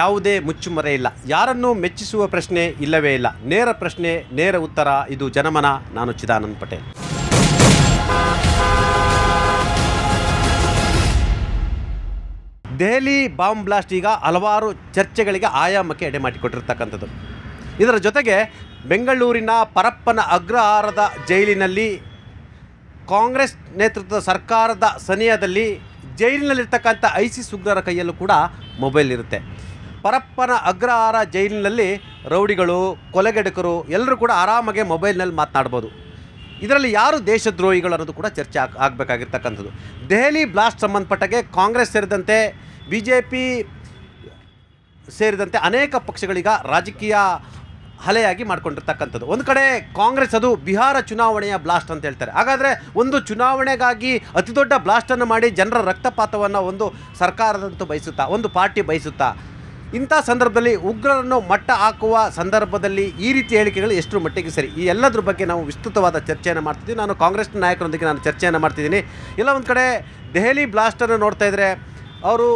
ಯಾವುದೇ ಮುಚ್ಚುಮರೆ ಇಲ್ಲ. ಯಾರನ್ನೂ ಮೆಚ್ಚಿಸುವ ಪ್ರಶ್ನೆ ಇಲ್ಲವೇ ಇಲ್ಲ. ನೇರ ಪ್ರಶ್ನೆ, ನೇರ ಉತ್ತರ. ಇದು ಜನಮನ. ನಾನು ಚಿದಾನಂದ್ ಪಟೇಲ್. ದೆಹಲಿ ಬಾಂಬ್ ಬ್ಲಾಸ್ಟ್ ಈಗ ಹಲವಾರು ಚರ್ಚೆಗಳಿಗೆ ಆಯಾಮಕ್ಕೆ ಎಡೆಮಾಡಿಕೊಟ್ಟಿರ್ತಕ್ಕಂಥದ್ದು. ಇದರ ಜೊತೆಗೆ ಬೆಂಗಳೂರಿನ ಪರಪ್ಪನ ಅಗ್ರಹಾರದ ಜೈಲಿನಲ್ಲಿ ಕಾಂಗ್ರೆಸ್ ನೇತೃತ್ವದ ಸರ್ಕಾರದ ಸನಿಹದಲ್ಲಿ ಜೈಲಿನಲ್ಲಿರ್ತಕ್ಕಂಥ ಐಸಿಸ್ ಉಗ್ರರ ಕೈಯಲ್ಲೂ ಕೂಡ ಮೊಬೈಲ್ ಇರುತ್ತೆ. ಪರಪ್ಪನ ಅಗ್ರಹಾರ ಜೈಲಿನಲ್ಲಿ ರೌಡಿಗಳು, ಕೊಲೆಗಡಕರು ಎಲ್ಲರೂ ಕೂಡ ಆರಾಮಾಗಿ ಮೊಬೈಲ್ನಲ್ಲಿ ಮಾತನಾಡ್ಬೋದು. ಇದರಲ್ಲಿ ಯಾರು ದೇಶದ್ರೋಹಿಗಳು ಅನ್ನೋದು ಕೂಡ ಚರ್ಚೆ ಆಗಬೇಕಾಗಿರ್ತಕ್ಕಂಥದ್ದು. ದೆಹಲಿ ಬ್ಲಾಸ್ಟ್ ಸಂಬಂಧಪಟ್ಟಾಗೆ ಕಾಂಗ್ರೆಸ್ ಸೇರಿದಂತೆ BJP ಸೇರಿದಂತೆ ಅನೇಕ ಪಕ್ಷಗಳೀಗ ರಾಜಕೀಯ ಅಲೆಯಾಗಿ ಮಾಡ್ಕೊಂಡಿರ್ತಕ್ಕಂಥದ್ದು. ಒಂದು ಕಡೆ ಕಾಂಗ್ರೆಸ್ ಅದು ಬಿಹಾರ ಚುನಾವಣೆಯ ಬ್ಲಾಸ್ಟ್ ಅಂತ ಹೇಳ್ತಾರೆ. ಹಾಗಾದರೆ ಒಂದು ಚುನಾವಣೆಗಾಗಿ ಅತಿ ದೊಡ್ಡ ಬ್ಲಾಸ್ಟನ್ನು ಮಾಡಿ ಜನರ ರಕ್ತಪಾತವನ್ನು ಒಂದು ಸರ್ಕಾರದಂತೂ ಬಯಸುತ್ತಾ, ಒಂದು ಪಾರ್ಟಿ ಬಯಸುತ್ತಾ? ಇಂಥ ಸಂದರ್ಭದಲ್ಲಿ ಉಗ್ರರನ್ನು ಮಟ್ಟ ಹಾಕುವ ಸಂದರ್ಭದಲ್ಲಿ ಈ ರೀತಿ ಹೇಳಿಕೆಗಳು ಎಷ್ಟರ ಮಟ್ಟಿಗೆ ಸರಿ? ಈ ಎಲ್ಲದ್ರ ಬಗ್ಗೆ ನಾವು ವಿಸ್ತೃತವಾದ ಚರ್ಚೆಯನ್ನು ಮಾಡ್ತಿದ್ದೀವಿ. ನಾನು ಕಾಂಗ್ರೆಸ್ ನಾಯಕರೊಂದಿಗೆ ಚರ್ಚೆಯನ್ನು ಮಾಡ್ತಿದ್ದೀನಿ. ಎಲ್ಲ ಒಂದು ಕಡೆ ದೆಹಲಿ ಬ್ಲಾಸ್ಟನ್ನು ನೋಡ್ತಾ ಇದ್ದರೆ ಅವರು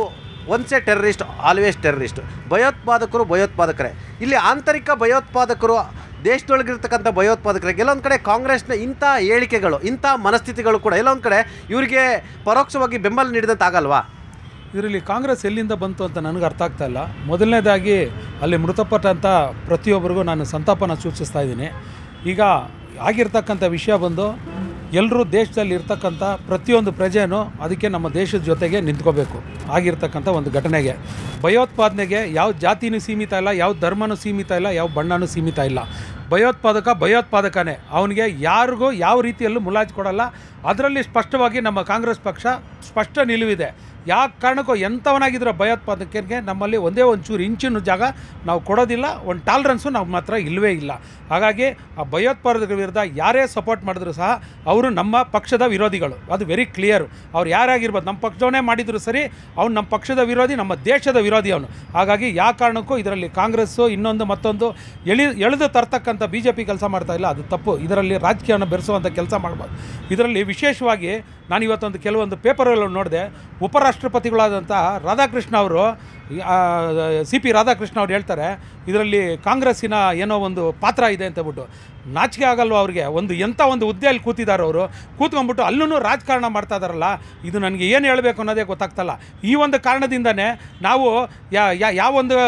ಒನ್ಸೆ ಟೆರರಿಸ್ಟ್ ಆಲ್ವೇಸ್ ಟೆರರಿಸ್ಟ್, ಭಯೋತ್ಪಾದಕರೇ. ಇಲ್ಲಿ ಆಂತರಿಕ ಭಯೋತ್ಪಾದಕರು, ದೇಶದೊಳಗಿರ್ತಕ್ಕಂಥ ಭಯೋತ್ಪಾದಕರಿಗೆ ಎಲ್ಲೊಂದು ಕಡೆ ಕಾಂಗ್ರೆಸ್ನ ಇಂಥ ಹೇಳಿಕೆಗಳು, ಇಂಥ ಮನಸ್ಥಿತಿಗಳು ಕೂಡ ಎಲ್ಲೊಂದು ಕಡೆ ಇವರಿಗೆ ಪರೋಕ್ಷವಾಗಿ ಬೆಂಬಲ ನೀಡಿದಂತಾಗಲ್ವಾ? ಇದರಲ್ಲಿ ಕಾಂಗ್ರೆಸ್ ಎಲ್ಲಿಂದ ಬಂತು ಅಂತ ನನಗೆ ಅರ್ಥ ಆಗ್ತಾ ಇಲ್ಲ. ಮೊದಲನೇದಾಗಿ ಅಲ್ಲಿ ಮೃತಪಟ್ಟಂಥ ಪ್ರತಿಯೊಬ್ಬರಿಗೂ ನಾನು ಸಂತಾಪನ ಸೂಚಿಸ್ತಾ ಇದ್ದೀನಿ. ಈಗ ಆಗಿರ್ತಕ್ಕಂಥ ವಿಷಯ ಬಂದು ಎಲ್ಲರೂ ದೇಶದಲ್ಲಿ ಇರ್ತಕ್ಕಂಥ ಪ್ರತಿಯೊಂದು ಪ್ರಜೆಯೂ ಅದಕ್ಕೆ ನಮ್ಮ ದೇಶದ ಜೊತೆಗೆ ನಿಂತ್ಕೋಬೇಕು. ಆಗಿರ್ತಕ್ಕಂಥ ಒಂದು ಘಟನೆಗೆ ಭಯೋತ್ಪಾದನೆಗೆ ಯಾವ ಜಾತಿನೂ ಸೀಮಿತ ಇಲ್ಲ, ಯಾವ ಧರ್ಮನೂ ಸೀಮಿತ ಇಲ್ಲ, ಯಾವ ಬಣ್ಣನೂ ಸೀಮಿತ ಇಲ್ಲ. ಭಯೋತ್ಪಾದಕನೇ, ಅವನಿಗೆ ಯಾರಿಗೂ ಯಾವ ರೀತಿಯಲ್ಲೂ ಮುಲಾಜು ಕೊಡಲ್ಲ. ಅದರಲ್ಲಿ ಸ್ಪಷ್ಟವಾಗಿ ನಮ್ಮ ಕಾಂಗ್ರೆಸ್ ಪಕ್ಷ ಸ್ಪಷ್ಟ ನಿಲುವಿದೆ. ಯಾವ ಕಾರಣಕ್ಕೂ ಎಂಥವನಾಗಿದ್ದರೂ ಭಯೋತ್ಪಾದಕರಿಗೆ ನಮ್ಮಲ್ಲಿ ಒಂದೇ ಒಂಚೂರು ಇಂಚಿನ ಜಾಗ ನಾವು ಕೊಡೋದಿಲ್ಲ, ಒಂದು ಟಾಲರೆನ್ಸು ನಮ್ಮ ಮಾತ್ರ ಇಲ್ಲವೇ ಇಲ್ಲ. ಹಾಗಾಗಿ ಆ ಭಯೋತ್ಪಾದಕರ ವಿರುದ್ಧ ಯಾರೇ ಸಪೋರ್ಟ್ ಮಾಡಿದ್ರು ಸಹ ಅವರು ನಮ್ಮ ಪಕ್ಷದ ವಿರೋಧಿಗಳು. ಅದು ವೆರಿ ಕ್ಲಿಯರು. ಅವ್ರು ಯಾರಾಗಿರ್ಬೋದು, ನಮ್ಮ ಪಕ್ಷವನ್ನೇ ಮಾಡಿದ್ರು ಸರಿ, ಅವ್ನು ನಮ್ಮ ಪಕ್ಷದ ವಿರೋಧಿ, ನಮ್ಮ ದೇಶದ ವಿರೋಧಿ ಅವನು. ಹಾಗಾಗಿ ಯಾವ ಕಾರಣಕ್ಕೂ ಇದರಲ್ಲಿ ಕಾಂಗ್ರೆಸ್ಸು ಇನ್ನೊಂದು ಮತ್ತೊಂದು ಎಳೆದು ತರ್ತಕ್ಕಂಥ BJP ಕೆಲಸ ಮಾಡ್ತಾ ಇಲ್ಲ. ಅದು ತಪ್ಪು. ಇದರಲ್ಲಿ ರಾಜಕೀಯವನ್ನು ಬೆರೆಸುವಂಥ ಕೆಲಸ ಮಾಡ್ಬೋದು. ಇದರಲ್ಲಿ ವಿಶೇಷವಾಗಿ ನಾನು ಇವತ್ತೊಂದು ಕೆಲವೊಂದು ಪೇಪರ್ಗಳು ನೋಡಿದೆ. ಉಪರಾಷ್ಟ್ರಪತಿಗಳಾದಂಥ ರಾಧಾಕೃಷ್ಣ ಅವರು, CP ರಾಧಾಕೃಷ್ಣ ಅವ್ರು ಹೇಳ್ತಾರೆ ಇದರಲ್ಲಿ ಕಾಂಗ್ರೆಸ್ಸಿನ ಏನೋ ಒಂದು ಪಾತ್ರ ಇದೆ ಅಂತಬಿಟ್ಟು. ನಾಚಿಕೆ ಆಗಲ್ವ ಅವ್ರಿಗೆ? ಒಂದು ಒಂದು ಹುದ್ದೆಯಲ್ಲಿ ಕೂತಿದ್ದಾರೆ ಅವರು, ಕೂತ್ಕೊಂಡ್ಬಿಟ್ಟು ಅಲ್ಲೂ ರಾಜಕಾರಣ ಮಾಡ್ತಾ ಇದ್ದಾರಲ್ಲ. ಇದು ನನಗೆ ಏನು ಹೇಳಬೇಕು ಅನ್ನೋದೇ ಗೊತ್ತಾಗ್ತಲ್ಲ. ಈ ಒಂದು ಕಾರಣದಿಂದನೇ ನಾವು ಯಾವೊಂದು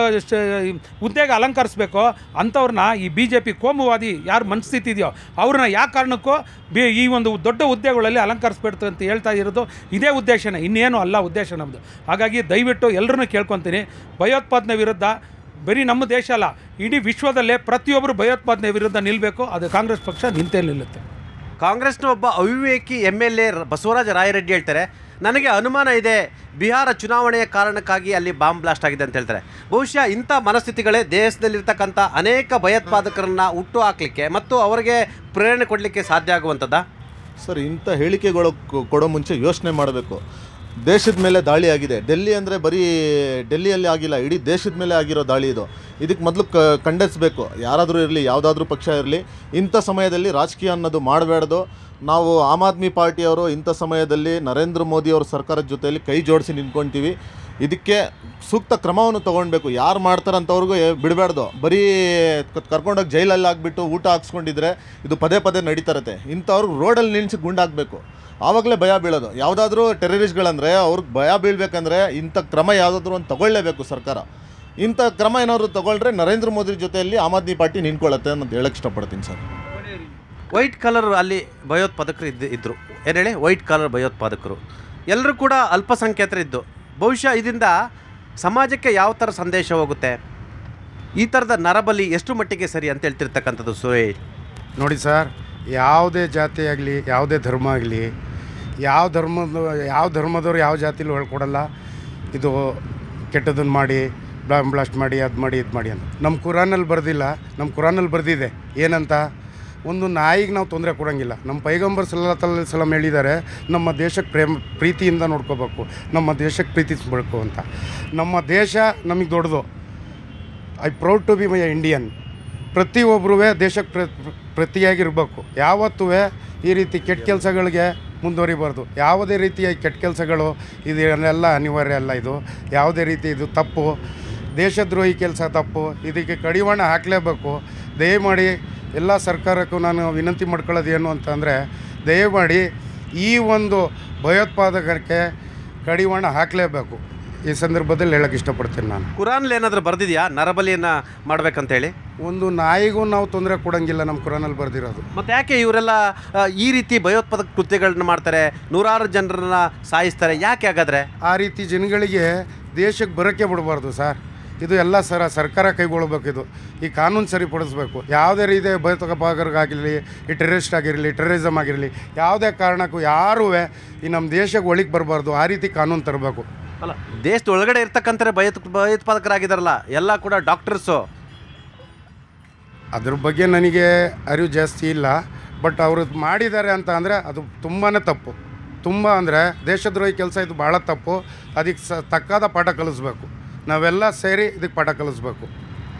ಹುದ್ದೆಗೆ ಅಲಂಕರಿಸಬೇಕೋ ಅಂಥವ್ರನ್ನ ಈ BJP ಕೋಮುವಾದಿ ಯಾರು ಮನಸ್ಥಿತಿ ಇದೆಯೋ ಅವ್ರನ್ನ ಯಾವ ಕಾರಣಕ್ಕೂ ಈ ಒಂದು ದೊಡ್ಡ ಹುದ್ದೆಗಳಲ್ಲಿ ಅಲಂಕರಿಸ್ಬಿಡ್ತು ಅಂತ ಹೇಳ್ತಾ ಇರೋದು ಇದೇ ಉದ್ದೇಶನೇ, ಇನ್ನೇನು ಅಲ್ಲ ಉದ್ದೇಶ ನಮ್ಮದು. ಹಾಗಾಗಿ ದಯವಿಟ್ಟು ಎಲ್ಲರನ್ನೂ ಕೇಳ್ಕೊತೀನಿ, ಭಯೋತ್ಪಾದನೆ ವಿರುದ್ಧ ಬರೀ ನಮ್ಮ ದೇಶ ಅಲ್ಲ, ಇಡೀ ವಿಶ್ವದಲ್ಲೇ ಪ್ರತಿಯೊಬ್ಬರು ಭಯೋತ್ಪಾದನೆ ವಿರುದ್ಧ ನಿಲ್ಲಬೇಕು. ಅದು ಕಾಂಗ್ರೆಸ್ ಪಕ್ಷ ನಿಂತೇ ನಿಲ್ಲುತ್ತೆ. ಕಾಂಗ್ರೆಸ್ನ ಒಬ್ಬ ಅವಿವೇಕಿ MLA ಬಸವರಾಜ ರಾಯರೆಡ್ಡಿ ಹೇಳ್ತಾರೆ, ನನಗೆ ಅನುಮಾನ ಇದೆ ಬಿಹಾರ ಚುನಾವಣೆಯ ಕಾರಣಕ್ಕಾಗಿ ಅಲ್ಲಿ ಬಾಂಬ್ ಬ್ಲಾಸ್ಟ್ ಆಗಿದೆ ಅಂತ ಹೇಳ್ತಾರೆ. ಬಹುಶಃ ಇಂಥ ಮನಸ್ಥಿತಿಗಳೇ ದೇಶದಲ್ಲಿರ್ತಕ್ಕಂಥ ಅನೇಕ ಭಯೋತ್ಪಾದಕರನ್ನು ಹುಟ್ಟು ಹಾಕಲಿಕ್ಕೆ ಮತ್ತು ಅವರಿಗೆ ಪ್ರೇರಣೆ ಕೊಡಲಿಕ್ಕೆ ಸಾಧ್ಯ ಆಗುವಂಥದ್ದಾ? ಸರ್, ಇಂಥ ಹೇಳಿಕೆಗಳು ಕೊಡೋ ಮುಂಚೆ ಯೋಚನೆ ಮಾಡಬೇಕು. ದೇಶದ ಮೇಲೆ ದಾಳಿ ಆಗಿದೆ. ಡೆಲ್ಲಿ ಅಂದರೆ ಬರೀ ಡೆಲ್ಲಿಯಲ್ಲಿ ಆಗಿಲ್ಲ, ಇಡೀ ದೇಶದ ಮೇಲೆ ಆಗಿರೋ ದಾಳಿ ಇದು. ಇದಕ್ಕೆ ಮೊದಲು ಖಂಡಿಸಬೇಕು. ಯಾರಾದರೂ ಇರಲಿ, ಯಾವುದಾದ್ರೂ ಪಕ್ಷ ಇರಲಿ, ಇಂಥ ಸಮಯದಲ್ಲಿ ರಾಜಕೀಯ ಅನ್ನೋದು ಮಾಡಬೇಡ್ದು. ನಾವು ಆಮ್ ಆದ್ಮಿ ಪಾರ್ಟಿಯವರು ಇಂಥ ಸಮಯದಲ್ಲಿ ನರೇಂದ್ರ ಮೋದಿಯವ್ರ ಸರ್ಕಾರದ ಜೊತೆಯಲ್ಲಿ ಕೈ ಜೋಡಿಸಿ ನಿಂತ್ಕೊಳ್ತೀವಿ. ಇದಕ್ಕೆ ಸೂಕ್ತ ಕ್ರಮವನ್ನು ತೊಗೊಳ್ಬೇಕು. ಯಾರು ಮಾಡ್ತಾರಂಥವ್ರಿಗೂ ಬಿಡಬೇಡ್ದು. ಬರೀ ಕರ್ಕೊಂಡೋಗಿ ಜೈಲಲ್ಲಿ ಆಗಿಬಿಟ್ಟು ಊಟ ಹಾಕ್ಸ್ಕೊಂಡಿದ್ರೆ ಇದು ಪದೇ ಪದೇ ನಡೀತಾ ಇರುತ್ತೆ. ಇಂಥವ್ರಿಗೆ ರೋಡಲ್ಲಿ ನಿಲ್ಲಿಸಿ ಗುಂಡಾಕಬೇಕು. ಆವಾಗಲೇ ಭಯ ಬೀಳೋದು. ಯಾವುದಾದ್ರೂ ಟೆರರಿಸ್ಟ್ಗಳಂದರೆ ಅವ್ರಿಗೆ ಭಯ ಬೀಳಬೇಕಂದ್ರೆ ಇಂಥ ಕ್ರಮ ಯಾವುದಾದ್ರೂ ಒಂದು ತೊಗೊಳ್ಳೇಬೇಕು ಸರ್ಕಾರ. ಇಂಥ ಕ್ರಮ ಏನಾದರೂ ತೊಗೊಳ್ರೆ ನರೇಂದ್ರ ಮೋದಿ ಜೊತೆಯಲ್ಲಿ ಆಮ್ ಆದ್ಮಿ ಪಾರ್ಟಿ ನಿಂತ್ಕೊಳ್ಳುತ್ತೆ ಅಂತ ಹೇಳಕ್ಕೆ ಇಷ್ಟಪಡ್ತೀನಿ ಸರ್. ವೈಟ್ ಕಲರ್ ಅಲ್ಲಿ ಭಯೋತ್ಪಾದಕರು ಇದ್ದರು. ಏನು ಹೇಳಿ, ವೈಟ್ ಕಲರ್ ಭಯೋತ್ಪಾದಕರು ಎಲ್ಲರೂ ಕೂಡ ಅಲ್ಪಸಂಖ್ಯಾತರಿದ್ದು. ಬಹುಶಃ ಇದರಿಂದ ಸಮಾಜಕ್ಕೆ ಯಾವ ಥರ ಸಂದೇಶ ಹೋಗುತ್ತೆ? ಈ ಥರದ ನರಬಲಿ ಎಷ್ಟು ಮಟ್ಟಿಗೆ ಸರಿ ಅಂತ ಹೇಳ್ತಿರ್ತಕ್ಕಂಥದ್ದು ಸುರೇಶ್? ನೋಡಿ ಸರ್, ಯಾವುದೇ ಜಾತಿ ಆಗಲಿ, ಯಾವುದೇ ಧರ್ಮ ಆಗಲಿ, ಯಾವ ಧರ್ಮದವ್ರು ಯಾವ ಜಾತಿಲಿ ಹೇಳ್ಕೊಡಲ್ಲ ಇದು ಕೆಟ್ಟದನ್ನು ಮಾಡಿ, ಬ್ಲಾಸ್ಟ್ ಮಾಡಿ, ಅದು ಮಾಡಿ, ಇದು ಮಾಡಿ ಅಂತ. ನಮ್ಮ ಕುರಾನಲ್ಲಿ ಬರೆದಿಲ್ಲ. ನಮ್ಮ ಕುರಾನಲ್ಲಿ ಬರೆದಿದೆ ಏನಂತ, ಒಂದು ನಾಯಿಗೆ ನಾವು ತೊಂದರೆ ಕೊಡೋಂಗಿಲ್ಲ. ನಮ್ಮ ಪೈಗಂಬರ್ ಸಲ್ಲಲ್ಲಾಹು ಅಲೈಹಿ ವಸಲ್ಲಂ ಹೇಳಿದ್ದಾರೆ, ನಮ್ಮ ದೇಶಕ್ಕೆ ಪ್ರೀತಿಯಿಂದ ನೋಡ್ಕೋಬೇಕು, ನಮ್ಮ ದೇಶಕ್ಕೆ ಪ್ರೀತಿಸಬೇಕು ಅಂತ. ನಮ್ಮ ದೇಶ ನಮಗೆ ದೊಡ್ಡದು. I proud to be my Indian. ಪ್ರತಿಯೊಬ್ಬರೂ ದೇಶಕ್ಕೆ ಪ್ರತಿಯಾಗಿರ್ಬೇಕು. ಯಾವತ್ತೂ ಈ ರೀತಿ ಕೆಟ್ಟ ಕೆಲಸಗಳಿಗೆ ಮುಂದುವರಿಬಾರ್ದು. ಯಾವುದೇ ರೀತಿಯ ಕೆಟ್ಟ ಕೆಲಸಗಳು ಇದನ್ನೆಲ್ಲ ಅನಿವಾರ್ಯ ಅಲ್ಲ. ಇದು ಯಾವುದೇ ರೀತಿ ಇದು ತಪ್ಪು. ದೇಶದ್ರೋಹಿ ಕೆಲಸ ತಪ್ಪು, ಇದಕ್ಕೆ ಕಡಿವಾಣ ಹಾಕಲೇಬೇಕು. ದಯಮಾಡಿ ಎಲ್ಲ ಸರ್ಕಾರಕ್ಕೂ ನಾನು ವಿನಂತಿ ಮಾಡ್ಕೊಳ್ಳೋದು ಏನು ಅಂತಂದರೆ, ದಯಮಾಡಿ ಈ ಒಂದು ಭಯೋತ್ಪಾದಕಕ್ಕೆ ಕಡಿವಾಣ ಹಾಕಲೇಬೇಕು. ಈ ಸಂದರ್ಭದಲ್ಲಿ ಹೇಳೋಕ್ಕೆ ಇಷ್ಟಪಡ್ತೀನಿ ನಾನು. ಕುರಾನಲ್ಲಿ ಏನಾದರೂ ಬರೆದಿದೆಯಾ ನರಬಲಿಯನ್ನು ಮಾಡ್ಬೇಕಂತೇಳಿ? ಒಂದು ನಾಯಿಗೂ ನಾವು ತೊಂದರೆ ಕೊಡೋಂಗಿಲ್ಲ, ನಮ್ಮ ಕುರಾನಲ್ಲಿ ಬರೆದಿರೋದು. ಮತ್ತು ಯಾಕೆ ಇವರೆಲ್ಲ ಈ ರೀತಿ ಭಯೋತ್ಪಾದಕ ಕೃತ್ಯಗಳನ್ನ ಮಾಡ್ತಾರೆ, ನೂರಾರು ಜನರನ್ನ ಸಾಯಿಸ್ತಾರೆ, ಯಾಕೆ ಹಾಗಾದರೆ? ಆ ರೀತಿ ಜನಗಳಿಗೆ ದೇಶಕ್ಕೆ ಬರೋಕ್ಕೆ ಬಿಡಬಾರ್ದು ಸರ್. ಇದು ಎಲ್ಲ ಸರ್ಕಾರ ಕೈಗೊಳ್ಳಬೇಕು. ಇದು ಈ ಕಾನೂನು ಸರಿಪಡಿಸ್ಬೇಕು. ಯಾವುದೇ ರೀತಿಯ ಭಯೋತ್ಪಾದಕರಿಗಾಗಿರಲಿ, ಈ ಟೆರರಿಸ್ಟ್ ಆಗಿರಲಿ, ಟೆರರಿಸಮ್ ಆಗಿರಲಿ, ಯಾವುದೇ ಕಾರಣಕ್ಕೂ ಯಾರೂ ಈ ನಮ್ಮ ದೇಶಕ್ಕೆ ಒಳಗೆ ಬರಬಾರ್ದು. ಆ ರೀತಿ ಕಾನೂನು ತರಬೇಕು. ಅಲ್ಲ, ದೇಶದ ಒಳಗಡೆ ಇರ್ತಕ್ಕಂಥ ಭಯೋತ್ಪಾದಕರಾಗಿದ್ದಾರಲ್ಲ, ಎಲ್ಲ ಕೂಡ ಡಾಕ್ಟರ್ಸು. ಅದ್ರ ಬಗ್ಗೆ ನನಗೆ ಅರಿವು ಜಾಸ್ತಿ ಇಲ್ಲ. ಬಟ್ ಅವರು ಮಾಡಿದ್ದಾರೆ ಅಂತ ಅಂದರೆ ಅದು ತುಂಬಾ ತಪ್ಪು. ತುಂಬ ಅಂದರೆ ದೇಶದ್ರೋಹಿ ಕೆಲಸ ಇದು ಭಾಳ ತಪ್ಪು. ಅದಕ್ಕೆ ತಕ್ಕಾದ ಪಾಠ ಕಲಿಸ್ಬೇಕು. ನಾವೆಲ್ಲ ಸೇರಿ ಇದಕ್ಕೆ ಪಾಠ ಕಲಿಸ್ಬೇಕು.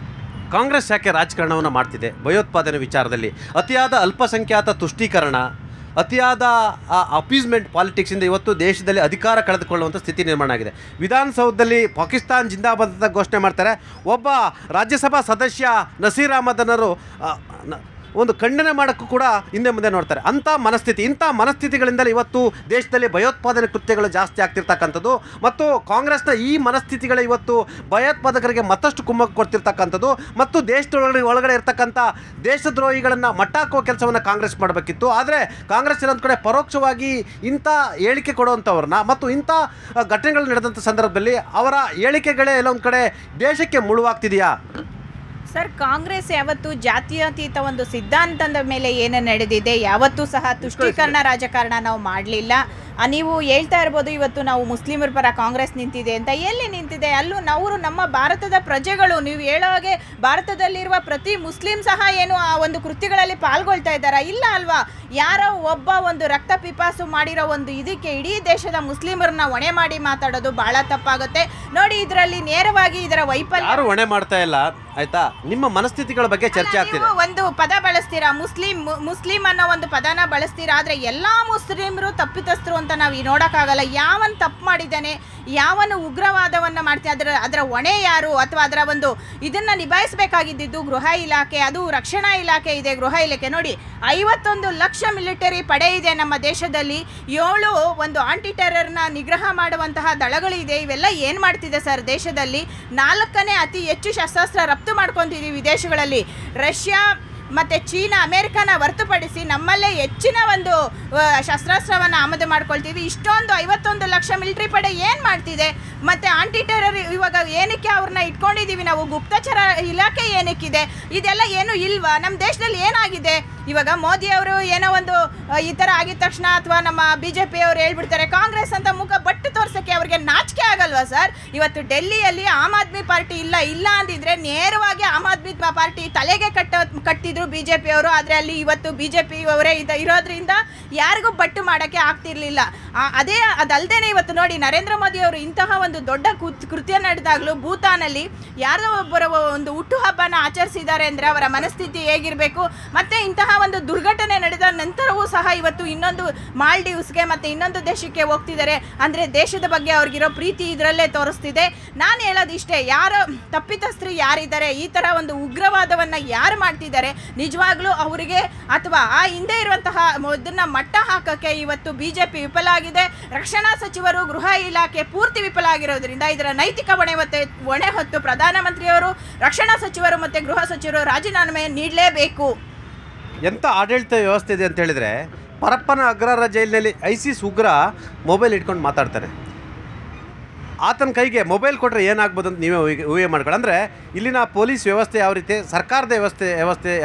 ಕಾಂಗ್ರೆಸ್ ಯಾಕೆ ರಾಜಕಾರಣವನ್ನು ಮಾಡ್ತಿದೆ ಭಯೋತ್ಪಾದನೆ ವಿಚಾರದಲ್ಲಿ? ಅತಿಯಾದ ಅಲ್ಪಸಂಖ್ಯಾತ ತುಷ್ಟೀಕರಣ, ಅತಿಯಾದ ಅಪೀಸ್ಮೆಂಟ್ ಪಾಲಿಟಿಕ್ಸಿಂದ ಇವತ್ತು ದೇಶದಲ್ಲಿ ಅಧಿಕಾರ ಕಳೆದುಕೊಳ್ಳುವಂಥ ಸ್ಥಿತಿ ನಿರ್ಮಾಣ ಆಗಿದೆ. ವಿಧಾನಸೌಧದಲ್ಲಿ ಪಾಕಿಸ್ತಾನ್ ಜಿಂದಾಬಾದ್ ಅಂತ ಘೋಷಣೆ ಮಾಡ್ತಾರೆ. ಒಬ್ಬ ರಾಜ್ಯಸಭಾ ಸದಸ್ಯ ನಸೀರ್ ಅಹಮದನವರು ಒಂದು ಖಂಡನೆ ಮಾಡೋಕ್ಕೂ ಕೂಡ ಹಿಂದೆ ಮುಂದೆ ನೋಡ್ತಾರೆ. ಇಂಥ ಮನಸ್ಥಿತಿಗಳಿಂದಲೇ ಇವತ್ತು ದೇಶದಲ್ಲಿ ಭಯೋತ್ಪಾದನೆ ಕೃತ್ಯಗಳು ಜಾಸ್ತಿ ಆಗ್ತಿರ್ತಕ್ಕಂಥದ್ದು. ಮತ್ತು ಕಾಂಗ್ರೆಸ್ನ ಈ ಮನಸ್ಥಿತಿಗಳೇ ಇವತ್ತು ಭಯೋತ್ಪಾದಕರಿಗೆ ಮತ್ತಷ್ಟು ಕುಮ್ಮಕ್ಕು ಕೊಡ್ತಿರ್ತಕ್ಕಂಥದ್ದು. ಮತ್ತು ಒಳಗಡೆ ಇರ್ತಕ್ಕಂಥ ದೇಶದ್ರೋಹಿಗಳನ್ನು ಮಟ್ಟಾಕುವ ಕೆಲಸವನ್ನು ಕಾಂಗ್ರೆಸ್ ಮಾಡಬೇಕಿತ್ತು. ಆದರೆ ಕಾಂಗ್ರೆಸ್ ಇನ್ನೊಂದು ಕಡೆ ಪರೋಕ್ಷವಾಗಿ ಇಂಥ ಹೇಳಿಕೆ ಕೊಡುವಂಥವ್ರನ್ನ ಮತ್ತು ಇಂಥ ಘಟನೆಗಳು ನಡೆದಂಥ ಸಂದರ್ಭದಲ್ಲಿ ಅವರ ಹೇಳಿಕೆಗಳೇ ಎಲ್ಲೊಂದು ಕಡೆ ದೇಶಕ್ಕೆ ಮುಳುವಾಗ್ತಿದೆಯಾ? ಸರ್, ಕಾಂಗ್ರೆಸ್ ಯಾವತ್ತು ಜಾತ್ಯತೀತ ಒಂದು ಸಿದ್ಧಾಂತದ ಮೇಲೆ ಏನು ನಡೆದಿದೆ, ಯಾವತ್ತೂ ಸಹ ತುಷ್ಟೀಕರಣ ರಾಜಕಾರಣ ನಾವು ಮಾಡಲಿಲ್ಲ. ನೀವು ಹೇಳ್ತಾ ಇರ್ಬೋದು ಇವತ್ತು ನಾವು ಮುಸ್ಲಿಮರ ಪರ ಕಾಂಗ್ರೆಸ್ ನಿಂತಿದೆ ಅಂತ. ಎಲ್ಲಿ ನಿಂತಿದೆ? ಅಲ್ಲೂ ನಾವು ನಮ್ಮ ಭಾರತದ ಪ್ರಜೆಗಳು. ನೀವು ಹೇಳೋ ಹಾಗೆ ಭಾರತದಲ್ಲಿರುವ ಪ್ರತಿ ಮುಸ್ಲಿಂ ಸಹ ಏನು ಆ ಒಂದು ಕೃತ್ಯಗಳಲ್ಲಿ ಪಾಲ್ಗೊಳ್ತಾ ಇದ್ದಾರಾ? ಇಲ್ಲ ಅಲ್ವಾ? ಯಾರೋ ಒಬ್ಬ ಒಂದು ರಕ್ತ ಪಿಪಾಸು ಮಾಡಿರೋ ಒಂದು ಇದಕ್ಕೆ ಇಡೀ ದೇಶದ ಮುಸ್ಲಿಮರನ್ನ ಹೊಣೆ ಮಾಡಿ ಮಾತಾಡೋದು ಭಾಳ ತಪ್ಪಾಗುತ್ತೆ. ನೋಡಿ, ಇದರಲ್ಲಿ ನೇರವಾಗಿ ಇದರ ವೈಫಲ್ಯ. ಯಾರು ಹೊಣೆ ಮಾಡ್ತಾ ಇಲ್ಲ, ಆಯ್ತಾ? ನಿಮ್ಮ ಮನಸ್ಥಿತಿಗಳ ಬಗ್ಗೆ ಚರ್ಚೆ ಆಗ್ತಿದೆ. ಒಂದು ಪದ ಬಳಸ್ತೀರಾ, ಮುಸ್ಲಿಂ ಅನ್ನೋ ಒಂದು ಪದನ ಬಳಸ್ತೀರಾ. ಆದರೆ ಎಲ್ಲ ಮುಸ್ಲಿಮರು ತಪ್ಪಿತಸ್ಥರು ಅಂತ ನಾವು ನೋಡೋಕ್ಕಾಗಲ್ಲ. ಯಾವನು ತಪ್ಪು ಮಾಡಿದ್ದಾನೆ, ಯಾವನು ಉಗ್ರವಾದವನ್ನು ಮಾಡ್ತಾನೆ, ಅದರ ಹೊಣೆ ಯಾರು? ಅಥವಾ ಅದರ ಒಂದು ಇದನ್ನು ನಿಭಾಯಿಸಬೇಕಾಗಿದ್ದು ಗೃಹ ಇಲಾಖೆ, ಅದು ರಕ್ಷಣಾ ಇಲಾಖೆ ಇದೆ. ಗೃಹ ಇಲಾಖೆ ನೋಡಿ, 51 ಲಕ್ಷ ಮಿಲಿಟರಿ ಪಡೆ ಇದೆ ನಮ್ಮ ದೇಶದಲ್ಲಿ. 7 ಒಂದು ಆಂಟಿ ಟೆರರ್ನ ನಿಗ್ರಹ ಮಾಡುವಂತಹ ದಳಗಳಿದೆ. ಇವೆಲ್ಲ ಏನು ಮಾಡ್ತಿದೆ ಸರ್ ದೇಶದಲ್ಲಿ? 4ನೇ ಅತಿ ಹೆಚ್ಚು ಶಸ್ತ್ರಾಸ್ತ್ರ ರಫ್ತು ಮಾಡ್ಕೊತಿದ್ದೀವಿ ವಿದೇಶಗಳಲ್ಲಿ. ರಷ್ಯಾ ಮತ್ತು ಚೀನಾ, ಅಮೇರಿಕಾನ ಹೊರತುಪಡಿಸಿ ನಮ್ಮಲ್ಲೇ ಹೆಚ್ಚಿನ ಒಂದು ಶಸ್ತ್ರಾಸ್ತ್ರವನ್ನು ಆಮದು ಮಾಡ್ಕೊಳ್ತೀವಿ. ಇಷ್ಟೊಂದು 51 ಲಕ್ಷ ಮಿಲಿಟರಿ ಪಡೆ ಏನು ಮಾಡ್ತಿದೆ? ಮತ್ತು ಆಂಟಿ ಟೆರರ್ ಇವಾಗ ಏನಕ್ಕೆ ಅವ್ರನ್ನ ಇಟ್ಕೊಂಡಿದ್ದೀವಿ ನಾವು? ಗುಪ್ತಚರ ಇಲಾಖೆ ಏನಕ್ಕಿದೆ? ಇದೆಲ್ಲ ಏನು ಇಲ್ವಾ? ನಮ್ಮ ದೇಶದಲ್ಲಿ ಏನಾಗಿದೆ? ಇವಾಗ ಮೋದಿಯವರು ಏನೋ ಒಂದು ಈ ಥರ ಆಗಿದ ತಕ್ಷಣ ಅಥವಾ ನಮ್ಮ BJP ಅವರು ಹೇಳ್ಬಿಡ್ತಾರೆ ಕಾಂಗ್ರೆಸ್ ಅಂತ ಮುಖ ಬಟ್ಟು ತೋರ್ಸೋಕ್ಕೆ ಅವ್ರಿಗೆ ನಾಚಿಕೆ ಆಗಲ್ವಾ ಸರ್? ಇವತ್ತು ಡೆಲ್ಲಿಯಲ್ಲಿ ಆಮ್ ಆದ್ಮಿ ಪಾರ್ಟಿ ಇಲ್ಲ ಅಂದಿದ್ರೆ ನೇರವಾಗಿ ಆಮ್ ಆದ್ಮಿ ಪಾರ್ಟಿ ತಲೆಗೆ ಕಟ್ಟಿದ್ರು BJP ಅವರು. ಆದರೆ ಅಲ್ಲಿ ಇವತ್ತು BJP ಅವರೇ ಇರೋದ್ರಿಂದ ಯಾರಿಗೂ ಬಟ್ಟು ಮಾಡೋಕ್ಕೆ ಆಗ್ತಿರ್ಲಿಲ್ಲ. ಅದಲ್ಲದೆ ಇವತ್ತು ನೋಡಿ, ನರೇಂದ್ರ ಮೋದಿ ಅವರು ಇಂತಹ ಒಂದು ದೊಡ್ಡ ಕೃತ್ಯ ನಡೆದಾಗಲೂ ಭೂತಾನಲ್ಲಿ ಯಾರೋ ಒಬ್ಬರ ಒಂದು ಹುಟ್ಟುಹಬ್ಬನ ಆಚರಿಸಿದ್ದಾರೆ ಅಂದರೆ ಅವರ ಮನಸ್ಥಿತಿ ಹೇಗಿರಬೇಕು? ಮತ್ತು ಇಂತಹ ಒಂದು ದುರ್ಘಟನೆ ನಡೆದ ನಂತರವೂ ಸಹ ಇವತ್ತು ಇನ್ನೊಂದು ಮಾಲ್ಡೀವ್ಸ್ಗೆ ಮತ್ತು ಇನ್ನೊಂದು ದೇಶಕ್ಕೆ ಹೋಗ್ತಿದ್ದಾರೆ ಅಂದರೆ ದೇಶದ ಬಗ್ಗೆ ಅವ್ರಿಗಿರೋ ಪ್ರೀತಿ ಇದರಲ್ಲೇ ತೋರಿಸ್ತಿದೆ. ನಾನು ಹೇಳೋದಿಷ್ಟೇ, ಯಾರು ತಪ್ಪಿತಸ್ಥರು ಯಾರಿದ್ದಾರೆ, ಈ ಥರ ಒಂದು ಉಗ್ರವಾದವನ್ನು ಯಾರು ಮಾಡ್ತಿದ್ದಾರೆ, ನಿಜವಾಗ್ಲೂ ಅವರಿಗೆ ಅಥವಾ ಆ ಹಿಂದೆ ಇರುವಂತಹ ಇದನ್ನು ಮಟ್ಟ ಹಾಕೋಕ್ಕೆ ಇವತ್ತು BJP ವಿಫಲ ಆಗಿದೆ. ರಕ್ಷಣಾ ಸಚಿವರು, ಗೃಹ ಇಲಾಖೆ ಪೂರ್ತಿ ವಿಫಲ ಆಗಿರೋದ್ರಿಂದ ಇದರ ನೈತಿಕ ಹೊಣೆ ಹೊತ್ತು ಪ್ರಧಾನಮಂತ್ರಿಯವರು, ರಕ್ಷಣಾ ಸಚಿವರು ಮತ್ತು ಗೃಹ ಸಚಿವರು ರಾಜೀನಾಮೆ ನೀಡಲೇಬೇಕು. ಎಂಥ ಆಡಳಿತ ವ್ಯವಸ್ಥೆ ಇದೆ ಅಂತ ಹೇಳಿದರೆ, ಪರಪ್ಪನ ಅಗ್ರಹಾರ ಜೈಲಿನಲ್ಲಿ ISIS ಉಗ್ರ ಮೊಬೈಲ್ ಇಟ್ಕೊಂಡು ಮಾತಾಡ್ತಾನೆ. ಆತನ ಕೈಗೆ ಮೊಬೈಲ್ ಕೊಟ್ಟರೆ ಏನಾಗ್ಬೋದು ಅಂತ ನೀವೇ ಊಹೆ ಮಾಡ್ಕೊಳ್ಳಿ. ಅಂದರೆ ಇಲ್ಲಿನ ಪೊಲೀಸ್ ವ್ಯವಸ್ಥೆ ಯಾವ ರೀತಿ, ಸರ್ಕಾರದ ವ್ಯವಸ್ಥೆ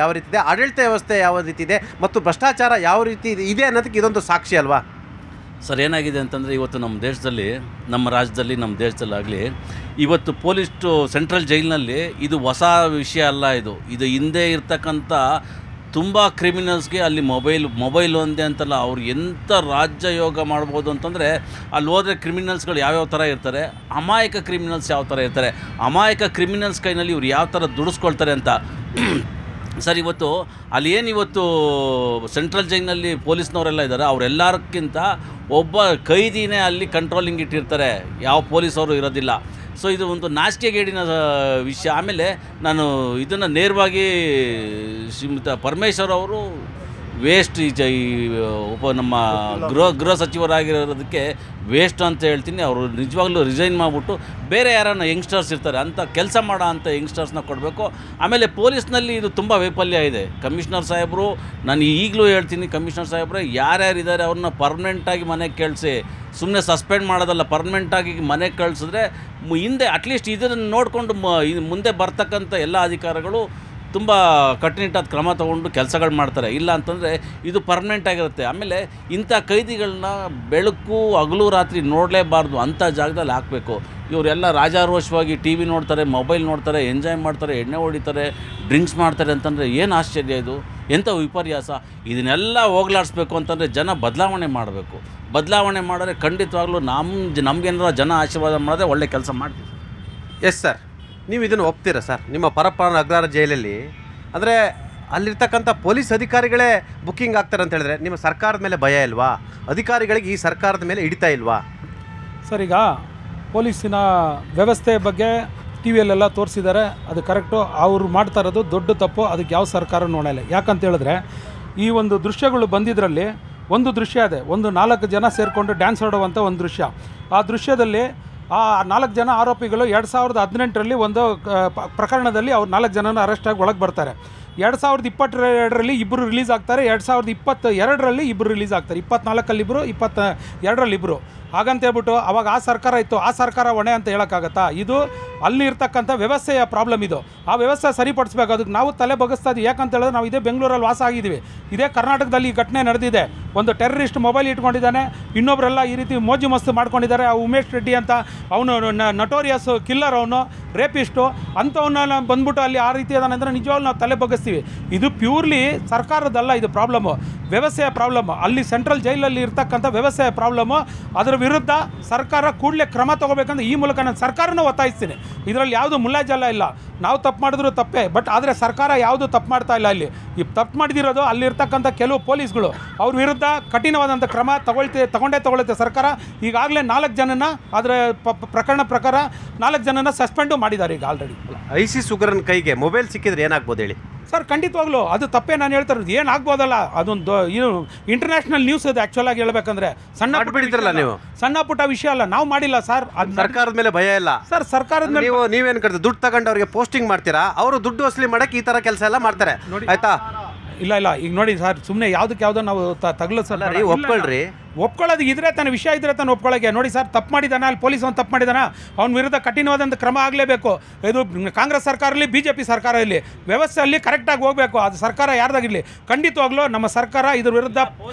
ಯಾವ ರೀತಿ ಇದೆ, ಆಡಳಿತ ವ್ಯವಸ್ಥೆ ಯಾವ ರೀತಿ ಇದೆ ಮತ್ತು ಭ್ರಷ್ಟಾಚಾರ ಯಾವ ರೀತಿ ಇದೆ ಅನ್ನೋದಕ್ಕೆ ಇದೊಂದು ಸಾಕ್ಷಿ ಅಲ್ವಾ ಸರ್? ಏನಾಗಿದೆ ಅಂತಂದರೆ ಇವತ್ತು ನಮ್ಮ ದೇಶದಲ್ಲಿ, ನಮ್ಮ ರಾಜ್ಯದಲ್ಲಿ, ನಮ್ಮ ದೇಶದಲ್ಲಾಗಲಿ ಇವತ್ತು ಪೊಲೀಸ್ಟು ಸೆಂಟ್ರಲ್ ಜೈಲಿನಲ್ಲಿ ಇದು ಹೊಸ ವಿಷಯ ಅಲ್ಲ. ಇದು ಹಿಂದೆ ಇರ್ತಕ್ಕಂಥ ತುಂಬ ಕ್ರಿಮಿನಲ್ಸ್ಗೆ ಅಲ್ಲಿ ಮೊಬೈಲ್ ಒಂದೇ ಅಂತಲ್ಲ, ಅವ್ರು ಎಂಥ ರಾಜ್ಯ ಯೋಗ ಮಾಡ್ಬೋದು ಅಂತಂದರೆ ಅಲ್ಲಿ ಹೋದರೆ ಕ್ರಿಮಿನಲ್ಸ್ಗಳು ಯಾವ್ಯಾವ ಥರ ಇರ್ತಾರೆ, ಅಮಾಯಕ ಕ್ರಿಮಿನಲ್ಸ್ ಯಾವ ಥರ ಇರ್ತಾರೆ, ಅಮಾಯಕ ಕ್ರಿಮಿನಲ್ಸ್ ಕೈನಲ್ಲಿ ಇವ್ರು ಯಾವ ಥರ ದುಡಿಸ್ಕೊಳ್ತಾರೆ ಅಂತ. ಸರ್, ಅಲ್ಲಿ ಇವತ್ತು ಸೆಂಟ್ರಲ್ ಜೈಲಿನಲ್ಲಿ ಪೊಲೀಸ್ನವರೆಲ್ಲ ಇದ್ದಾರೆ, ಅವರೆಲ್ಲಕ್ಕಿಂತ ಒಬ್ಬ ಕೈದಿನೇ ಅಲ್ಲಿ ಕಂಟ್ರೋಲಿಂಗ್ ಇಟ್ಟಿರ್ತಾರೆ, ಯಾವ ಪೊಲೀಸವರು ಇರೋದಿಲ್ಲ. ಸೊ ಇದು ಒಂದು ನಾಚಿಕೆಗೇಡಿನ ವಿಷಯ. ಆಮೇಲೆ ನಾನು ಇದನ್ನು ನೇರವಾಗಿ ಶ್ರೀಯುತ ಪರಮೇಶ್ವರ್ ಅವರು ವೇಸ್ಟ್ ಈ ನಮ್ಮ ಗೃಹ ಸಚಿವರಾಗಿರೋದಕ್ಕೆ ವೇಸ್ಟ್ ಅಂತ ಹೇಳ್ತೀನಿ. ಅವರು ನಿಜವಾಗ್ಲೂ ರಿಸೈನ್ ಮಾಡಿಬಿಟ್ಟು ಬೇರೆ ಯಾರನ್ನ ಯಂಗ್ಸ್ಟರ್ಸ್ ಇರ್ತಾರೆ ಅಂಥ ಕೆಲಸ ಮಾಡೋ ಅಂಥ ಯಂಗ್ಸ್ಟರ್ಸ್ನ ಕೊಡಬೇಕು. ಆಮೇಲೆ ಪೊಲೀಸ್ನಲ್ಲಿ ಇದು ತುಂಬ ವೈಫಲ್ಯ ಇದೆ. ಕಮಿಷನರ್ ಸಾಹೇಬರು, ನಾನು ಈಗಲೂ ಹೇಳ್ತೀನಿ, ಕಮಿಷನರ್ ಸಾಹೇಬ್ರೆ ಯಾರ್ಯಾರಿದ್ದಾರೆ ಅವ್ರನ್ನ ಪರ್ಮನೆಂಟಾಗಿ ಮನೆಗೆ ಕಳಿಸಿ, ಸುಮ್ಮನೆ ಸಸ್ಪೆಂಡ್ ಮಾಡೋದಲ್ಲ, ಪರ್ಮನೆಂಟಾಗಿ ಮನೆಗೆ ಕಳಿಸಿದ್ರೆ ಹಿಂದೆ ಅಟ್ಲೀಸ್ಟ್ ಇದನ್ನು ನೋಡಿಕೊಂಡು ಮುಂದೆ ಬರ್ತಕ್ಕಂಥ ಎಲ್ಲ ಅಧಿಕಾರಿಗಳು ತುಂಬ ಕಟ್ಟುನಿಟ್ಟಾದ ಕ್ರಮ ತೊಗೊಂಡು ಕೆಲಸಗಳು ಮಾಡ್ತಾರೆ. ಇಲ್ಲ ಅಂತಂದರೆ ಇದು ಪರ್ಮನೆಂಟ್ ಆಗಿರುತ್ತೆ. ಆಮೇಲೆ ಇಂಥ ಕೈದಿಗಳನ್ನ ಬೆಳಕು ಹಗಲು ರಾತ್ರಿ ನೋಡಲೇಬಾರ್ದು, ಅಂಥ ಜಾಗದಲ್ಲಿ ಹಾಕಬೇಕು. ಇವರೆಲ್ಲ ರಾಜಾರೋಷವಾಗಿ ಟಿ ವಿ ನೋಡ್ತಾರೆ, ಮೊಬೈಲ್ ನೋಡ್ತಾರೆ, ಎಂಜಾಯ್ ಮಾಡ್ತಾರೆ, ಎಣ್ಣೆ ಹೊಡಿತಾರೆ, ಡ್ರಿಂಕ್ಸ್ ಮಾಡ್ತಾರೆ ಅಂತಂದರೆ ಏನು ಆಶ್ಚರ್ಯ ಇದು, ಎಂಥ ವಿಪರ್ಯಾಸ. ಇದನ್ನೆಲ್ಲ ಹೋಗ್ಲಾಡಿಸ್ಬೇಕು ಅಂತಂದರೆ ಜನ ಬದಲಾವಣೆ ಮಾಡಬೇಕು. ಬದಲಾವಣೆ ಮಾಡಿದ್ರೆ ಖಂಡಿತವಾಗ್ಲೂ ನಮಗೇನಾರ ಜನ ಆಶೀರ್ವಾದ ಮಾಡಿದ್ರೆ ಒಳ್ಳೆ ಕೆಲಸ ಮಾಡ್ತೀವಿ. ಎಸ್ ಸರ್, ನೀವು ಇದನ್ನು ಒಪ್ತೀರಾ ಸರ್? ನಿಮ್ಮ ಪರಪ್ಪನ ಅಗ್ರಹಾರ ಜೈಲಲ್ಲಿ ಅಂದರೆ ಅಲ್ಲಿರ್ತಕ್ಕಂಥ ಪೊಲೀಸ್ ಅಧಿಕಾರಿಗಳೇ ಬುಕ್ಕಿಂಗ್ ಆಗ್ತಾರೆ ಅಂತ ಹೇಳಿದ್ರೆ ನಿಮ್ಮ ಸರ್ಕಾರದ ಮೇಲೆ ಭಯ ಇಲ್ವಾ? ಅಧಿಕಾರಿಗಳಿಗೆ ಈ ಸರ್ಕಾರದ ಮೇಲೆ ಹಿಡಿತಾ ಇಲ್ವಾ ಸರ್? ಈಗ ಪೊಲೀಸಿನ ವ್ಯವಸ್ಥೆ ಬಗ್ಗೆ ಟಿ ವಿಯಲ್ಲೆಲ್ಲ ತೋರಿಸಿದ್ದಾರೆ, ಅದು ಕರೆಕ್ಟು. ಅವರು ಮಾಡ್ತಾ ಇರೋದು ದೊಡ್ಡ ತಪ್ಪು. ಅದಕ್ಕೆ ಯಾವ ಸರ್ಕಾರ ನೋಡಲ್ಲ. ಯಾಕಂತ ಹೇಳಿದ್ರೆ ಈ ಒಂದು ದೃಶ್ಯಗಳು ಬಂದಿದ್ದರಲ್ಲಿ ಒಂದು ದೃಶ್ಯ ಇದೆ, ಒಂದು 4 ಜನ ಸೇರಿಕೊಂಡು ಡ್ಯಾನ್ಸ್ ಆಡುವಂಥ ಒಂದು ದೃಶ್ಯ. ಆ ದೃಶ್ಯದಲ್ಲಿ ಆ 4 ಜನ ಆರೋಪಿಗಳು 2018ರಲ್ಲಿ ಒಂದು ಪ್ರಕರಣದಲ್ಲಿ ಅವ್ರು 4 ಜನನ ಅರೆಸ್ಟ್ ಆಗಿ ಒಳಗೆ ಬರ್ತಾರೆ. 2022ರಲ್ಲಿ ಇಬ್ಬರು ರಿಲೀಸ್ ಆಗ್ತಾರೆ, 2022ರಲ್ಲಿ ಇಬ್ಬರು ರಿಲೀಸ್ ಆಗ್ತಾರೆ, 24ಅಲ್ಲಿ ಇಬ್ಬರು, 22ರಲ್ಲಿ ಇಬ್ಬರು. ಹಾಗಂತ ಹೇಳ್ಬಿಟ್ಟು ಅವಾಗ ಆ ಸರ್ಕಾರ ಇತ್ತು, ಆ ಸರ್ಕಾರ ಹೊಣೆ ಅಂತ ಹೇಳೋಕ್ಕಾಗತ್ತಾ? ಇದು ಅಲ್ಲಿ ಇರ್ತಕ್ಕಂಥ ವ್ಯವಸ್ಥೆಯ ಪ್ರಾಬ್ಲಮ್ ಇದು. ಆ ವ್ಯವಸ್ಥೆ ಸರಿಪಡಿಸ್ಬೇಕು. ಅದಕ್ಕೆ ನಾವು ತಲೆ ಬಗ್ಗಿಸ್ತಾ ಇದ್ದೀವಿ. ಯಾಕಂತ ಹೇಳಿದ್ರೆ ನಾವು ಇದೇ ಬೆಂಗಳೂರಲ್ಲಿ ವಾಸ ಆಗಿದ್ದೀವಿ, ಇದೇ ಕರ್ನಾಟಕದಲ್ಲಿ ಈ ಘಟನೆ ನಡೆದಿದೆ. ಒಂದು ಟೆರರಿಸ್ಟ್ ಮೊಬೈಲ್ ಇಟ್ಕೊಂಡಿದ್ದಾನೆ, ಇನ್ನೊಬ್ಬರೆಲ್ಲ ಈ ರೀತಿ ಮೋಜು ಮಸ್ತು ಮಾಡ್ಕೊಂಡಿದ್ದಾರೆ. ಆ ಉಮೇಶ್ ರೆಡ್ಡಿ ಅಂತ ಅವನು ನಟೋರಿಯಸ್ ಕಿಲ್ಲರ್, ಅವನು ರೇಪಿಸ್ಟು, ಅಂಥವನ್ನ ಬಂದ್ಬಿಟ್ಟು ಅಲ್ಲಿ ಆ ರೀತಿ ಅದಾನೆ ಅಂದರೆ ನಿಜವಾಗ್ಲೂ ನಾವು ತಲೆ ಬಗ್ಗಿಸ್ತೀವಿ. ಇದು ಪ್ಯೂರ್ಲಿ ಸರ್ಕಾರದಲ್ಲ, ಇದು ಪ್ರಾಬ್ಲಮ್ಮು, ವ್ಯವಸ್ಥೆಯ ಪ್ರಾಬ್ಲಮ್ಮು. ಅಲ್ಲಿ ಸೆಂಟ್ರಲ್ ಜೈಲಲ್ಲಿ ಇರ್ತಕ್ಕಂಥ ವ್ಯವಸ್ಥೆಯ ಪ್ರಾಬ್ಲಮ್ಮು. ಅದರ ವಿರುದ್ಧ ಸರ್ಕಾರ ಕೂಡಲೇ ಕ್ರಮ ತೊಗೋಬೇಕಂದ್ರೆ ಈ ಮೂಲಕ ನಾನು ಸರ್ಕಾರನೂ ಒತ್ತಾಯಿಸ್ತೀನಿ. ಇದರಲ್ಲಿ ಯಾವುದು ಮುಲಾಜಲ್ಲ ಇಲ್ಲ. ನಾವು ತಪ್ಪು ಮಾಡಿದ್ರು ತಪ್ಪೇ, ಬಟ್ ಆದರೆ ಸರ್ಕಾರ ಯಾವುದು ತಪ್ಪು ಮಾಡ್ತಾ ಇಲ್ಲ. ಅಲ್ಲಿ ಈ ತಪ್ಪು ಮಾಡಿದಿರೋದು ಅಲ್ಲಿರ್ತಕ್ಕಂಥ ಕೆಲವು ಪೊಲೀಸ್ಗಳು. ಅವ್ರ ವಿರುದ್ಧ ಕಠಿಣವಾದಂಥ ಕ್ರಮ ತಗೊಳ್ಳುತ್ತೆ ಸರ್ಕಾರ. ಈಗಾಗಲೇ 4 ಜನನ ಅದರ ಪ್ರಕರಣ ಪ್ರಕಾರ 4 ಜನನ ಸಸ್ಪೆಂಡು ಮಾಡಿದ್ದಾರೆ ಈಗ ಆಲ್ರೆಡಿ. ಐಸಿಸ್ ಉಗ್ರನ ಕೈಗೆ ಮೊಬೈಲ್ ಸಿಕ್ಕಿದ್ರೆ ಏನಾಗ್ಬೋದು ಹೇಳಿ ಸರ್? ಖಂಡಿತವಾಗ್ಲೂ ಅದು ತಪ್ಪೇ. ನಾನು ಹೇಳ್ತಾ ಇರೋದು ಏನಾಗ್ಬೋದಲ್ಲ, ಅದೊಂದು ಇದು ಇಂಟರ್ನ್ಯಾಷನಲ್ ನ್ಯೂಸ್ ಅದು. ಆ್ಯಕ್ಚುಲಾಗಿ ಹೇಳ್ಬೇಕಂದ್ರೆ ಸಣ್ಣ ಪುಟ್ಟ ವಿಷಯ ಅಲ್ಲ, ನಾವು ಮಾಡಿಲ್ಲ ಸರ್. ಅದು ಸರ್ಕಾರದ ಮೇಲೆ ಭಯ ಇಲ್ಲ ಸರ್. ಸರ್ಕಾರದ ಮೇಲೆ ನೀವೇನು ಕರೆದು ದುಡ್ಡು ತಗೊಂಡು ಅವ್ರಿಗೆ ಪೋಸ್ಟಿಂಗ್ ಮಾಡ್ತೀರಾ, ಅವರು ದುಡ್ಡು ವಸೂಲಿ ಮಾಡಕ್ಕೆ ಈ ಥರ ಕೆಲಸ ಎಲ್ಲ ಮಾಡ್ತಾರೆ, ಆಯ್ತಾ? ಇಲ್ಲ ಈಗ ನೋಡಿ ಸರ್, ಸುಮ್ಮನೆ ಯಾವುದೋ ನಾವು ತಗಲಿಸಲ್ಲ, ಒಪ್ಕೊಳ್ಳೋದು ಇದ್ರೆ ತಾನು ವಿಷಯ ಇದ್ರೆ ತಾನು ಒಪ್ಕೊಳ್ಳೋಕೆ. ನೋಡಿ ಸರ್, ತಪ್ಪು ಮಾಡಿದಾನ, ಅಲ್ಲಿ ಪೊಲೀಸ್ ಅವ್ನು ತಪ್ಪು ಮಾಡಿದಾನ, ಅವ್ನ ವಿರುದ್ಧ ಕಠಿಣವಾದಂಥ ಕ್ರಮ ಆಗಲೇಬೇಕು. ಇದು ಕಾಂಗ್ರೆಸ್ ಸರ್ಕಾರ ಇರಲಿ, BJP ಸರ್ಕಾರ ಇರಲಿ, ವ್ಯವಸ್ಥೆಯಲ್ಲಿ ಕರೆಕ್ಟಾಗಿ ಹೋಗಬೇಕು. ಅದು ಸರ್ಕಾರ ಯಾರ್ದಾಗಿರಲಿ, ಖಂಡಿತವಾಗ್ಲೂ ನಮ್ಮ ಸರ್ಕಾರ ಇದ್ರ ವಿರುದ್ಧ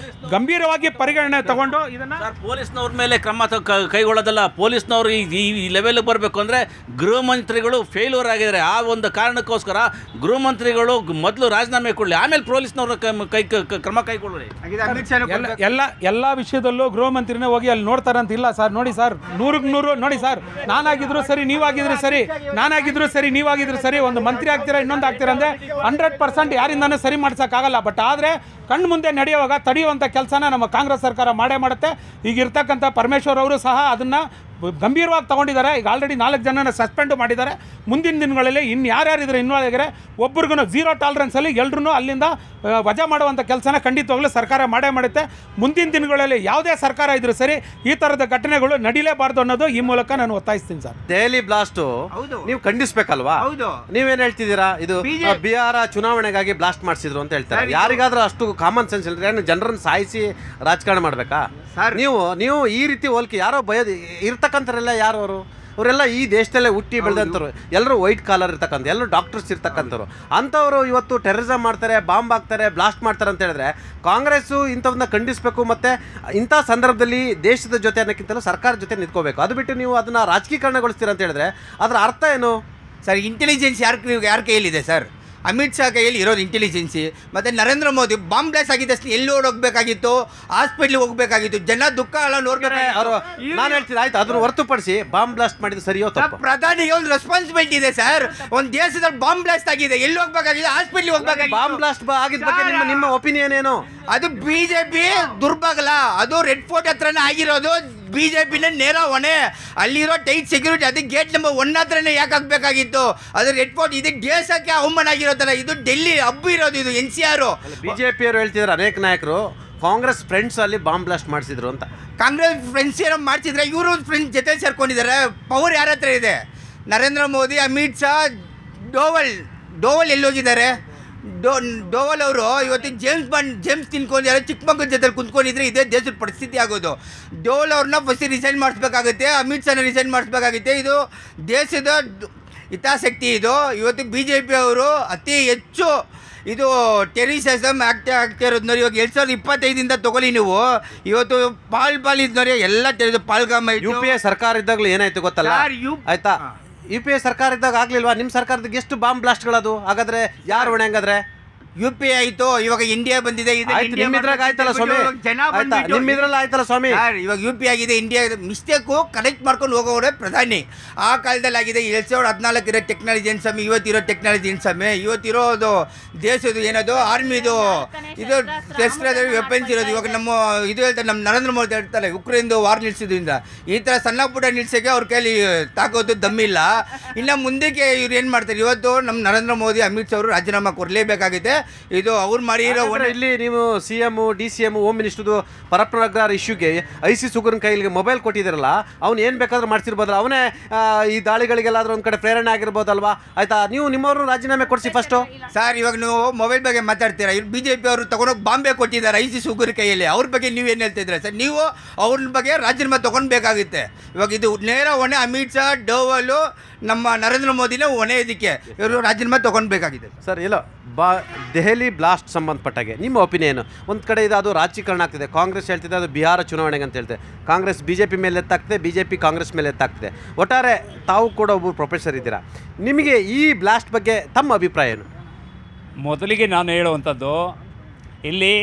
ಗಂಭೀರವಾಗಿ ಪರಿಗಣನೆ ತಗೊಂಡು ಇದನ್ನು ಪೊಲೀಸ್ನವ್ರ ಮೇಲೆ ಕ್ರಮ ಕೈಗೊಳ್ಳೋದಲ್ಲ. ಪೊಲೀಸ್ನವರು ಈ ಲೆವೆಲ್ಗೆ ಬರಬೇಕು ಅಂದರೆ ಗೃಹ ಮಂತ್ರಿಗಳು ಫೇಲ್ಯೂರ್ ಆಗಿದ್ದಾರೆ. ಆ ಒಂದು ಕಾರಣಕ್ಕೋಸ್ಕರ ಗೃಹ ಮಂತ್ರಿಗಳು ಮೊದಲು ರಾಜೀನಾಮೆ ಕೊಡಲಿ, ಆಮೇಲೆ ಪೊಲೀಸ್ನವ್ರ ಕ್ರಮ ಕೈಗೊಳ್ಳಲಿ. ಎಲ್ಲ ವಿಷಯದಲ್ಲೂ ಗೃಹ ಮಂತ್ರಿನೇ ಹೋಗಿ ಅಲ್ಲಿ ನೋಡ್ತಾರೆ ಅಂತ ಇಲ್ಲ ಸರ್. ನೋಡಿ ಸರ್, 100ಕ್ಕೆ 100 ನೋಡಿ ಸರ್, ನಾನಾಗಿದ್ರು ಸರಿ, ನೀವಾಗಿದ್ರು ಸರಿ, ನಾನಾಗಿದ್ರು ಸರಿ, ನೀವಾಗಿದ್ರು ಸರಿ, ಒಂದು ಮಂತ್ರಿ ಆಗ್ತೀರಾ, ಇನ್ನೊಂದು ಆಗ್ತೀರಾ ಅಂದರೆ 100% ಯಾರಿಂದಾನೇ ಸರಿ ಮಾಡ್ಸೋಕ್ಕಾಗಲ್ಲ. ಬಟ್ ಆದರೆ ಕಣ್ಣು ಮುಂದೆ ನಡೆಯುವಾಗ ತಡೆಯುವಂಥ ಕೆಲಸನ ನಮ್ಮ ಕಾಂಗ್ರೆಸ್ ಸರ್ಕಾರ ಮಾಡುತ್ತೆ. ಈಗಿರ್ತಕ್ಕಂಥ ಪರಮೇಶ್ವರ್ ಅವರು ಸಹ ಅದನ್ನು ಗಂಭೀರವಾಗಿ ತಗೊಂಡಿದ್ದಾರೆ. ಈಗ ಆಲ್ರೆಡಿ 4 ಜನನ ಸಸ್ಪೆಂಡು ಮಾಡಿದ್ದಾರೆ. ಮುಂದಿನ ದಿನಗಳಲ್ಲಿ ಇನ್ನು ಯಾರ್ಯಾರಿದ್ರೆ ಇನ್ವಾಲ್ವ್ ಆಗಿದ್ದಾರೆ ಒಬ್ರಿಗೂ 0 ಟಾಲರೆನ್ಸಲ್ಲಿ ಎಲ್ಲರೂ ಅಲ್ಲಿಂದ ವಜಾ ಮಾಡುವಂಥ ಕೆಲಸನ ಖಂಡಿತವಾಗ್ಲೂ ಸರ್ಕಾರ ಮಾಡುತ್ತೆ. ಮುಂದಿನ ದಿನಗಳಲ್ಲಿ ಯಾವುದೇ ಸರ್ಕಾರ ಇದ್ರೂ ಸರಿ ಈ ಥರದ ಘಟನೆಗಳು ನಡೀಲೇಬಾರ್ದು ಅನ್ನೋದು ಈ ಮೂಲಕ ನಾನು ಒತ್ತಾಯಿಸ್ತೀನಿ ಸರ್. ದೆಹಲಿ ಬ್ಲಾಸ್ಟು ನೀವು ಖಂಡಿಸ್ಬೇಕಲ್ವಾ? ನೀವೇನು ಹೇಳ್ತಿದ್ದೀರಾ? ಇದು ಬಿಹಾರ ಚುನಾವಣೆಗಾಗಿ ಬ್ಲಾಸ್ಟ್ ಮಾಡಿಸಿದ್ರು ಅಂತ ಹೇಳ್ತಾರೆ. ಯಾರಿಗಾದ್ರೂ ಅಷ್ಟು ಕಾಮನ್ ಸೆನ್ಸ್ ಇಲ್ಲದ್ರೆ ಜನರನ್ನು ಸಾಯಿಸಿ ರಾಜಕಾರಣ ಮಾಡಬೇಕಾ? ನೀವು ಈ ರೀತಿ ಹೋಲಿಕೆ ಯಾರೋ ಇರ್ತಕ್ಕಂಥವರೆಲ್ಲ ಯಾರು ಅವರೆಲ್ಲ ಈ ದೇಶದಲ್ಲೇ ಹುಟ್ಟಿ ಬೆಳೆದಂಥವ್ರು, ಎಲ್ಲರೂ ವೈಟ್ ಕಾಲರ್ ಇರ್ತಕ್ಕಂಥ, ಎಲ್ಲರೂ ಡಾಕ್ಟರ್ಸ್ ಇರ್ತಕ್ಕಂಥವ್ರು. ಅಂಥವ್ರು ಇವತ್ತು ಟೆರರಿಸಮ್ ಮಾಡ್ತಾರೆ, ಬಾಂಬ್ ಹಾಕ್ತಾರೆ, ಬ್ಲಾಸ್ಟ್ ಮಾಡ್ತಾರೆ ಅಂತ ಹೇಳಿದ್ರೆ ಕಾಂಗ್ರೆಸ್ಸು ಇಂಥವನ್ನ ಖಂಡಿಸಬೇಕು. ಮತ್ತು ಇಂಥ ಸಂದರ್ಭದಲ್ಲಿ ದೇಶದ ಜೊತೆ ಅನ್ನೋಕ್ಕಿಂತಲೂ ಸರ್ಕಾರದ ಜೊತೆ ನಿಂತ್ಕೋಬೇಕು. ಅದು ಬಿಟ್ಟು ನೀವು ಅದನ್ನು ರಾಜಕೀಕರಣಗೊಳಿಸ್ತೀರ ಅಂತ ಹೇಳಿದ್ರೆ ಅದರ ಅರ್ಥ ಏನು ಸರ್? ಇಂಟೆಲಿಜೆನ್ಸ್ ಯಾರ ಕೈಯಲ್ಲಿದೆ ಸರ್? ಅಮಿತ್ ಶಾ ಕೈಯಲ್ಲಿ ಇರೋದು ಇಂಟೆಲಿಜೆನ್ಸಿ. ಮತ್ತು ನರೇಂದ್ರ ಮೋದಿ ಬಾಂಬ್ ಬ್ಲಾಸ್ಟ್ ಆಗಿದ್ದಷ್ಟು ಎಲ್ಲಿ ಹೋಗಬೇಕಾಗಿತ್ತು, ಹಾಸ್ಪಿಟ್ಲಿಗೆ ಹೋಗಬೇಕಾಗಿತ್ತು, ಜನ ದುಃಖ ಎಲ್ಲ ನೋಡ್ಬೇಕು. ನಾನು ಹೇಳ್ತೀನಿ ಆಯ್ತು, ಅದನ್ನು ಹೊರತುಪಡಿಸಿ ಬಾಂಬ್ ಬ್ಲಾಸ್ಟ್ ಮಾಡಿದ್ದು ಸರಿಯೋ ತಪ್ಪು? ಪ್ರಧಾನಿಗೆ ಒಂದು ರೆಸ್ಪಾನ್ಸಿಬಿಲಿಟಿ ಇದೆ ಸರ್. ಒಂದು ದೇಶದಲ್ಲಿ ಬಾಂಬ್ ಬ್ಲಾಸ್ಟ್ ಆಗಿದೆ, ಎಲ್ಲಿ ಹೋಗಬೇಕಾಗಿದೆ, ಹಾಸ್ಪಿಟ್ಲಿಗೆ ಹೋಗಬೇಕಾಗಿದೆ. ಬಾಂಬ್ ಬ್ಲಾಸ್ಟ್ ಆಗಿದ್ದ ಬಗ್ಗೆ ನಿಮ್ಮ ಒಪಿನಿಯನ್ ಏನು? ಅದು BJP ದುರ್ಬಾಗಲ. ಅದು ರೆಡ್ ಫೋರ್ಟ್ ಹತ್ರನೇ ಆಗಿರೋದು. BJP ನೇರ ಹೊಣೆ. ಅಲ್ಲಿರೋ ಟೈಟ್ ಸೆಕ್ಯೂರಿಟಿ ಅದಕ್ಕೆ ಗೇಟ್ ನಂಬರ್ 1 ಹತ್ರನೇ ಯಾಕೆ ಹಾಕಬೇಕಾಗಿತ್ತು? ಅದು ರೆಡ್ ಫೋರ್ಟ್ ಇದು ದೇಶಕ್ಕೆ ಅವಮಾನ ಆಗಿರೋದಲ್ಲ, ಇದು ಡೆಲ್ಲಿ ಹಬ್ಬ ಇರೋದು, ಇದು NCR. BJP ಅವರು ಹೇಳ್ತಿದ್ದಾರೆ ಅನೇಕ ನಾಯಕರು ಕಾಂಗ್ರೆಸ್ ಫ್ರೆಂಡ್ಸ್ ಅಲ್ಲಿ ಬಾಂಬ್ ಬ್ಲಾಸ್ಟ್ ಮಾಡಿಸಿದ್ರು ಅಂತ. ಕಾಂಗ್ರೆಸ್ ಫ್ರೆಂಡ್ಸ್ ಏನೋ ಮಾಡ್ತಿದ್ರೆ ಇವರು ಫ್ರೆಂಡ್ಸ್ ಜೊತೆ ಸೇರ್ಕೊಂಡಿದ್ದಾರೆ. ಪವರ್ ಯಾರ ಹತ್ರ ಇದೆ? ನರೇಂದ್ರ ಮೋದಿ, ಅಮಿತ್ ಶಾ, ಡೋವಲ್ ಎಲ್ಲೋಗಿದ್ದಾರೆ? ಡೋವಲ್ ಅವರು ಇವತ್ತು ಜೇಮ್ಸ್ ತಿನ್ಕೊಂಡಿದ್ದಾರೆ, ಚಿಕ್ಕಮಕ್ಕಳ ಜೊತೆ ಕುಂತ್ಕೊಂಡಿದ್ರೆ ಇದೇ ದೇಶದ ಪರಿಸ್ಥಿತಿ ಆಗೋದು. ಡೋವಲ್ ಅವ್ರನ್ನ ಫಸ್ಟ್ ರಿಸೈನ್ ಮಾಡಿಸ್ಬೇಕಾಗುತ್ತೆ, ಅಮಿತ್ ಶಾನ ರಿಸೈನ್ ಮಾಡಿಸ್ಬೇಕಾಗುತ್ತೆ. ಇದು ದೇಶದ ಹಿತಾಸಕ್ತಿ. ಇದು ಇವತ್ತು BJP ಅವರು ಅತಿ ಹೆಚ್ಚು ಇದು ಟೆರರಿಸಮ್ ಆಗ್ತಿರೋದು ನೋಡಿ. ಇವಾಗ 2025 ತಗೊಳ್ಳಿ ನೀವು, ಇವತ್ತು ಪಾಲ್ ಇದ್ನೋರಿ ಎಲ್ಲ ಪಾಲ್ಗಾಮ. UPA ಸರ್ಕಾರ ಇದ್ದಾಗಲೂ ಏನಾಯ್ತು ಗೊತ್ತಲ್ಲ ಆಯ್ತಾ? UPA ಸರ್ಕಾರ ಇದ್ದಾಗ ಆಗ್ಲಿಲ್ವಾ? ನಿಮ್ಮ ಸರ್ಕಾರದಾಗ ಎಷ್ಟು ಬಾಂಬ್ ಬ್ಲಾಸ್ಟ್ಗಳದು? ಹಾಗಾದ್ರೆ ಯಾರು ಹೊಣೆ? ಹಂಗಾದ್ರೆ UPA ಆಯ್ತು, ಇವಾಗ ಇಂಡಿಯಾ ಬಂದಿದೆ. ನಿಮ್ಮಿದ್ರಾಗ ಆಯ್ತಲ್ಲ ಸ್ವಾಮಿ, ನಿಮ್ಮಿದ್ರಲ್ಲ ಆಯ್ತಲ್ಲ ಸ್ವಾಮಿ. ಇವಾಗ UPA ಆಗಿದೆ, ಇಂಡಿಯಾ ಮಿಸ್ಟೇಕು ಕನೆಕ್ಟ್ ಮಾಡ್ಕೊಂಡು ಹೋಗೋರೆ ಪ್ರಧಾನಿ. ಆ ಕಾಲದಲ್ಲಿ ಆಗಿದೆ. 2014 ಇರೋ ಟೆಕ್ನಾಲಜಿ ಏನು ಸ್ವಾಮಿ, ಇವತ್ತಿರೋ ಟೆಕ್ನಾಲಜಿ ಏನು ಸ್ವಾಮಿ? ಇವತ್ತಿರೋದು ದೇಶದ್ದು ಏನದು ಆರ್ಮಿದು ಇದು ವೆಪನ್ಸ್ ಇರೋದು. ಇವಾಗ ನಮ್ಮ ಇದು ಹೇಳ್ತಾರೆ, ನಮ್ಮ ನರೇಂದ್ರ ಮೋದಿ ಹೇಳ್ತಾರೆ ಉಕ್ರೇನ್ದು ವಾರ್ ನಿಲ್ಸಿದ್ರಿಂದ ಈ ಥರ ಸಣ್ಣ ಪುಟ್ಟ ನಿಲ್ಸೋಕ್ಕೆ ಅವ್ರ ಕೈಲಿ ತಾಕೋದು ದಮ್ಮಿಲ್ಲ. ಇನ್ನು ಮುಂದಕ್ಕೆ ಇವ್ರು ಏನು ಮಾಡ್ತಾರೆ? ಇವತ್ತು ನಮ್ಮ ನರೇಂದ್ರ ಮೋದಿ, ಅಮಿತ್ ಶಾ ಅವರು ರಾಜೀನಾಮೆ ಕೊಡಲೇಬೇಕಾಗಿದೆ. ಇದು ಅವ್ರು ಮಾಡಿರೋ ಇಲ್ಲಿ ನೀವು CM, DCM, ಹೋಮ್ ಮಿನಿಸ್ಟರ್ದು ಪರಪ್ಪನಗರ ಇಶ್ಯೂಗೆ IC ಸುಗರ್ನ ಕೈಲಿಗೆ ಮೊಬೈಲ್ ಕೊಟ್ಟಿದ್ದೀರಲ್ಲ, ಅವ್ನು ಏನು ಬೇಕಾದ್ರೂ ಮಾಡ್ಸಿರ್ಬೋದಲ್ಲ, ಅವನೇ ಈ ದಾಳಿಗಳಿಗೆಲ್ಲಾದ್ರೂ ಒಂದು ಕಡೆ ಪ್ರೇರಣೆ ಆಗಿರ್ಬೋದಲ್ವಾ? ಆಯ್ತಾ, ನೀವು ನಿಮ್ಮವರು ರಾಜೀನಾಮೆ ಕೊಡಿಸಿ ಫಸ್ಟು. ಸರ್, ಇವಾಗ ನೀವು ಮೊಬೈಲ್ ಬಗ್ಗೆ ಮಾತಾಡ್ತೀರಾ. ಇವ್ರು BJP ಅವರು ತಗೊಂಡೋಗಿ ಬಾಂಬೆ ಕೊಟ್ಟಿದ್ದಾರೆ IC ಸುಗರ್ ಕೈಯಲ್ಲಿ. ಅವ್ರ ಬಗ್ಗೆ ನೀವೇನು ಹೇಳ್ತಿದ್ದೀರಾ ಸರ್? ನೀವು ಅವ್ರ ಬಗ್ಗೆ ರಾಜೀನಾಮೆ ತೊಗೊಳ್ಬೇಕಾಗುತ್ತೆ. ಇವಾಗ ಇದು ನೇರ ಹೊಣೆ ಅಮಿತ್ ಶಾ, ಡೋವಲು, ನಮ್ಮ ನರೇಂದ್ರ ಮೋದಿನೇ ಹೊಣೆ. ಇದಕ್ಕೆ ಇವರು ರಾಜೀನಾಮೆ ತೊಗೊಳ್ಬೇಕಾಗಿದೆ ಸರ್. ಇಲ್ಲ ದೆಹಲಿ ಬ್ಲಾಸ್ಟ್ ಸಂಬಂಧಪಟ್ಟಾಗೆ ನಿಮ್ಮ ಒಪಿನಿಯನ್? ಒಂದು ಕಡೆ ಇದು ಅದು ರಾಜಕೀಕರಣ ಆಗ್ತಿದೆ. ಕಾಂಗ್ರೆಸ್ ಹೇಳ್ತಿದೆ ಅದು ಬಿಹಾರ ಚುನಾವಣೆಗೆ ಅಂತ ಹೇಳ್ತೇವೆ. ಕಾಂಗ್ರೆಸ್ BJP ಮೇಲೆ ಎತ್ತಾಗ್ತಿದೆ, BJP ಕಾಂಗ್ರೆಸ್ ಮೇಲೆ ಎತ್ತಾಗ್ತಿದೆ. ಒಟ್ಟಾರೆ ತಾವು ಕೂಡ ಒಬ್ಬರು ಪ್ರೊಫೆಸರ್ ಇದ್ದೀರಾ, ನಿಮಗೆ ಈ ಬ್ಲಾಸ್ಟ್ ಬಗ್ಗೆ ತಮ್ಮ ಅಭಿಪ್ರಾಯ ಏನು? ಮೊದಲಿಗೆ ನಾನು ಹೇಳುವಂಥದ್ದು, ಇಲ್ಲಿ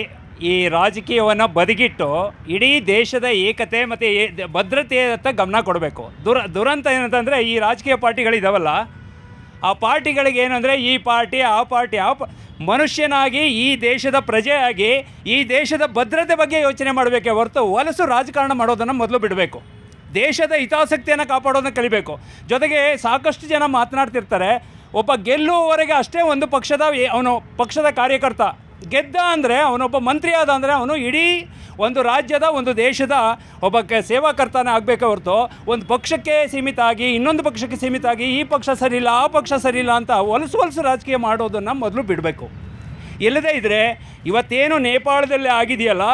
ಈ ರಾಜಕೀಯವನ್ನು ಬದಿಗಿಟ್ಟು ಇಡೀ ದೇಶದ ಏಕತೆ ಮತ್ತು ಭದ್ರತೆಯತ್ತ ಗಮನ ಕೊಡಬೇಕು. ದುರಂತ ಏನಂತಂದರೆ, ಈ ರಾಜಕೀಯ ಪಾರ್ಟಿಗಳಿದಾವಲ್ಲ, ಆ ಪಾರ್ಟಿಗಳಿಗೆ ಏನಂದರೆ ಈ ಪಾರ್ಟಿ ಆ ಪಾರ್ಟಿ ಮನುಷ್ಯನಾಗಿ, ಈ ದೇಶದ ಪ್ರಜೆಯಾಗಿ ಈ ದೇಶದ ಭದ್ರತೆ ಬಗ್ಗೆ ಯೋಚನೆ ಮಾಡಬೇಕೇ ಹೊರತು ಹೊಲಸು ರಾಜಕಾರಣ ಮಾಡೋದನ್ನು ಮೊದಲು ಬಿಡಬೇಕು. ದೇಶದ ಹಿತಾಸಕ್ತಿಯನ್ನು ಕಾಪಾಡೋದನ್ನು ಕಲಿಬೇಕು. ಜೊತೆಗೆ ಸಾಕಷ್ಟು ಜನ ಮಾತನಾಡ್ತಿರ್ತಾರೆ, ಒಬ್ಬ ಗೆಲ್ಲುವವರೆಗೆ ಅಷ್ಟೇ ಒಂದು ಅವನು ಪಕ್ಷದ ಕಾರ್ಯಕರ್ತ. ಗೆದ್ದ ಅಂದರೆ ಅವನೊಬ್ಬ ಮಂತ್ರಿ ಆದ ಅಂದರೆ ಅವನು ಇಡೀ ಒಂದು ರಾಜ್ಯದ, ಒಂದು ದೇಶದ ಒಬ್ಬ ಸೇವಾಕರ್ತನೇ ಆಗಬೇಕೇ ಹೊರತು ಒಂದು ಪಕ್ಷಕ್ಕೆ ಸೀಮಿತ ಆಗಿ, ಇನ್ನೊಂದು ಪಕ್ಷಕ್ಕೆ ಸೀಮಿತ ಆಗಿ, ಈ ಪಕ್ಷ ಸರಿಯಿಲ್ಲ ಆ ಪಕ್ಷ ಸರಿಯಿಲ್ಲ ಅಂತ ಹೊಲಸು ರಾಜಕೀಯ ಮಾಡೋದನ್ನು ಮೊದಲು ಬಿಡಬೇಕು. ಇಲ್ಲದೇ ಇದ್ದರೆ ಇವತ್ತೇನು ನೇಪಾಳದಲ್ಲಿ ಆಗಿದೆಯಲ್ಲ,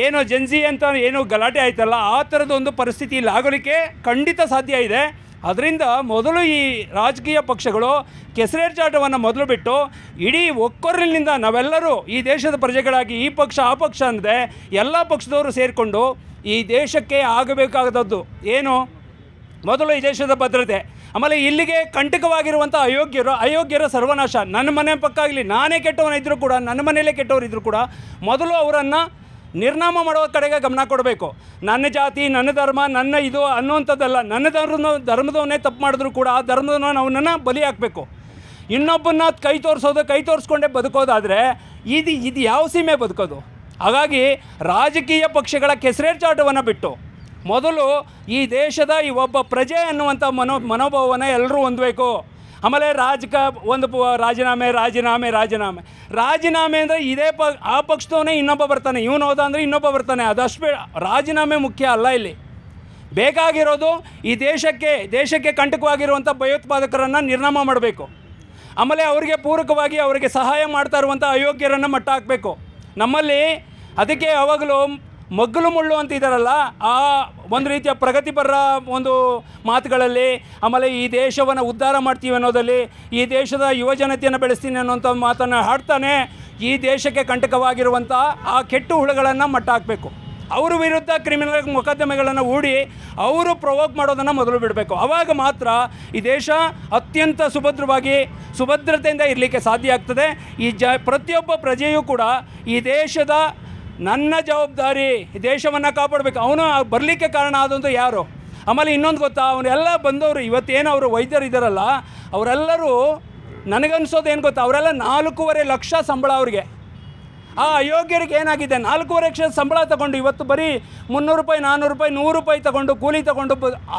ಏನು ಜನ್ಜಿ ಅಂತ ಏನು ಗಲಾಟೆ ಆಯ್ತಲ್ಲ, ಆ ಥರದೊಂದು ಪರಿಸ್ಥಿತಿ ಇಲ್ಲಿ ಆಗೋಲಿಕ್ಕೆ ಖಂಡಿತ ಸಾಧ್ಯ ಇದೆ. ಅದರಿಂದ ಮೊದಲು ಈ ರಾಜಕೀಯ ಪಕ್ಷಗಳು ಕೆಸರೇರ್ಚಾಟವನ್ನು ಮೊದಲು ಬಿಟ್ಟು ಇಡೀ ಒಕ್ಕೊರಲಿನಿಂದ ನಾವೆಲ್ಲರೂ ಈ ದೇಶದ ಪ್ರಜೆಗಳಾಗಿ ಈ ಪಕ್ಷ ಆ ಪಕ್ಷ ಅಂದರೆ ಎಲ್ಲ ಪಕ್ಷದವರು ಸೇರಿಕೊಂಡು ಈ ದೇಶಕ್ಕೆ ಆಗಬೇಕಾದದ್ದು ಏನು? ಮೊದಲು ಈ ದೇಶದ ಭದ್ರತೆ, ಆಮೇಲೆ ಇಲ್ಲಿಗೆ ಕಂಟಕವಾಗಿರುವಂಥ ಅಯೋಗ್ಯರ ಸರ್ವನಾಶ. ನನ್ನ ಮನೆ ಪಕ್ಕ ಆಗಲಿ, ನಾನೇ ಕೆಟ್ಟವನಿದ್ದರೂ ಕೂಡ, ನನ್ನ ಮನೆಯಲ್ಲೇ ಕೆಟ್ಟವರಿದ್ದರೂ ಕೂಡ ಮೊದಲು ಅವರನ್ನು ನಿರ್ನಾಮ ಮಾಡೋ ಕಡೆಗೆ ಗಮನ ಕೊಡಬೇಕು. ನನ್ನ ಜಾತಿ, ನನ್ನ ಧರ್ಮ, ನನ್ನ ಇದು ಅನ್ನುವಂಥದ್ದಲ್ಲ. ನನ್ನ ಧರ್ಮದವನ್ನೇ ತಪ್ಪು ಮಾಡಿದ್ರು ಕೂಡ ಆ ಧರ್ಮದವನ್ನ ಅವನನ್ನು ಬಲಿ ಹಾಕಬೇಕು. ಇನ್ನೊಬ್ಬನ್ನ ಕೈ ತೋರಿಸ್ಕೊಂಡೇ ಬದುಕೋದಾದರೆ ಇದು ಯಾವ ಸೀಮೆ ಬದುಕೋದು? ಹಾಗಾಗಿ ರಾಜಕೀಯ ಪಕ್ಷಗಳ ಕೆಸರೇರ್ಚಾಟವನ್ನು ಬಿಟ್ಟು ಮೊದಲು ಈ ದೇಶದ ಈ ಒಬ್ಬ ಪ್ರಜೆ ಅನ್ನುವಂಥ ಮನೋಭಾವವನ್ನು ಎಲ್ಲರೂ ಹೊಂದಬೇಕು. ಆಮೇಲೆ ರಾಜೀನಾಮೆ ಅಂದರೆ ಆ ಪಕ್ಷದವನೇ ಇನ್ನೊಬ್ಬ ಬರ್ತಾನೆ, ಇವನು ಹೋದ ಅಂದರೆ ಇನ್ನೊಬ್ಬ ಬರ್ತಾನೆ. ಅದಷ್ಟು ರಾಜೀನಾಮೆ ಮುಖ್ಯ ಅಲ್ಲ. ಇಲ್ಲಿ ಬೇಕಾಗಿರೋದು ಈ ದೇಶಕ್ಕೆ ಕಂಟಕವಾಗಿರುವಂಥ ಭಯೋತ್ಪಾದಕರನ್ನು ನಿರ್ನಾಮ ಮಾಡಬೇಕು. ಆಮೇಲೆ ಅವರಿಗೆ ಪೂರಕವಾಗಿ ಅವರಿಗೆ ಸಹಾಯ ಮಾಡ್ತಾ ಇರುವಂಥ ಅಯೋಗ್ಯರನ್ನು ಮಟ್ಟ ಹಾಕಬೇಕು. ನಮ್ಮಲ್ಲಿ ಅದಕ್ಕೆ ಯಾವಾಗಲೂ ಮಗ್ಗಲು ಮುಳ್ಳು ಅಂತ ಇದ್ದಾರಲ್ಲ, ಆ ಒಂದು ರೀತಿಯ ಪ್ರಗತಿಪರ ಒಂದು ಮಾತುಗಳಲ್ಲಿ, ಆಮೇಲೆ ಈ ದೇಶವನ್ನು ಉದ್ಧಾರ ಮಾಡ್ತೀವಿ ಅನ್ನೋದಲ್ಲಿ, ಈ ದೇಶದ ಯುವಜನತೆಯನ್ನು ಬೆಳೆಸ್ತೀನಿ ಅನ್ನೋಂಥ ಮಾತನ್ನು ಹಾಡ್ತಾನೆ ಈ ದೇಶಕ್ಕೆ ಕಂಟಕವಾಗಿರುವಂಥ ಆ ಕೆಟ್ಟು ಹುಳುಗಳನ್ನು ಮಟ್ಟ ಹಾಕಬೇಕು. ಅವ್ರ ವಿರುದ್ಧ ಕ್ರಿಮಿನಲ್ ಮೊಕದ್ದಮೆಗಳನ್ನು ಹೂಡಿ ಅವರು ಪ್ರವೋಕ್ ಮಾಡೋದನ್ನು ಮೊದಲು ಬಿಡಬೇಕು. ಆವಾಗ ಮಾತ್ರ ಈ ದೇಶ ಅತ್ಯಂತ ಸುಭದ್ರತೆಯಿಂದ ಇರಲಿಕ್ಕೆ ಸಾಧ್ಯ ಆಗ್ತದೆ. ಪ್ರತಿಯೊಬ್ಬ ಪ್ರಜೆಯೂ ಕೂಡ ಈ ದೇಶದ ನನ್ನ ಜವಾಬ್ದಾರಿ, ದೇಶವನ್ನು ಕಾಪಾಡಬೇಕು. ಅವನು ಬರಲಿಕ್ಕೆ ಕಾರಣ ಆದಂಥ ಯಾರು? ಆಮೇಲೆ ಇನ್ನೊಂದು ಗೊತ್ತಾ, ಅವರೆಲ್ಲ ಬಂದವರು ಇವತ್ತೇನು ಅವರು ವೈದ್ಯರು ಇದ್ದಾರಲ್ಲ, ಅವರೆಲ್ಲರೂ ನನಗನ್ಸೋದು ಏನು ಗೊತ್ತಾ, ಅವರೆಲ್ಲ 4.5 ಲಕ್ಷ ಸಂಬಳ ಅವ್ರಿಗೆ. ಆ ಅಯೋಗ್ಯರಿಗೆ ಏನಾಗಿದೆ 4.5 ಲಕ್ಷ ಸಂಬಳ ತಗೊಂಡು ಇವತ್ತು ಬರೀ 300 ರೂಪಾಯಿ 400 ರೂಪಾಯಿ 100 ರೂಪಾಯಿ ತಗೊಂಡು ಕೂಲಿ ತಗೊಂಡು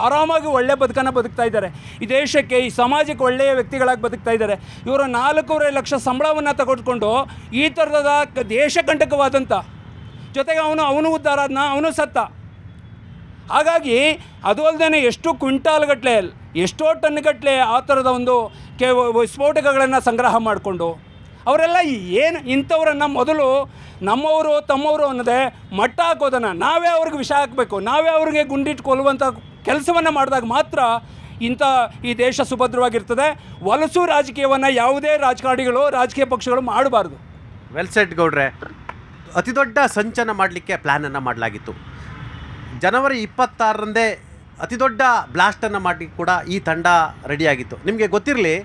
ಆರಾಮಾಗಿ ಒಳ್ಳೆ ಬದುಕನ್ನು ಬದುಕ್ತಾ ಇದ್ದಾರೆ. ಈ ದೇಶಕ್ಕೆ ಈ ಸಮಾಜಕ್ಕೆ ಒಳ್ಳೆಯ ವ್ಯಕ್ತಿಗಳಾಗಿ ಬದುಕ್ತಾ ಇದ್ದಾರೆ. ಇವರು 4.5 ಲಕ್ಷ ಸಂಬಳವನ್ನು ತೆಗೆದುಕೊಂಡು ಈ ಥರದ ದೇಶ ಕಂಟಕವಾದಂಥ ಜೊತೆಗೆ ಅವನು ಉದ್ಧಾರ ಆದ್ನ, ಅವನು ಸತ್ತ. ಹಾಗಾಗಿ ಅದು ಅಲ್ಲದೆ ಎಷ್ಟು ಕ್ವಿಂಟಾಲ್ಗಟ್ಟಲೆ ಎಷ್ಟೋ ಟನ್ಗಟ್ಟಲೆ ಆ ಥರದ ಒಂದು ಸ್ಫೋಟಕಗಳನ್ನು ಸಂಗ್ರಹ ಮಾಡಿಕೊಂಡು ಅವರೆಲ್ಲ ಏನು ಇಂಥವ್ರನ್ನು ಮೊದಲು ನಮ್ಮವರು ತಮ್ಮವರು ಅನ್ನೋದೇ ಮಟ್ಟ ಹಾಕೋದನ್ನು ನಾವೇ ಅವ್ರಿಗೆ ವಿಷ ಹಾಕಬೇಕು, ನಾವೇ ಅವ್ರಿಗೆ ಗುಂಡಿಟ್ಟು ಕೊಲ್ಲುವಂಥ ಕೆಲಸವನ್ನು ಮಾಡಿದಾಗ ಮಾತ್ರ ಈ ದೇಶ ಸುಭದ್ರವಾಗಿರ್ತದೆ. ವಲಸು ರಾಜಕೀಯವನ್ನು ಯಾವುದೇ ರಾಜಕಾರಣಿಗಳು ರಾಜಕೀಯ ಪಕ್ಷಗಳು ಮಾಡಬಾರ್ದು. ವೆಲ್ ಸೆಟ್ ಗೌಡ್ರೆ, ಅತಿ ದೊಡ್ಡ ಸಂಚನ ಮಾಡಲಿಕ್ಕೆ ಪ್ಲ್ಯಾನನ್ನು ಮಾಡಲಾಗಿತ್ತು. ಜನವರಿ 26ರಂದೇ ಅತಿ ದೊಡ್ಡ ಬ್ಲಾಸ್ಟನ್ನು ಮಾಡಲಿಕ್ಕೆ ಕೂಡ ಈ ತಂಡ ರೆಡಿಯಾಗಿತ್ತು. ನಿಮಗೆ ಗೊತ್ತಿರಲಿ,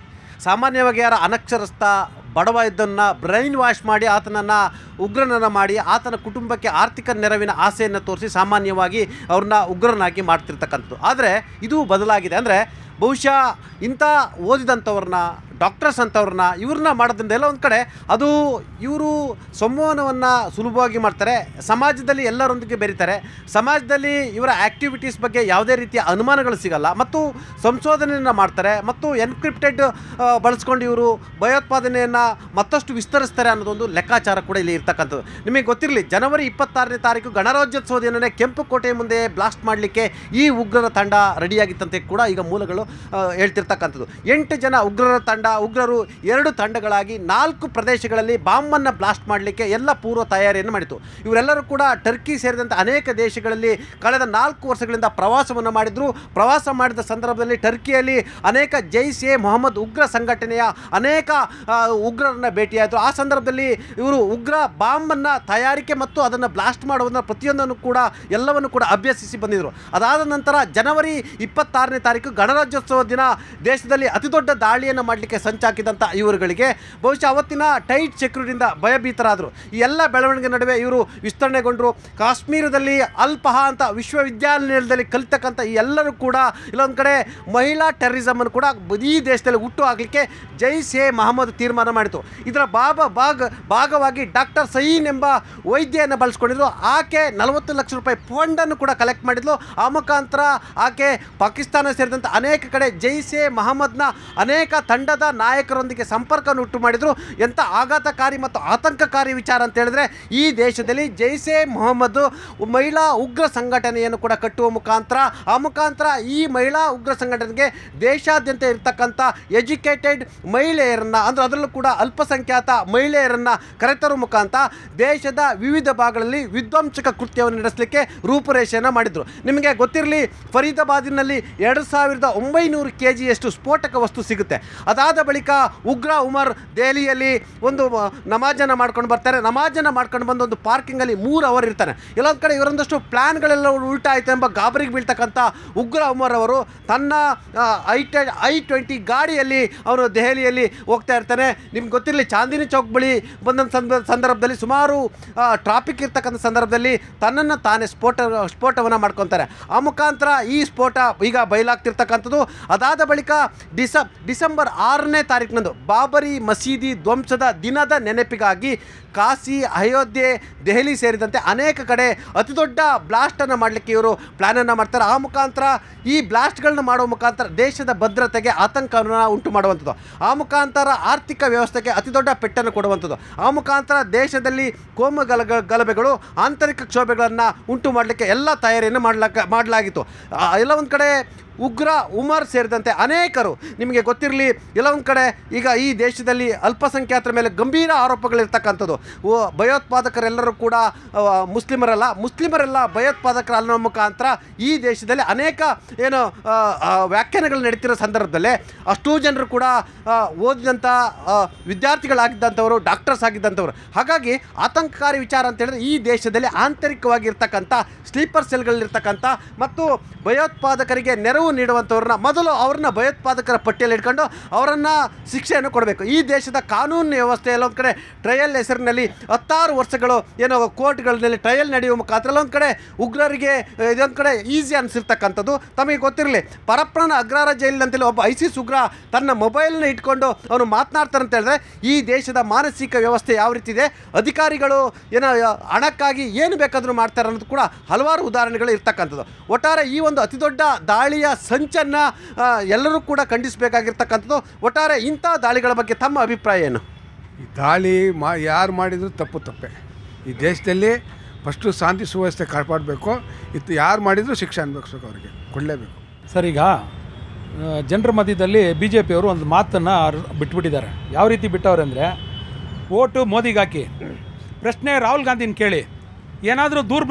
ಸಾಮಾನ್ಯವಾಗಿ ಯಾರ ಅನಕ್ಷರಸ್ಥ ಬಡವ ಇದ್ದನ್ನು ಬ್ರೈನ್ ವಾಶ್ ಮಾಡಿ ಆತನನ್ನು ಉಗ್ರನನ್ನು ಮಾಡಿ ಆತನ ಕುಟುಂಬಕ್ಕೆ ಆರ್ಥಿಕ ನೆರವಿನ ಆಸೆಯನ್ನು ತೋರಿಸಿ ಸಾಮಾನ್ಯವಾಗಿ ಅವ್ರನ್ನ ಉಗ್ರನಾಗಿ ಮಾಡ್ತಿರ್ತಕ್ಕಂಥದ್ದು. ಆದರೆ ಇದು ಬದಲಾಗಿದೆ. ಅಂದರೆ ಬಹುಶಃ ಇಂಥ ಓದಿದಂಥವ್ರನ್ನ, ಡಾಕ್ಟರ್ಸ್ ಅಂಥವ್ರನ್ನ ಇವ್ರನ್ನ ಮಾಡೋದ್ರಿಂದ ಎಲ್ಲ ಒಂದು ಕಡೆ ಅದು ಇವರು ಸಂವಹನವನ್ನು ಸುಲಭವಾಗಿ ಮಾಡ್ತಾರೆ, ಸಮಾಜದಲ್ಲಿ ಎಲ್ಲರೊಂದಿಗೆ ಬೆರೀತಾರೆ, ಸಮಾಜದಲ್ಲಿ ಇವರ ಆ್ಯಕ್ಟಿವಿಟೀಸ್ ಬಗ್ಗೆ ಯಾವುದೇ ರೀತಿಯ ಅನುಮಾನಗಳು ಸಿಗಲ್ಲ, ಮತ್ತು ಸಂಶೋಧನೆಯನ್ನು ಮಾಡ್ತಾರೆ, ಮತ್ತು ಎನ್ಕ್ರಿಪ್ಟೆಡ್ ಬಳಸ್ಕೊಂಡು ಇವರು ಭಯೋತ್ಪಾದನೆಯನ್ನು ಮತ್ತಷ್ಟು ವಿಸ್ತರಿಸ್ತಾರೆ ಅನ್ನೋದೊಂದು ಲೆಕ್ಕಾಚಾರ ಕೂಡ ಇಲ್ಲಿ ಇರ್ತಕ್ಕಂಥದ್ದು. ನಿಮಗೆ ಗೊತ್ತಿರಲಿ, ಜನವರಿ 26ನೇ ತಾರೀಕು ಗಣರಾಜ್ಯೋತ್ಸವ ದಿನವೇ ಕೆಂಪು ಕೋಟೆ ಮುಂದೆ ಬ್ಲಾಸ್ಟ್ ಮಾಡಲಿಕ್ಕೆ ಈ ಉಗ್ರರ ತಂಡ ರೆಡಿಯಾಗಿತ್ತಂತೆ ಕೂಡ ಈಗ ಮೂಲಗಳು ಹೇಳ್ತಿರ್ತಕ್ಕಂಥದ್ದು. 8 ಜನ ಉಗ್ರರು 2 ತಂಡಗಳಾಗಿ 4 ಪ್ರದೇಶಗಳಲ್ಲಿ ಬಾಂಬನ್ನು ಬ್ಲಾಸ್ಟ್ ಮಾಡಲಿಕ್ಕೆ ಎಲ್ಲ ಪೂರ್ವ ತಯಾರಿಯನ್ನು ಮಾಡಿತು. ಇವರೆಲ್ಲರೂ ಕೂಡ ಟರ್ಕಿ ಸೇರಿದಂತೆ ಅನೇಕ ದೇಶಗಳಲ್ಲಿ ಕಳೆದ 4 ವರ್ಷಗಳಿಂದ ಪ್ರವಾಸವನ್ನು ಮಾಡಿದ್ರು. ಪ್ರವಾಸ ಮಾಡಿದ ಸಂದರ್ಭದಲ್ಲಿ ಟರ್ಕಿಯಲ್ಲಿ ಅನೇಕ ಜೈಷ್ ಎ ಮೊಹಮ್ಮದ್ ಉಗ್ರ ಸಂಘಟನೆಯ ಅನೇಕ ಉಗ್ರರನ್ನು ಭೇಟಿಯಾಯಿತು. ಆ ಸಂದರ್ಭದಲ್ಲಿ ಇವರು ಉಗ್ರ ಬಾಂಬನ್ನು ತಯಾರಿಕೆ ಮತ್ತು ಅದನ್ನು ಬ್ಲಾಸ್ಟ್ ಮಾಡುವುದನ್ನು ಪ್ರತಿಯೊಂದನ್ನು ಕೂಡ ಎಲ್ಲವನ್ನು ಕೂಡ ಅಭ್ಯಸಿಸಿ ಬಂದಿದ್ದರು. ಅದಾದ ನಂತರ ಜನವರಿ 26ನೇ ತಾರೀಕು ಗಣರಾಜ್ಯೋತ್ಸವ ದಿನ ದೇಶದಲ್ಲಿ ಅತಿ ದೊಡ್ಡ ದಾಳಿಯನ್ನು ಮಾಡಲಿಕ್ಕೆ ಸಂಚಾಕಿದಂಥ ಇವರುಗಳಿಗೆ ಬಹುಶಃ ಅವತ್ತಿನ ಟೈಟ್ ಸೆಕ್ಯೂರಿಟಿಯಿಂದ ಭಯಭೀತರಾದರು. ಈ ಎಲ್ಲ ಬೆಳವಣಿಗೆ ನಡುವೆ ಇವರು ವಿಸ್ತರಣೆಗೊಂಡರು. ಕಾಶ್ಮೀರದಲ್ಲಿ ಅಲ್ಪಹಾ ಅಂತ ವಿಶ್ವವಿದ್ಯಾನಿಲಯದಲ್ಲಿ ಕಲಿತಕ್ಕಂಥ ಈ ಎಲ್ಲರೂ ಕೂಡ ಇಲ್ಲೊಂದು ಕಡೆ ಮಹಿಳಾ ಟೆರರಿಸಮನ್ನು ಕೂಡ ಈ ದೇಶದಲ್ಲಿ ಹುಟ್ಟು ಹಾಕಲಿಕ್ಕೆ ಜೈಷ್ ಎ ಮೊಹಮ್ಮದ್ ತೀರ್ಮಾನ ಮಾಡಿತು. ಇದರ ಭಾಗವಾಗಿ ಡಾಕ್ಟರ್ ಸಯೀನ್ ಎಂಬ ವೈದ್ಯೆಯನ್ನು ಬಳಸ್ಕೊಂಡಿದ್ರು. ಆಕೆ 40 ಲಕ್ಷ ರೂಪಾಯಿ ಫಂಡನ್ನು ಕೂಡ ಕಲೆಕ್ಟ್ ಮಾಡಿದ್ಲು. ಆ ಮುಖಾಂತರ ಆಕೆ ಪಾಕಿಸ್ತಾನ ಸೇರಿದಂತೆ ಅನೇಕ ಕಡೆ ಜೈಷ್ ಎ ಮೊಹಮ್ಮದ್ನ ಅನೇಕ ತಂಡದ ನಾಯಕರೊಂದಿಗೆ ಸಂಪರ್ಕವನ್ನು ಉಂಟು ಮಾಡಿದರು. ಎಂಥ ಆಘಾತಕಾರಿ ಮತ್ತು ಆತಂಕಕಾರಿ ವಿಚಾರ ಅಂತ ಹೇಳಿದ್ರೆ, ಈ ದೇಶದಲ್ಲಿ ಜೈಷ್ ಎ ಮೊಹಮ್ಮದ್ ಮಹಿಳಾ ಉಗ್ರ ಸಂಘಟನೆಯನ್ನು ಕೂಡ ಕಟ್ಟುವ ಮುಖಾಂತರ ಈ ಮಹಿಳಾ ಉಗ್ರ ಸಂಘಟನೆಗೆ ದೇಶಾದ್ಯಂತ ಇರತಕ್ಕಂಥ ಎಜುಕೇಟೆಡ್ ಮಹಿಳೆಯರನ್ನು, ಅಂದರೆ ಅದರಲ್ಲೂ ಕೂಡ ಅಲ್ಪಸಂಖ್ಯಾತ ಮಹಿಳೆಯರನ್ನು ಕರೆತರುವ ಮುಖಾಂತರ ದೇಶದ ವಿವಿಧ ಭಾಗಗಳಲ್ಲಿ ವಿಧ್ವಂಸಕ ಕೃತ್ಯವನ್ನು ನಡೆಸಲಿಕ್ಕೆ ರೂಪುರೇಷೆಯನ್ನು ಮಾಡಿದರು. ನಿಮಗೆ ಗೊತ್ತಿರಲಿ, ಫರೀದಾಬಾದಿನಲ್ಲಿ 2900 kgಯಷ್ಟು ಸ್ಫೋಟಕ ವಸ್ತು ಸಿಗುತ್ತೆ. ಅದಾದ ಬಳಿಕ ಉಗ್ರ ಉಮರ್ ದೆಹಲಿಯಲ್ಲಿ ಒಂದು ನಮಾಜನ್ನು ಮಾಡ್ಕೊಂಡು ಬರ್ತಾರೆ. ನಮಾಜನ್ನು ಮಾಡ್ಕೊಂಡು ಬಂದು ಒಂದು ಪಾರ್ಕಿಂಗಲ್ಲಿ 3 ಅವರ್ ಇರ್ತಾನೆ. ಎಲ್ಲೊಂದು ಕಡೆ ಇವರೊಂದಷ್ಟು ಪ್ಲ್ಯಾನ್ಗಳೆಲ್ಲ ಉಲ್ಟಾ ಆಯಿತು ಎಂಬ ಗಾಬರಿಗೆ ಬೀಳ್ತಕ್ಕಂಥ ಉಗ್ರ ಉಮರ್ ಅವರು ತನ್ನ I-20 ಗಾಡಿಯಲ್ಲಿ ಅವನು ದೆಹಲಿಯಲ್ಲಿ ಹೋಗ್ತಾ ಇರ್ತಾನೆ. ನಿಮ್ಗೆ ಗೊತ್ತಿರಲಿ, ಚಾಂದಿನಿ ಚೌಕ್ ಬಳಿ ಬಂದ ಸಂದರ್ಭದಲ್ಲಿ ಸುಮಾರು ಟ್ರಾಫಿಕ್ ಇರ್ತಕ್ಕಂಥ ಸಂದರ್ಭದಲ್ಲಿ ತನ್ನನ್ನು ತಾನೇ ಸ್ಫೋಟವನ್ನು ಮಾಡ್ಕೊತಾರೆ. ಆ ಮುಖಾಂತರ ಈ ಸ್ಫೋಟ ಈಗ ಬಯಲಾಗ್ತಿರ್ತಕ್ಕಂಥದ್ದು. ಅದಾದ ಬಳಿಕ ಡಿಸೆಂಬರ್ 6ನೇ ತಾರೀಕಿನಂದು ಬಾಬರಿ ಮಸೀದಿ ಧ್ವಂಸದ ದಿನದ ನೆನಪಿಗಾಗಿ ಕಾಶಿ, ಅಯೋಧ್ಯೆ, ದೆಹಲಿ ಸೇರಿದಂತೆ ಅನೇಕ ಕಡೆ ಅತಿ ದೊಡ್ಡ ಬ್ಲಾಸ್ಟನ್ನು ಮಾಡಲಿಕ್ಕೆ ಇವರು ಪ್ಲ್ಯಾನನ್ನು ಮಾಡ್ತಾರೆ. ಆ ಮುಖಾಂತರ ಈ ಬ್ಲಾಸ್ಟ್ಗಳನ್ನ ಮಾಡುವ ಮುಖಾಂತರ ದೇಶದ ಭದ್ರತೆಗೆ ಆತಂಕವನ್ನು ಉಂಟು ಮಾಡುವಂಥದ್ದು, ಆ ಮುಖಾಂತರ ಆರ್ಥಿಕ ವ್ಯವಸ್ಥೆಗೆ ಅತಿ ದೊಡ್ಡ ಪೆಟ್ಟನ್ನು ಕೊಡುವಂಥದ್ದು, ಆ ಮುಖಾಂತರ ದೇಶದಲ್ಲಿ ಕೋಮು ಗಲಭೆಗಳು, ಆಂತರಿಕ ಕ್ಷೋಭೆಗಳನ್ನು ಉಂಟು ಮಾಡಲಿಕ್ಕೆ ಎಲ್ಲ ತಯಾರಿಯನ್ನು ಮಾಡಲಾಗಿತ್ತು. ಎಲ್ಲ ಒಂದು ಕಡೆ ಉಗ್ರ ಉಮರ್ ಸೇರಿದಂತೆ ಅನೇಕರು, ನಿಮಗೆ ಗೊತ್ತಿರಲಿ, ಎಲ್ಲ ಒಂದು ಕಡೆ ಈಗ ಈ ದೇಶದಲ್ಲಿ ಅಲ್ಪಸಂಖ್ಯಾತರ ಮೇಲೆ ಗಂಭೀರ ಆರೋಪಗಳಿರ್ತಕ್ಕಂಥದ್ದು. ಭಯೋತ್ಪಾದಕರೆಲ್ಲರೂ ಕೂಡ ಮುಸ್ಲಿಮರೆಲ್ಲ ಭಯೋತ್ಪಾದಕರ ಅನ್ನೋ ಮುಖಾಂತರ ಈ ದೇಶದಲ್ಲಿ ಅನೇಕ ವ್ಯಾಖ್ಯಾನಗಳು ನಡೀತಿರೋ ಸಂದರ್ಭದಲ್ಲೇ ಅಷ್ಟೂ ಜನರು ಕೂಡ ಓದಿದಂಥ ವಿದ್ಯಾರ್ಥಿಗಳಾಗಿದ್ದಂಥವರು, ಡಾಕ್ಟರ್ಸ್ ಆಗಿದ್ದಂಥವ್ರು. ಹಾಗಾಗಿ ಆತಂಕಕಾರಿ ವಿಚಾರ ಅಂತ ಹೇಳಿದ್ರೆ, ಈ ದೇಶದಲ್ಲಿ ಆಂತರಿಕವಾಗಿರ್ತಕ್ಕಂಥ ಸ್ಲೀಪರ್ ಸೆಲ್ಗಳಿರ್ತಕ್ಕಂಥ ಮತ್ತು ಭಯೋತ್ಪಾದಕರಿಗೆ ನೆರವು ನೆರವು ನೀಡುವಂಥವ್ರನ್ನ ಮೊದಲು ಅವ್ರನ್ನ ಭಯೋತ್ಪಾದಕರ ಪಟ್ಟಿಯಲ್ಲಿ ಇಟ್ಕೊಂಡು ಅವರನ್ನು ಶಿಕ್ಷೆಯನ್ನು ಕೊಡಬೇಕು. ಈ ದೇಶದ ಕಾನೂನು ವ್ಯವಸ್ಥೆ ಎಲ್ಲೊಂದು ಕಡೆ ಟ್ರಯಲ್ ಹೆಸರಿನಲ್ಲಿ 16 ವರ್ಷಗಳು ಏನೋ ಕೋರ್ಟ್ಗಳಲ್ಲಿ ಟ್ರಯಲ್ ನಡೆಯುವ ಮುಖಾಂತರ ಒಂದು ಕಡೆ ಉಗ್ರರಿಗೆ ಇದೊಂದು ಕಡೆ ಈಸಿ ಅನಿಸಿರ್ತಕ್ಕಂಥದ್ದು. ತಮಗೆ ಗೊತ್ತಿರಲಿ, ಪರಪ್ಪನ ಅಗ್ರಹಾರ ಜೈಲಿನಂತೇಳಿ ಒಬ್ಬ ಐಸಿಸ್ ಉಗ್ರ ತನ್ನ ಮೊಬೈಲ್ನ ಇಟ್ಕೊಂಡು ಅವನು ಮಾತನಾಡ್ತಾರೆ ಅಂತ ಹೇಳಿದ್ರೆ ಈ ದೇಶದ ಮಾನಸಿಕ ವ್ಯವಸ್ಥೆ ಯಾವ ರೀತಿ ಇದೆ, ಅಧಿಕಾರಿಗಳು ಏನೋ ಹಣಕ್ಕಾಗಿ ಏನು ಬೇಕಾದರೂ ಮಾಡ್ತಾರೆ ಅನ್ನೋದು ಕೂಡ ಹಲವಾರು ಉದಾಹರಣೆಗಳು ಇರ್ತಕ್ಕಂಥದ್ದು. ಒಟ್ಟಾರೆ ಈ ಒಂದು ಅತಿ ದೊಡ್ಡ ದಾಳಿಯ ಸಂಚನ್ನು ಎಲ್ಲರೂ ಕೂಡ ಖಂಡಿಸಬೇಕಾಗಿರ್ತಕ್ಕಂಥದ್ದು. ಒಟ್ಟಾರೆ ಇಂಥ ದಾಳಿಗಳ ಬಗ್ಗೆ ತಮ್ಮ ಅಭಿಪ್ರಾಯ ಏನು? ಈ ದಾಳಿ ಯಾರು ಮಾಡಿದರೂ ತಪ್ಪೇ. ಈ ದೇಶದಲ್ಲಿ ಫಸ್ಟು ಶಾಂತಿ ಸುವ್ಯವಸ್ಥೆ ಕಾಪಾಡಬೇಕು. ಇದು ಯಾರು ಮಾಡಿದರೂ ಶಿಕ್ಷೆ ಅನ್ಬೇಕು, ಅವರಿಗೆ ಕೊಡಲೇಬೇಕು. ಸರ್, ಈಗ ಜನರ ಮಧ್ಯದಲ್ಲಿ ಬಿ ಜೆ ಪಿಯವರು ಒಂದು ಮಾತನ್ನು ಬಿಟ್ಬಿಟ್ಟಿದ್ದಾರೆ. ಯಾವ ರೀತಿ ಬಿಟ್ಟವ್ರೆ ಅಂದರೆ, ಓಟು ಮೋದಿಗೆ ಹಾಕಿ, ಪ್ರಶ್ನೆ ರಾಹುಲ್ ಗಾಂಧಿನ ಕೇಳಿ, ಏನಾದರೂ ದೂರ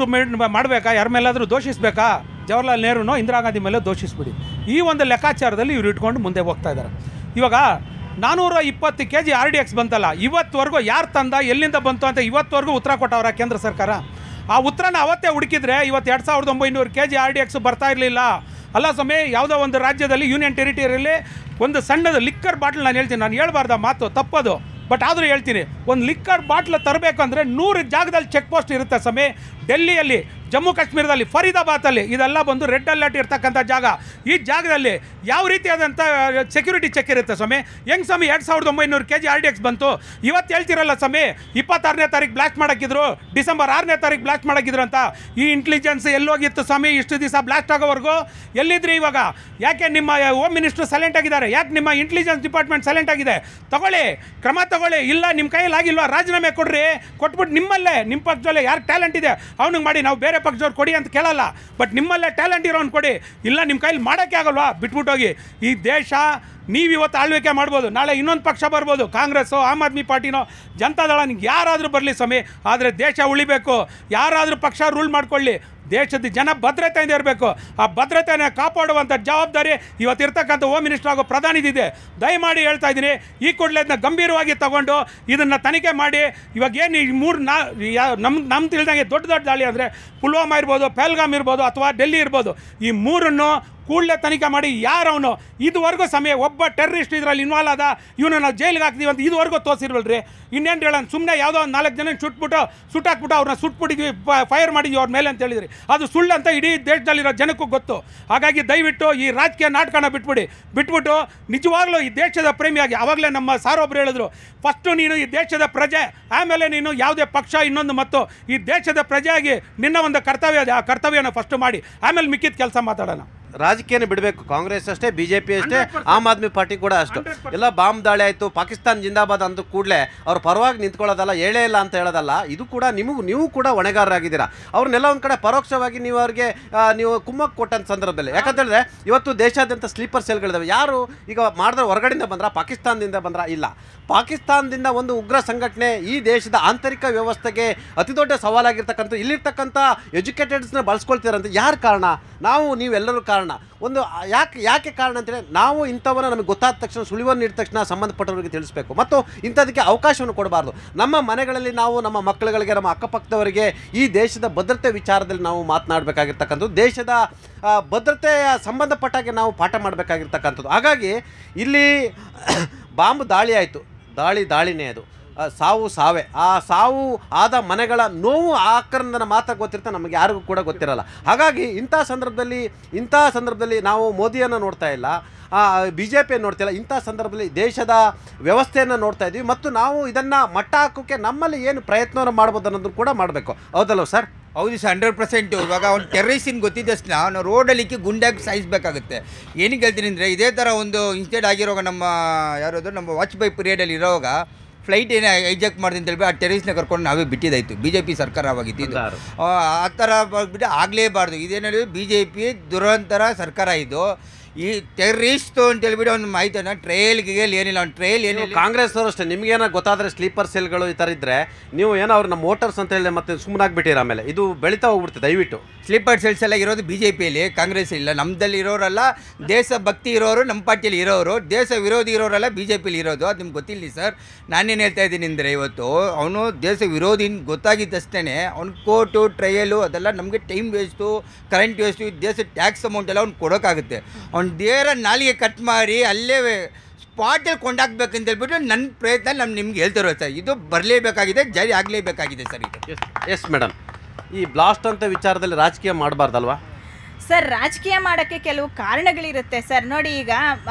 ಮಾಡಬೇಕಾ, ಯಾರ ಮೇಲಾದರೂ ದೋಷಿಸಬೇಕಾ, ಜವಾಹರ್ಲಾಲ್ ನೆಹರೂನೋ ಇಂದಿರಾ ಗಾಂಧಿ ಮೇಲೆ ದೋಷಿಸ್ಬಿಡಿ. ಈ ಒಂದು ಲೆಕ್ಕಾಚಾರದಲ್ಲಿ ಇವ್ರು ಇಟ್ಕೊಂಡು ಮುಂದೆ ಹೋಗ್ತಾ ಇದ್ದಾರೆ. ಇವಾಗ 420 kg RDX ಬಂತಲ್ಲ, ಇವತ್ತುವರೆಗೂ ಯಾರು ತಂದ, ಎಲ್ಲಿಂದ ಬಂತು ಅಂತ ಇವತ್ತುವರೆಗೂ ಉತ್ತರ ಕೊಟ್ಟವ್ರ ಕೇಂದ್ರ ಸರ್ಕಾರ? ಆ ಉತ್ತರನ ಅವತ್ತೇ ಹುಡುಕಿದ್ರೆ ಇವತ್ತು 2900 kg RDX ಬರ್ತಾ ಇರಲಿಲ್ಲ. ಅಲ್ಲ ಸ್ವಾಮಿ, ಯಾವುದೋ ಒಂದು ರಾಜ್ಯದಲ್ಲಿ ಯೂನಿಯನ್ ಟೆರಿಟರಿಯಲ್ಲಿ ಒಂದು ಸಣ್ಣದು ಲಿಕ್ಕರ್ ಬಾಟ್ಲ್, ನಾನು ಹೇಳ್ತೀನಿ, ನಾನು ಹೇಳ್ಬಾರ್ದ ಮಾತು ತಪ್ಪದು, ಬಟ್ ಆದರೂ ಹೇಳ್ತೀನಿ, ಒಂದು ಲಿಕ್ಕರ್ ಬಾಟ್ಲ್ ತರಬೇಕು ಅಂದರೆ 100 ಜಾಗದಲ್ಲಿ ಚೆಕ್ ಪೋಸ್ಟ್ ಇರುತ್ತೆ ಸ್ವಾಮಿ. ಡೆಲ್ಲಿಯಲ್ಲಿ, ಜಮ್ಮು ಕಾಶ್ಮೀರದಲ್ಲಿ, ಫರೀದಾಬಾದಲ್ಲಿ ಇದೆಲ್ಲ ಬಂದು ರೆಡ್ ಅಲರ್ಟ್ ಇರ್ತಕ್ಕಂಥ ಜಾಗ. ಈ ಜಾಗದಲ್ಲಿ ಯಾವ ರೀತಿಯಾದಂಥ ಸೆಕ್ಯೂರಿಟಿ ಚೆಕ್ ಇರುತ್ತೆ ಸ್ವಾಮಿ? ಹೆಂಗೆ ಸ್ವಾಮಿ 2900 kg RDX ಬಂತು? ಇವತ್ತು ಹೇಳ್ತಿರಲ್ಲ ಸ್ವಾಮಿ, 26ನೇ ತಾರೀಕು ಬ್ಲಾಸ್ಟ್ ಮಾಡೋಕ್ಕಿದ್ರು, ಡಿಸೆಂಬರ್ 6ನೇ ತಾರೀಕು ಬ್ಲಾಸ್ಟ್ ಮಾಡೋಕ್ಕಿದ್ರು ಅಂತ. ಈ ಇಂಟೆಲಿಜೆನ್ಸ್ ಎಲ್ಲೋಗಿತ್ತು ಸ್ವಾಮಿ ಇಷ್ಟು ದಿವಸ ಬ್ಲಾಸ್ಟ್ ಆಗೋವರೆಗೂ? ಎಲ್ಲಿದ್ರಿ ಇವಾಗ? ಯಾಕೆ ನಿಮ್ಮ ಹೋಮ್ ಮಿನಿಸ್ಟರ್ ಸೈಲೆಂಟ್ ಆಗಿದ್ದಾರೆ? ಯಾಕೆ ನಿಮ್ಮ ಇಂಟೆಲಿಜೆನ್ಸ್ ಡಿಪಾರ್ಟ್ಮೆಂಟ್ ಸೈಲೆಂಟ್ ಆಗಿದೆ? ತಗೊಳ್ಳಿ, ಕ್ರಮ ತಗೊಳ್ಳಿ. ಇಲ್ಲ ನಿಮ್ಮ ಕೈಯಲ್ಲಿ ಆಗಿಲ್ವಾ, ರಾಜೀನಾಮೆ ಕೊಡ್ರಿ. ಕೊಟ್ಬಿಟ್ಟು ನಿಮ್ಮಲ್ಲೇ, ನಿಮ್ಮ ಪಕ್ಷದಲ್ಲೇ ಯಾರು ಟ್ಯಾಲೆಂಟ್ ಇದೆ ಅವನಿಗೆ ಮಾಡಿ, ನಾವು ಬೇರೆ ಪಕ್ಷದವ್ರು ಕೊಡಿ ಅಂತ ಕೇಳಲ್ಲ, ಬಟ್ ನಿಮ್ಮಲ್ಲೇ ಟ್ಯಾಲೆಂಟ್ ಇರೋನು ಕೊಡಿ. ಇಲ್ಲ ನಿಮ್ಮ ಕೈಲಿ ಮಾಡೋಕ್ಕೆ ಆಗಲ್ವಾ, ಬಿಟ್ಬಿಟ್ಟೋಗಿ. ಈ ದೇಶ ನೀವು ಇವತ್ತು ಆಳ್ವಿಕೆ ಮಾಡ್ಬೋದು, ನಾಳೆ ಇನ್ನೊಂದು ಪಕ್ಷ ಬರ್ಬೋದು, ಕಾಂಗ್ರೆಸ್ಸೋ, ಆಮ್ ಆದ್ಮಿ ಪಾರ್ಟಿನೋ, ಜನತಾದಳ, ನಿಮ್ಗೆ ಯಾರಾದರೂ ಬರಲಿ ಸ್ವಾಮಿ, ಆದರೆ ದೇಶ ಉಳಿಬೇಕು. ಯಾರಾದರೂ ಪಕ್ಷ ರೂಲ್ ಮಾಡ್ಕೊಳ್ಳಿ, ದೇಶದ ಜನ ಭದ್ರತೆಯಿಂದ ಇರಬೇಕು. ಆ ಭದ್ರತೆಯನ್ನು ಕಾಪಾಡುವಂಥ ಜವಾಬ್ದಾರಿ ಇವತ್ತಿರ್ತಕ್ಕಂಥ ಹೋಮ್ ಮಿನಿಸ್ಟರ್ ಆಗೋ ಪ್ರಧಾನಿದಿದೆ. ದಯಮಾಡಿ ಹೇಳ್ತಾ ಇದ್ದೀನಿ, ಈ ಕೂಡಲೇ ಇದನ್ನ ಗಂಭೀರವಾಗಿ ತಗೊಂಡು ಇದನ್ನು ತನಿಖೆ ಮಾಡಿ. ಇವಾಗ ಏನು ಈ ನಮ್ಮ ತಿಳಿದಂಗೆ ದೊಡ್ಡ ದಾಳಿ ಅಂದರೆ ಪುಲ್ವಾಮಾ ಇರ್ಬೋದು, ಪಹಲ್ಗಾಮ್ ಇರ್ಬೋದು, ಅಥವಾ ಡೆಲ್ಲಿ ಇರ್ಬೋದು, ಈ ಮೂರನ್ನು ಕೂಡಲೇ ತನಿಖೆ ಮಾಡಿ. ಯಾರವನು ಇದುವರೆಗೂ ಸಮಯ ಒಬ್ಬ ಟೆರ್ರಿಸ್ಟ್ ಇದರಲ್ಲಿ ಇನ್ವಾಲ್ವ್ ಆದ, ಇವನು ನಾವು ಜೈಲಿಗೆ ಹಾಕ್ತೀವಿ ಅಂತ ಇದುವರೆಗೂ ತೋರಿಸಿರ್ವಲ್ರಿ. ಇನ್ನೇನು ಹೇಳೋಣ, ಸುಮ್ಮನೆ ಯಾವುದೋ ಒಂದು 4 ಜನ ಸುಟ್ಟಾಕ್ಬಿಟ್ಟು ಅವ್ರನ್ನ ಸುಟ್ಬಿಟ್ಟಿದ್ವಿ, ಫೈರ್ ಮಾಡಿದ್ವಿ ಅವ್ರ ಮೇಲೆ ಅಂತ ಹೇಳಿದ್ರಿ. ಅದು ಸುಳ್ಳು ಅಂತ ಇಡೀ ದೇಶದಲ್ಲಿರೋ ಜನಕ್ಕೂ ಗೊತ್ತು. ಹಾಗಾಗಿ ದಯವಿಟ್ಟು ಈ ರಾಜಕೀಯ ನಾಟಕನ ಬಿಟ್ಬಿಟ್ಟು ನಿಜವಾಗ್ಲೂ ಈ ದೇಶದ ಪ್ರೇಮಿಯಾಗಿ, ಆವಾಗಲೇ ನಮ್ಮ ಸಾರೊಬ್ರು ಹೇಳಿದ್ರು, ಫಸ್ಟು ನೀನು ಈ ದೇಶದ ಪ್ರಜೆ, ಆಮೇಲೆ ನೀನು ಯಾವುದೇ ಪಕ್ಷ ಇನ್ನೊಂದು, ಮತ್ತು ಈ ದೇಶದ ಪ್ರಜೆಯಾಗಿ ನಿನ್ನ ಒಂದು ಕರ್ತವ್ಯ ಇದೆ, ಆ ಕರ್ತವ್ಯನ ಫಸ್ಟ್ ಮಾಡಿ, ಆಮೇಲೆ ಮಿಕ್ಕಿದ ಕೆಲಸ ಮಾತಾಡೋಣ. ರಾಜಕೀಯನೇ ಬಿಡಬೇಕು. ಕಾಂಗ್ರೆಸ್ ಅಷ್ಟೇ, BJP ಅಷ್ಟೇ, ಆಮ್ ಆದ್ಮಿ ಪಾರ್ಟಿ ಕೂಡ ಅಷ್ಟು. ಎಲ್ಲ ಬಾಂಬ್ ದಾಳಿ ಆಯಿತು, ಪಾಕಿಸ್ತಾನ ಜಿಂದಾಬಾದ್ ಅಂದ ಕೂಡಲೇ ಅವ್ರ ಪರವಾಗಿ ನಿಂತ್ಕೊಳ್ಳೋದಲ್ಲ, ಹೇಳೇ ಇಲ್ಲ ಅಂತ ಹೇಳೋದಲ್ಲ. ಇದು ಕೂಡ ನೀವು ಕೂಡ ಹೊಣೆಗಾರರಾಗಿದ್ದೀರಾ. ಅವ್ರನ್ನೆಲ್ಲ ಒಂದು ಕಡೆ ಪರೋಕ್ಷವಾಗಿ ನೀವು ಅವ್ರಿಗೆ ನೀವು ಕುಮ್ಮಕ್ಕು ಕೊಟ್ಟಂಥ ಸಂದರ್ಭದಲ್ಲಿ. ಯಾಕಂತೇಳಿದ್ರೆ ಇವತ್ತು ದೇಶಾದ್ಯಂತ ಸ್ಲೀಪರ್ ಸೆಲ್ಗಳಿದ್ದಾವೆ. ಯಾರು ಈಗ ಮಾಡಿದ್ರೆ ಹೊರಗಡೆಯಿಂದ ಬಂದ್ರ, ಪಾಕಿಸ್ತಾನದಿಂದ ಬಂದ್ರ? ಇಲ್ಲ, ಪಾಕಿಸ್ತಾನದಿಂದ ಒಂದು ಉಗ್ರ ಸಂಘಟನೆ ಈ ದೇಶದ ಆಂತರಿಕ ವ್ಯವಸ್ಥೆಗೆ ಅತಿ ದೊಡ್ಡ ಸವಾಲಾಗಿರ್ತಕ್ಕಂಥ ಇಲ್ಲಿರ್ತಕ್ಕಂಥ ಎಜುಕೇಟೆಡ್ಸ್ನ ಬಳಸ್ಕೊಳ್ತೀರಂತ ಯಾರು ಕಾರಣ? ನೀವೆಲ್ಲರೂ ಕಾರಣ. ಒಂದು ಯಾಕೆ ಕಾರಣ ಅಂತೇಳಿ, ನಾವು ಇಂಥವನ್ನ ನಮಗೆ ಗೊತ್ತಾದ ತಕ್ಷಣ, ಸುಳಿವನ್ನು ನೀಡಿದ ತಕ್ಷಣ ಸಂಬಂಧಪಟ್ಟವರಿಗೆ ತಿಳಿಸಬೇಕು ಮತ್ತು ಇಂಥದಕ್ಕೆ ಅವಕಾಶವನ್ನು ಕೊಡಬಾರ್ದು. ನಮ್ಮ ಮನೆಗಳಲ್ಲಿ ನಾವು ನಮ್ಮ ಮಕ್ಕಳುಗಳಿಗೆ, ನಮ್ಮ ಅಕ್ಕಪಕ್ಕದವರಿಗೆ ಈ ದೇಶದ ಭದ್ರತೆ ವಿಚಾರದಲ್ಲಿ ನಾವು ಮಾತನಾಡಬೇಕಾಗಿರ್ತಕ್ಕಂಥದ್ದು, ದೇಶದ ಭದ್ರತೆಯ ಸಂಬಂಧಪಟ್ಟಾಗೆ ನಾವು ಪಾಠ ಮಾಡಬೇಕಾಗಿರ್ತಕ್ಕಂಥದ್ದು. ಹಾಗಾಗಿ ಇಲ್ಲಿ ಬಾಂಬ್ ದಾಳಿ ಆಯಿತು, ದಾಳಿನೇ ಅದು, ಸಾವೇ. ಆ ಸಾವು ಆದ ಮನೆಗಳ ನೋವು ಆಕರಣ ಮಾತ್ರ ಗೊತ್ತಿರ್ತಾರೆ, ನಮಗೆ ಯಾರಿಗೂ ಕೂಡ ಗೊತ್ತಿರಲ್ಲ. ಹಾಗಾಗಿ ಇಂಥ ಸಂದರ್ಭದಲ್ಲಿ ನಾವು ಮೋದಿಯನ್ನು ನೋಡ್ತಾ ಇಲ್ಲ, BJP ನೋಡ್ತಿಲ್ಲ. ಇಂಥ ಸಂದರ್ಭದಲ್ಲಿ ದೇಶದ ವ್ಯವಸ್ಥೆಯನ್ನು ನೋಡ್ತಾ ಇದ್ದೀವಿ ಮತ್ತು ನಾವು ಇದನ್ನು ಮಟ್ಟ ಹಾಕೋಕ್ಕೆ ನಮ್ಮಲ್ಲಿ ಏನು ಪ್ರಯತ್ನವನ್ನು ಮಾಡ್ಬೋದು ಅನ್ನೋದನ್ನು ಕೂಡ ಮಾಡಬೇಕು. ಹೌದಲ್ವ ಸರ್? ಹೌದು ಸರ್, 100%. ಇವಾಗ ಅವ್ನು ಟೆರ್ರಿಸ್ಟಿನ ಗೊತ್ತಿದ್ದಷ್ಟು ನಾವು ರೋಡಲ್ಲಿಕ್ಕೆ ಗುಂಡಾಗಿ ಸಾಯಿಸಬೇಕಾಗುತ್ತೆ. ಏನಕ್ಕೆ ಹೇಳ್ತೀನಿ ಅಂದರೆ, ಇದೇ ಥರ ಒಂದು ಇನ್ಸಿಡೆಂಟ್ ಆಗಿರೋವಾಗ ನಮ್ಮ ವಾಜ್ಪೇಯಿ ಪೀರಿಯಡಲ್ಲಿ ಇರೋವಾಗ ಫ್ಲೈಟ್ ಏನೇ ಹೈಜಾಕ್ ಮಾಡಿದೆ ಅಂತ ಹೇಳ್ಬಿಟ್ಟು ಆ ಟೆರ್ರಿಸ್ಟ್ನ ಕರ್ಕೊಂಡು ನಾವೇ ಬಿಟ್ಟಿದ್ದಾಯಿತು. BJP ಸರ್ಕಾರ ಅವಾಗಿದ್ದು ಆ ಥರ ಬಿಟ್ಟು ಆಗಲೇಬಾರ್ದು. ಇದೇನಲ್ಲಿ BJP ದುರಂತರ ಸರ್ಕಾರ ಇದು. ಈ ಟೆರ್ರಿಸ್ಟು ಅಂತ ಹೇಳ್ಬಿಟ್ಟು ಒಂದು ಮಾಹಿತಿನ ಟ್ರಯಲ್ಗೆ ಏನಿಲ್ಲ ಒಂದು ಟ್ರಯಲ್ ಏನಿಲ್ಲ. ಕಾಂಗ್ರೆಸ್ ಅವರು ಅಷ್ಟೇ, ನಿಮ್ಗೇನೋ ಗೊತ್ತಾದರೆ ಸ್ಲೀಪರ್ ಸೆಲ್ಗಳು ಈ ಥರ ಇದ್ದರೆ ನೀವು ಏನೋ ಅವ್ರು ನಮ್ಮ ವೋಟರ್ಸ್ ಅಂತ ಹೇಳಿ ಮತ್ತೆ ಸುಮ್ಮನಾಗ್ಬಿಟ್ಟಿರ, ಆಮೇಲೆ ಇದು ಬೆಳೀತಾ ಹೋಗ್ಬಿಡ್ತದೆ. ದಯವಿಟ್ಟು ಸ್ಲೀಪರ್ ಸೆಲ್ಸ್ ಎಲ್ಲ ಇರೋದು BJPಯಲ್ಲಿ, ಕಾಂಗ್ರೆಸ್ ಇಲ್ಲ. ನಮ್ಮದಲ್ಲಿ ಇರೋರಲ್ಲ ದೇಶಭಕ್ತಿ ಇರೋರು ನಮ್ಮ ಪಾರ್ಟಿಯಲ್ಲಿ ಇರೋರು, ದೇಶ ವಿರೋಧಿ ಇರೋರೆಲ್ಲ BJPಯಲ್ಲಿ ಇರೋದು. ಅದು ನಿಮ್ಗೆ ಗೊತ್ತಿಲ್ಲ ಸರ್. ನಾನೇನು ಹೇಳ್ತಾ ಇದ್ದೀನಿ ಅಂದರೆ, ಇವತ್ತು ಅವನು ದೇಶ ವಿರೋಧಿ ಗೊತ್ತಾಗಿದ್ದಷ್ಟೇ ಅವ್ನು ಕೋರ್ಟು ಟ್ರಯಲು ಅದೆಲ್ಲ ನಮಗೆ ಟೈಮ್ ವೇಸ್ಟು, ಕರೆಂಟ್ ವೇಸ್ಟು, ದೇಶದ ಟ್ಯಾಕ್ಸ್ ಅಮೌಂಟ್ ಎಲ್ಲ ಅವ್ನು ಕೊಡೋಕ್ಕಾಗುತ್ತೆ. ಅವ್ನು ದೇರ ನಾಲಿಗೆ ಕಟ್ ಮಾಡಿ ಅಲ್ಲೇ ಸ್ಪಾಟಲ್ಲಿ ಕೊಂಡಾಕ್ಬೇಕಂತ ಹೇಳ್ಬಿಟ್ಟು ನನ್ನ ಪ್ರಯತ್ನ ನಿಮ್ಗೆ ಹೇಳ್ತಿರೋ ಸರ್. ಇದು ಬರಲೇಬೇಕಾಗಿದೆ, ಜಾರಿ ಆಗಲೇಬೇಕಾಗಿದೆ ಸರ್ ಇದು. ಎಸ್ ಮೇಡಮ್, ಈ ಬ್ಲಾಸ್ಟ್ ಅಂತ ವಿಚಾರದಲ್ಲಿ ರಾಜಕೀಯ ಮಾಡಬಾರ್ದಲ್ವಾ ಸರ್? ರಾಜಕೀಯ ಮಾಡೋಕ್ಕೆ ಕೆಲವು ಕಾರಣಗಳಿರುತ್ತೆ ಸರ್. ನೋಡಿ, ಈಗ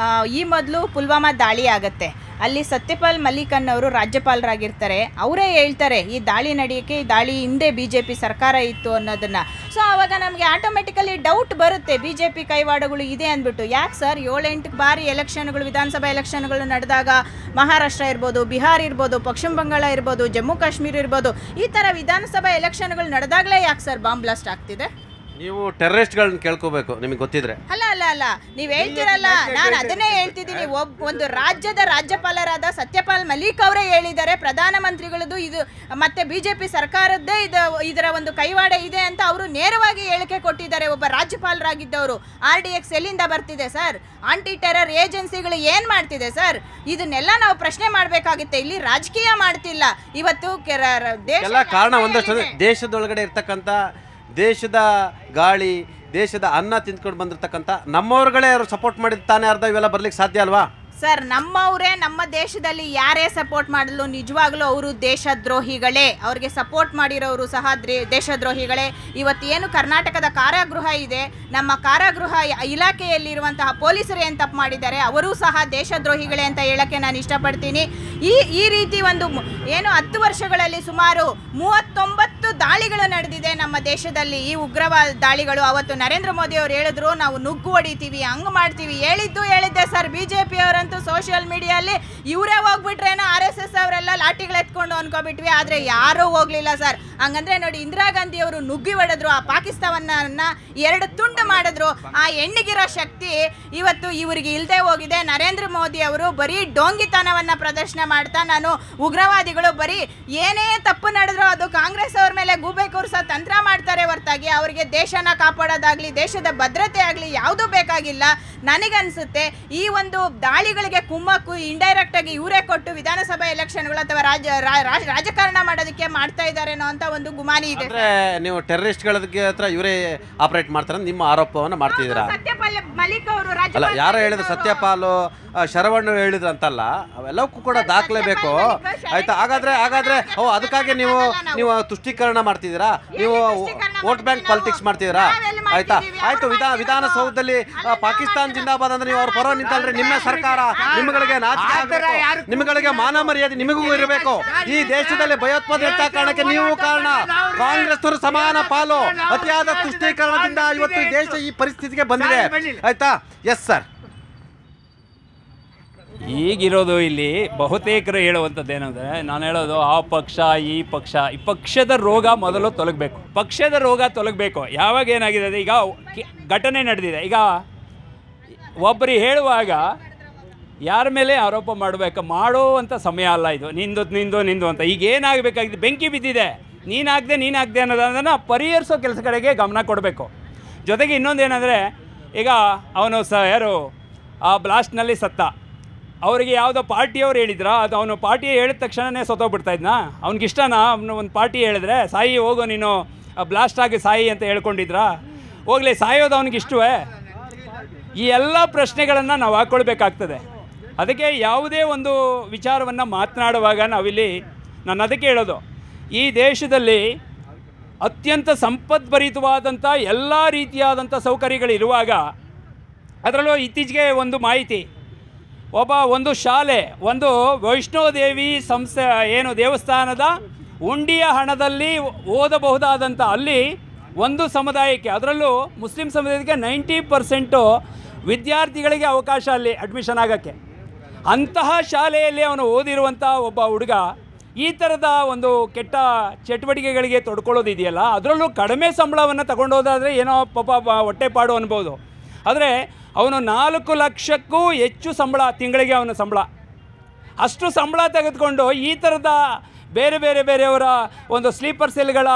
ಈ ಮೊದಲು ಪುಲ್ವಾಮಾ ದಾಳಿ ಆಗುತ್ತೆ, ಅಲ್ಲಿ ಸತ್ಯಪಾಲ್ ಮಲಿಕ್ ಅನ್ನೋರು ರಾಜ್ಯಪಾಲರಾಗಿರ್ತಾರೆ. ಅವರೇ ಹೇಳ್ತಾರೆ ಈ ದಾಳಿ ನಡೆಯೋಕ್ಕೆ, ಈ ದಾಳಿ ಹಿಂದೆ BJP ಸರ್ಕಾರ ಇತ್ತು ಅನ್ನೋದನ್ನು. ಸೊ ಆವಾಗ ನಮಗೆ ಆಟೋಮೆಟಿಕಲಿ ಡೌಟ್ ಬರುತ್ತೆ, BJP ಕೈವಾಡಗಳು ಇದೆ ಅಂದ್ಬಿಟ್ಟು. ಯಾಕೆ ಸರ್ 7-8 ಬಾರಿ ಎಲೆಕ್ಷನ್ಗಳು, ವಿಧಾನಸಭಾ ಎಲೆಕ್ಷನ್ಗಳು ನಡೆದಾಗ ಮಹಾರಾಷ್ಟ್ರ ಇರ್ಬೋದು, ಬಿಹಾರ್ ಇರ್ಬೋದು, ಪಶ್ಚಿಮ ಬಂಗಾಳ ಇರ್ಬೋದು, ಜಮ್ಮು ಕಾಶ್ಮೀರ ಇರ್ಬೋದು, ಈ ಥರ ವಿಧಾನಸಭಾ ಎಲೆಕ್ಷನ್ಗಳು ನಡೆದಾಗಲೇ ಯಾಕೆ ಸರ್ ಬಾಂಬ್ ಬ್ಲಾಸ್ಟ್ ಆಗ್ತಿದೆ? ನೀವು ಟೆರರಿಸ್ಟ್ಗಳನ್ನ ಕೇಳ್ಕೋಬೇಕು, ನಿಮಗೆ ಗೊತ್ತಿದ್ರೆ. ಅಲ್ಲ ನೀವು ಹೇಳ್ತಿರಲ್ಲ, ನಾನು ಅದನ್ನೇ ಹೇಳ್ತಿದ್ದೀನಿ. ಒಂದು ರಾಜ್ಯದ ರಾಜ್ಯಪಾಲರಾದ ಸತ್ಯಪಾಲ್ ಮಲಿಕ್ ಅವರೇ ಹೇಳಿದ್ದಾರೆ, ಪ್ರಧಾನಮಂತ್ರಿಗಳದ್ದು ಇದು ಮತ್ತೆ BJP ಸರ್ಕಾರದ್ದೇ ಇದರ ಒಂದು ಕೈವಾಡ ಇದೆ ಅಂತ ಅವರು ನೇರವಾಗಿ ಹೇಳಿಕೆ ಕೊಟ್ಟಿದ್ದಾರೆ. ಒಬ್ಬ ರಾಜ್ಯಪಾಲರಾಗಿದ್ದವರು. RDX ಎಲ್ಲಿಂದ ಬರ್ತಿದೆ ಸರ್? ಆಂಟಿ ಟೆರರ್ ಏಜೆನ್ಸಿಗಳು ಏನು ಮಾಡ್ತಿದೆ ಸರ್? ಇದನ್ನೆಲ್ಲ ನಾವು ಪ್ರಶ್ನೆ ಮಾಡಬೇಕಾಗುತ್ತೆ. ಇಲ್ಲಿ ರಾಜಕೀಯ ಮಾಡ್ತಿಲ್ಲ. ಇವತ್ತು ಎಲ್ಲ ಕಾರಣ ಒಂದಷ್ಟು ದೇಶದೊಳಗಡೆ ಇರ್ತಕ್ಕಂಥ, ದೇಶದ ಗಾಳಿ, ದೇಶದ ಅನ್ನ ತಿಂದ್ಕೊಂಡು ಬಂದಿರತಕ್ಕಂಥ ನಮ್ಮವ್ರುಗಳೇ ಅವರು ಸಪೋರ್ಟ್ ಮಾಡಿರ್ತಾನೆ ಅರ್ಧ ಇವೆಲ್ಲ ಬರ್ಲಿಕ್ಕೆ ಸಾಧ್ಯ ಅಲ್ವಾ ಸರ್? ನಮ್ಮವರೇ ನಮ್ಮ ದೇಶದಲ್ಲಿ ಯಾರೇ ಸಪೋರ್ಟ್ ಮಾಡಲು ನಿಜವಾಗ್ಲೂ ಅವರು ದೇಶದ್ರೋಹಿಗಳೇ. ಅವ್ರಿಗೆ ಸಪೋರ್ಟ್ ಮಾಡಿರೋರು ಸಹ ದೇಶದ್ರೋಹಿಗಳೇ. ಇವತ್ತೇನು ಕರ್ನಾಟಕದ ಕಾರಾಗೃಹ ಇದೆ, ನಮ್ಮ ಕಾರಾಗೃಹ ಇಲಾಖೆಯಲ್ಲಿರುವಂತಹ ಪೊಲೀಸರು ಏನು ತಪ್ಪು ಮಾಡಿದ್ದಾರೆ, ಅವರೂ ಸಹ ದೇಶದ್ರೋಹಿಗಳೇ ಅಂತ ಹೇಳೋಕ್ಕೆ ನಾನು ಇಷ್ಟಪಡ್ತೀನಿ. ಈ ರೀತಿ ಒಂದು ಏನು 10 ವರ್ಷಗಳಲ್ಲಿ ಸುಮಾರು 39 ದಾಳಿಗಳು ನಡೆದಿದೆ ನಮ್ಮ ದೇಶದಲ್ಲಿ, ಈ ಉಗ್ರವಾದ ದಾಳಿಗಳು. ಅವತ್ತು ನರೇಂದ್ರ ಮೋದಿ ಅವರು ಹೇಳಿದ್ರು, ನಾವು ನುಗ್ಗು ಹೊಡಿತೀವಿ, ಹಂಗೆ ಮಾಡ್ತೀವಿ. ಹೇಳಿದ್ದೆ ಸರ್. BJP ಅವರಂತೂ ಸೋಷಿಯಲ್ ಮೀಡಿಯಲ್ಲಿ ಇವರೇ ಹೋಗ್ಬಿಟ್ರೇನೋ RSS ಅವರೆಲ್ಲ ಲಾಠಿಗಳು ಎತ್ಕೊಂಡು ಅನ್ಕೋಬಿಟ್ವಿ, ಆದರೆ ಯಾರೂ ಹೋಗಲಿಲ್ಲ ಸರ್. ಹಂಗಂದ್ರೆ ನೋಡಿ, ಇಂದಿರಾ ಗಾಂಧಿ ಅವರು ನುಗ್ಗಿ ಹೊಡೆದ್ರು, ಆ ಪಾಕಿಸ್ತಾನವನ್ನ 2 ತುಂಡು ಮಾಡಿದ್ರು. ಆ ಹೆಣ್ಣಿಗಿರೋ ಶಕ್ತಿ ಇವತ್ತು ಇವರಿಗೆ ಇಲ್ಲದೆ ಹೋಗಿದೆ. ನರೇಂದ್ರ ಮೋದಿ ಅವರು ಬರೀ ಡೋಂಗಿತನವನ್ನು ಪ್ರದರ್ಶನ ಮಾಡ್ತಾ, ನಾನು ಉಗ್ರವಾದಿಗಳು ಬರೀ ಏನೇ ತಪ್ಪು ನಡೆದ್ರು ಅದು ಕಾಂಗ್ರೆಸ್ ಅವ್ರ ಮೇಲೆ ಗೂಬೆ ಕೂರಿಸೋ ತಂತ್ರ ಮಾಡ್ತಾರೆ ಹೊರತಾಗಿ ಅವರಿಗೆ ದೇಶನ ಕಾಪಾಡೋದಾಗ್ಲಿ, ದೇಶದ ಭದ್ರತೆ ಆಗಲಿ ಯಾವುದೂ ಬೇಕಾಗಿಲ್ಲ. ನನಗನ್ಸುತ್ತೆ ಈ ಒಂದು ದಾಳಿಗಳಿಗೆ ಕುಮ್ಮಕ್ಕು ಇಂಡೈರೆಕ್ಟ್ ಆಗಿ ಇವರೇ ಕೊಟ್ಟು ವಿಧಾನಸಭಾ ಎಲೆಕ್ಷನ್ಗಳು ಅಥವಾ ರಾಜಕಾರಣ ಮಾಡೋದಕ್ಕೆ ಮಾಡ್ತಾ ಇದ್ದಾರೇನೋ ಅಂತ ಒಂದು ಗುಮಾನಿ ಇದೆ. ನೀವು ಟೆರರಿಸ್ಟ್ಗಳಿಗೆ ಹತ್ರ ಇವರೇ ಆಪರೇಟ್ ಮಾಡ್ತಾರೆ ನಿಮ್ಮ ಆರೋಪವನ್ನು ಮಾಡ್ತಿದ್ದೀರಾ? ಸತ್ಯಪಾಲ್ ಮಲಿಕ್ ಅವರು ಅಲ್ಲ, ಯಾರೋ ಹೇಳಿದ್ರು, ಸತ್ಯಪಾಲು ಶರವಣ್ಣ ಹೇಳಿದ್ರು ಅಂತಲ್ಲ, ಅವೆಲ್ಲಕ್ಕೂ ಕೂಡ ದಾಖಲೆ ಬೇಕು ಆಯ್ತಾ? ಹಾಗಾದ್ರೆ ಅದಕ್ಕಾಗಿ ನೀವು ತುಷ್ಟೀಕರಣ ಮಾಡ್ತಿದ್ದೀರಾ, ನೀವು ವೋಟ್ ಬ್ಯಾಂಕ್ ಪಾಲಿಟಿಕ್ಸ್ ಮಾಡ್ತಿದ್ದೀರಾ ಆಯ್ತಾ? ಆಯ್ತು, ವಿಧಾನಸೌಧದಲ್ಲಿ ಪಾಕಿಸ್ತಾನ ಜಿಂದಾಬಾದ್ ಅಂದ್ರೆ ನೀವು ಅವ್ರ ಪರ ನಿಂತಲ್ರಿ ನಿಮ್ಮ ಸರ್ಕಾರ. ನಿಮ್ಗಳಿಗೆ ನಾಚಿಕೆ ಆಗಬೇಕು, ನಿಮ್ಗಳಿಗೆ ಮಾನ ಮರ್ಯಾದೆ ನಿಮಗೂ ಇರಬೇಕು. ಈ ದೇಶದಲ್ಲಿ ಭಯೋತ್ಪಾದನೆ ಹೆಚ್ಚಾಗ ಕಾರಣಕ್ಕೆ ನೀವು ಕಾರಣ, ಕಾಂಗ್ರೆಸ್ನವರು ಸಮಾನ ಪಾಲು. ಅತಿಯಾದ ತುಷ್ಟೀಕರಣದಿಂದ ಇವತ್ತು ದೇಶ ಈ ಪರಿಸ್ಥಿತಿಗೆ ಬಂದಿದೆ ಆಯ್ತಾ? Yes sir. ಈಗಿರೋದು ಇಲ್ಲಿ ಬಹುತೇಕರು ಹೇಳುವಂಥದ್ದು ಏನಂದರೆ, ನಾನು ಹೇಳೋದು ಆ ಪಕ್ಷ ಈ ಪಕ್ಷ, ಈ ಪಕ್ಷದ ರೋಗ ಮೊದಲು ತೊಲಗಬೇಕು. ಪಕ್ಷದ ರೋಗ ತೊಲಗಬೇಕು. ಯಾವಾಗ ಏನಾಗಿದೆ, ಈಗ ಘಟನೆ ನಡೆದಿದೆ, ಈಗ ಒಬ್ಬರು ಹೇಳುವಾಗ ಯಾರ ಮೇಲೆ ಆರೋಪ ಮಾಡುವಂಥ ಸಮಯ ಅಲ್ಲ ಇದು. ನಿಂದು ಅಂತ. ಈಗ ಏನಾಗಬೇಕಾಗಿದೆ, ಬೆಂಕಿ ಬಿದ್ದಿದೆ, ನೀನಾಗದೆ ಅನ್ನೋದನ್ನು ಪರಿಹರಿಸೋ ಕೆಲಸ ಕಡೆಗೆ ಗಮನ ಕೊಡಬೇಕು. ಜೊತೆಗೆ ಇನ್ನೊಂದೇನೆಂದರೆ, ಈಗ ಅವನು ಯಾರು ಆ ಬ್ಲಾಸ್ಟ್ನಲ್ಲಿ ಸತ್ತ, ಅವರಿಗೆ ಯಾವುದೋ ಪಾರ್ಟಿಯವ್ರು ಹೇಳಿದ್ರ, ಅದು ಅವನು ಪಾರ್ಟಿ ಹೇಳಿದ ತಕ್ಷಣವೇ ಸತ್ತೋಗ್ಬಿಡ್ತಾ ಇದ್ನ? ಅವ್ನಿಗಿಷ್ಟನಾ? ಅವನು ಒಂದು ಪಾರ್ಟಿ ಹೇಳಿದ್ರೆ ಸಾಯಿ ಹೋಗೋ ನೀನು ಬ್ಲಾಸ್ಟ್ ಆಗಿ ಸಾಯಿ ಅಂತ ಹೇಳ್ಕೊಂಡಿದ್ರಾ? ಹೋಗಲಿ, ಸಾಯೋದು ಅವನಿಗಿಷ್ಟವೇ? ಈ ಎಲ್ಲ ಪ್ರಶ್ನೆಗಳನ್ನು ನಾವು ಹಾಕ್ಕೊಳ್ಬೇಕಾಗ್ತದೆ. ಅದಕ್ಕೆ ಯಾವುದೇ ಒಂದು ವಿಚಾರವನ್ನು ಮಾತನಾಡುವಾಗ ನಾವಿಲ್ಲಿ, ನಾನು ಅದಕ್ಕೆ ಹೇಳೋದು, ಈ ದೇಶದಲ್ಲಿ ಅತ್ಯಂತ ಸಂಪದ್ಭರಿತವಾದಂಥ ಎಲ್ಲ ರೀತಿಯಾದಂಥ ಸೌಕರ್ಯಗಳಿರುವಾಗ, ಅದರಲ್ಲೂ ಇತ್ತೀಚೆಗೆ ಒಂದು ಮಾಹಿತಿ, ಒಂದು ಶಾಲೆ, ಒಂದು ವೈಷ್ಣೋದೇವಿ ದೇವಸ್ಥಾನದ ಉಂಡಿಯ ಹಣದಲ್ಲಿ ಓದಬಹುದಾದಂಥ, ಅಲ್ಲಿ ಒಂದು ಸಮುದಾಯಕ್ಕೆ, ಅದರಲ್ಲೂ ಮುಸ್ಲಿಂ ಸಮುದಾಯಕ್ಕೆ 90% ವಿದ್ಯಾರ್ಥಿಗಳಿಗೆ ಅವಕಾಶ ಅಲ್ಲಿ ಅಡ್ಮಿಷನ್ ಆಗೋಕ್ಕೆ. ಅಂತಹ ಶಾಲೆಯಲ್ಲಿ ಅವನು ಓದಿರುವಂಥ ಒಬ್ಬ ಹುಡುಗ ಈ ಥರದ ಒಂದು ಕೆಟ್ಟ ಚಟುವಟಿಕೆಗಳಿಗೆ ತೊಡ್ಕೊಳ್ಳೋದಿದೆಯಲ್ಲ, ಅದರಲ್ಲೂ ಕಡಿಮೆ ಸಂಬಳವನ್ನು ತಗೊಂಡೋದಾದರೆ ಏನೋ ಪಾಪ ಹೊಟ್ಟೆಪಾಡು ಅನ್ಬೋದು. ಆದರೆ ಅವನು 4 ಲಕ್ಷಕ್ಕೂ ಹೆಚ್ಚು ಸಂಬಳ, ತಿಂಗಳಿಗೆ ಅವನ ಸಂಬಳ. ಅಷ್ಟು ಸಂಬಳ ತೆಗೆದುಕೊಂಡು ಈ ಥರದ ಬೇರೆಯವರ ಒಂದು ಸ್ಲೀಪರ್ ಸೆಲ್ಗಳ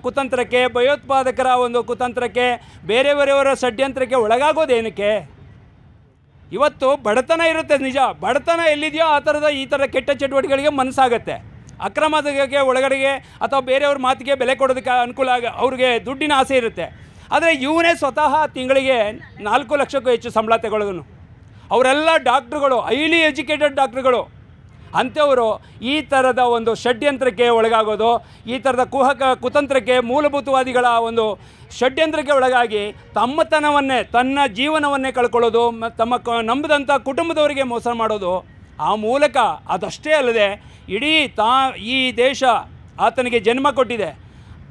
ಕುತಂತ್ರಕ್ಕೆ, ಭಯೋತ್ಪಾದಕರ ಒಂದು ಕುತಂತ್ರಕ್ಕೆ, ಬೇರೆಯವರ ಷಡ್ಯಂತ್ರಕ್ಕೆ ಒಳಗಾಗೋದೇನಕ್ಕೆ? ಇವತ್ತು ಬಡತನ ಇರುತ್ತೆ ನಿಜ, ಬಡತನ ಎಲ್ಲಿದೆಯೋ ಈ ಥರದ ಕೆಟ್ಟ ಚಟುವಟಿಕೆಗಳಿಗೆ ಮನಸ್ಸಾಗತ್ತೆ. ಅಕ್ರಮಕ್ಕೆ ಒಳಗಡೆಗೆ ಅಥವಾ ಬೇರೆಯವ್ರ ಮಾತಿಗೆ ಬೆಲೆ ಕೊಡೋದಕ್ಕೆ ಅನುಕೂಲ ಅವ್ರಿಗೆ ದುಡ್ಡಿನ ಆಸೆ ಇರುತ್ತೆ. ಆದರೆ ಇವನೇ ಸ್ವತಃ ತಿಂಗಳಿಗೆ 4 ಲಕ್ಷಕ್ಕೂ ಹೆಚ್ಚು ಸಂಬಳ ತಗೊಳ್ಳೋದನು. ಅವರೆಲ್ಲ ಡಾಕ್ಟ್ರುಗಳು, ಹೈಲಿ ಎಜುಕೇಟೆಡ್ ಡಾಕ್ಟ್ರುಗಳು. ಅಂಥವರು ಈ ಥರದ ಒಂದು ಷಡ್ಯಂತ್ರಕ್ಕೆ ಒಳಗಾಗೋದು, ಈ ಥರದ ಕುತಂತ್ರಕ್ಕೆ, ಮೂಲಭೂತವಾದಿಗಳ ಒಂದು ಷಡ್ಯಂತ್ರಕ್ಕೆ ಒಳಗಾಗಿ ತಮ್ಮತನವನ್ನೇ, ತನ್ನ ಜೀವನವನ್ನೇ ಕಳ್ಕೊಳ್ಳೋದು, ನಂಬಿದಂಥ ಕುಟುಂಬದವರಿಗೆ ಮೋಸ ಮಾಡೋದು. ಆ ಮೂಲಕ ಅದಷ್ಟೇ ಅಲ್ಲದೆ ಇಡೀ ಈ ದೇಶ ಆತನಿಗೆ ಜನ್ಮ ಕೊಟ್ಟಿದೆ,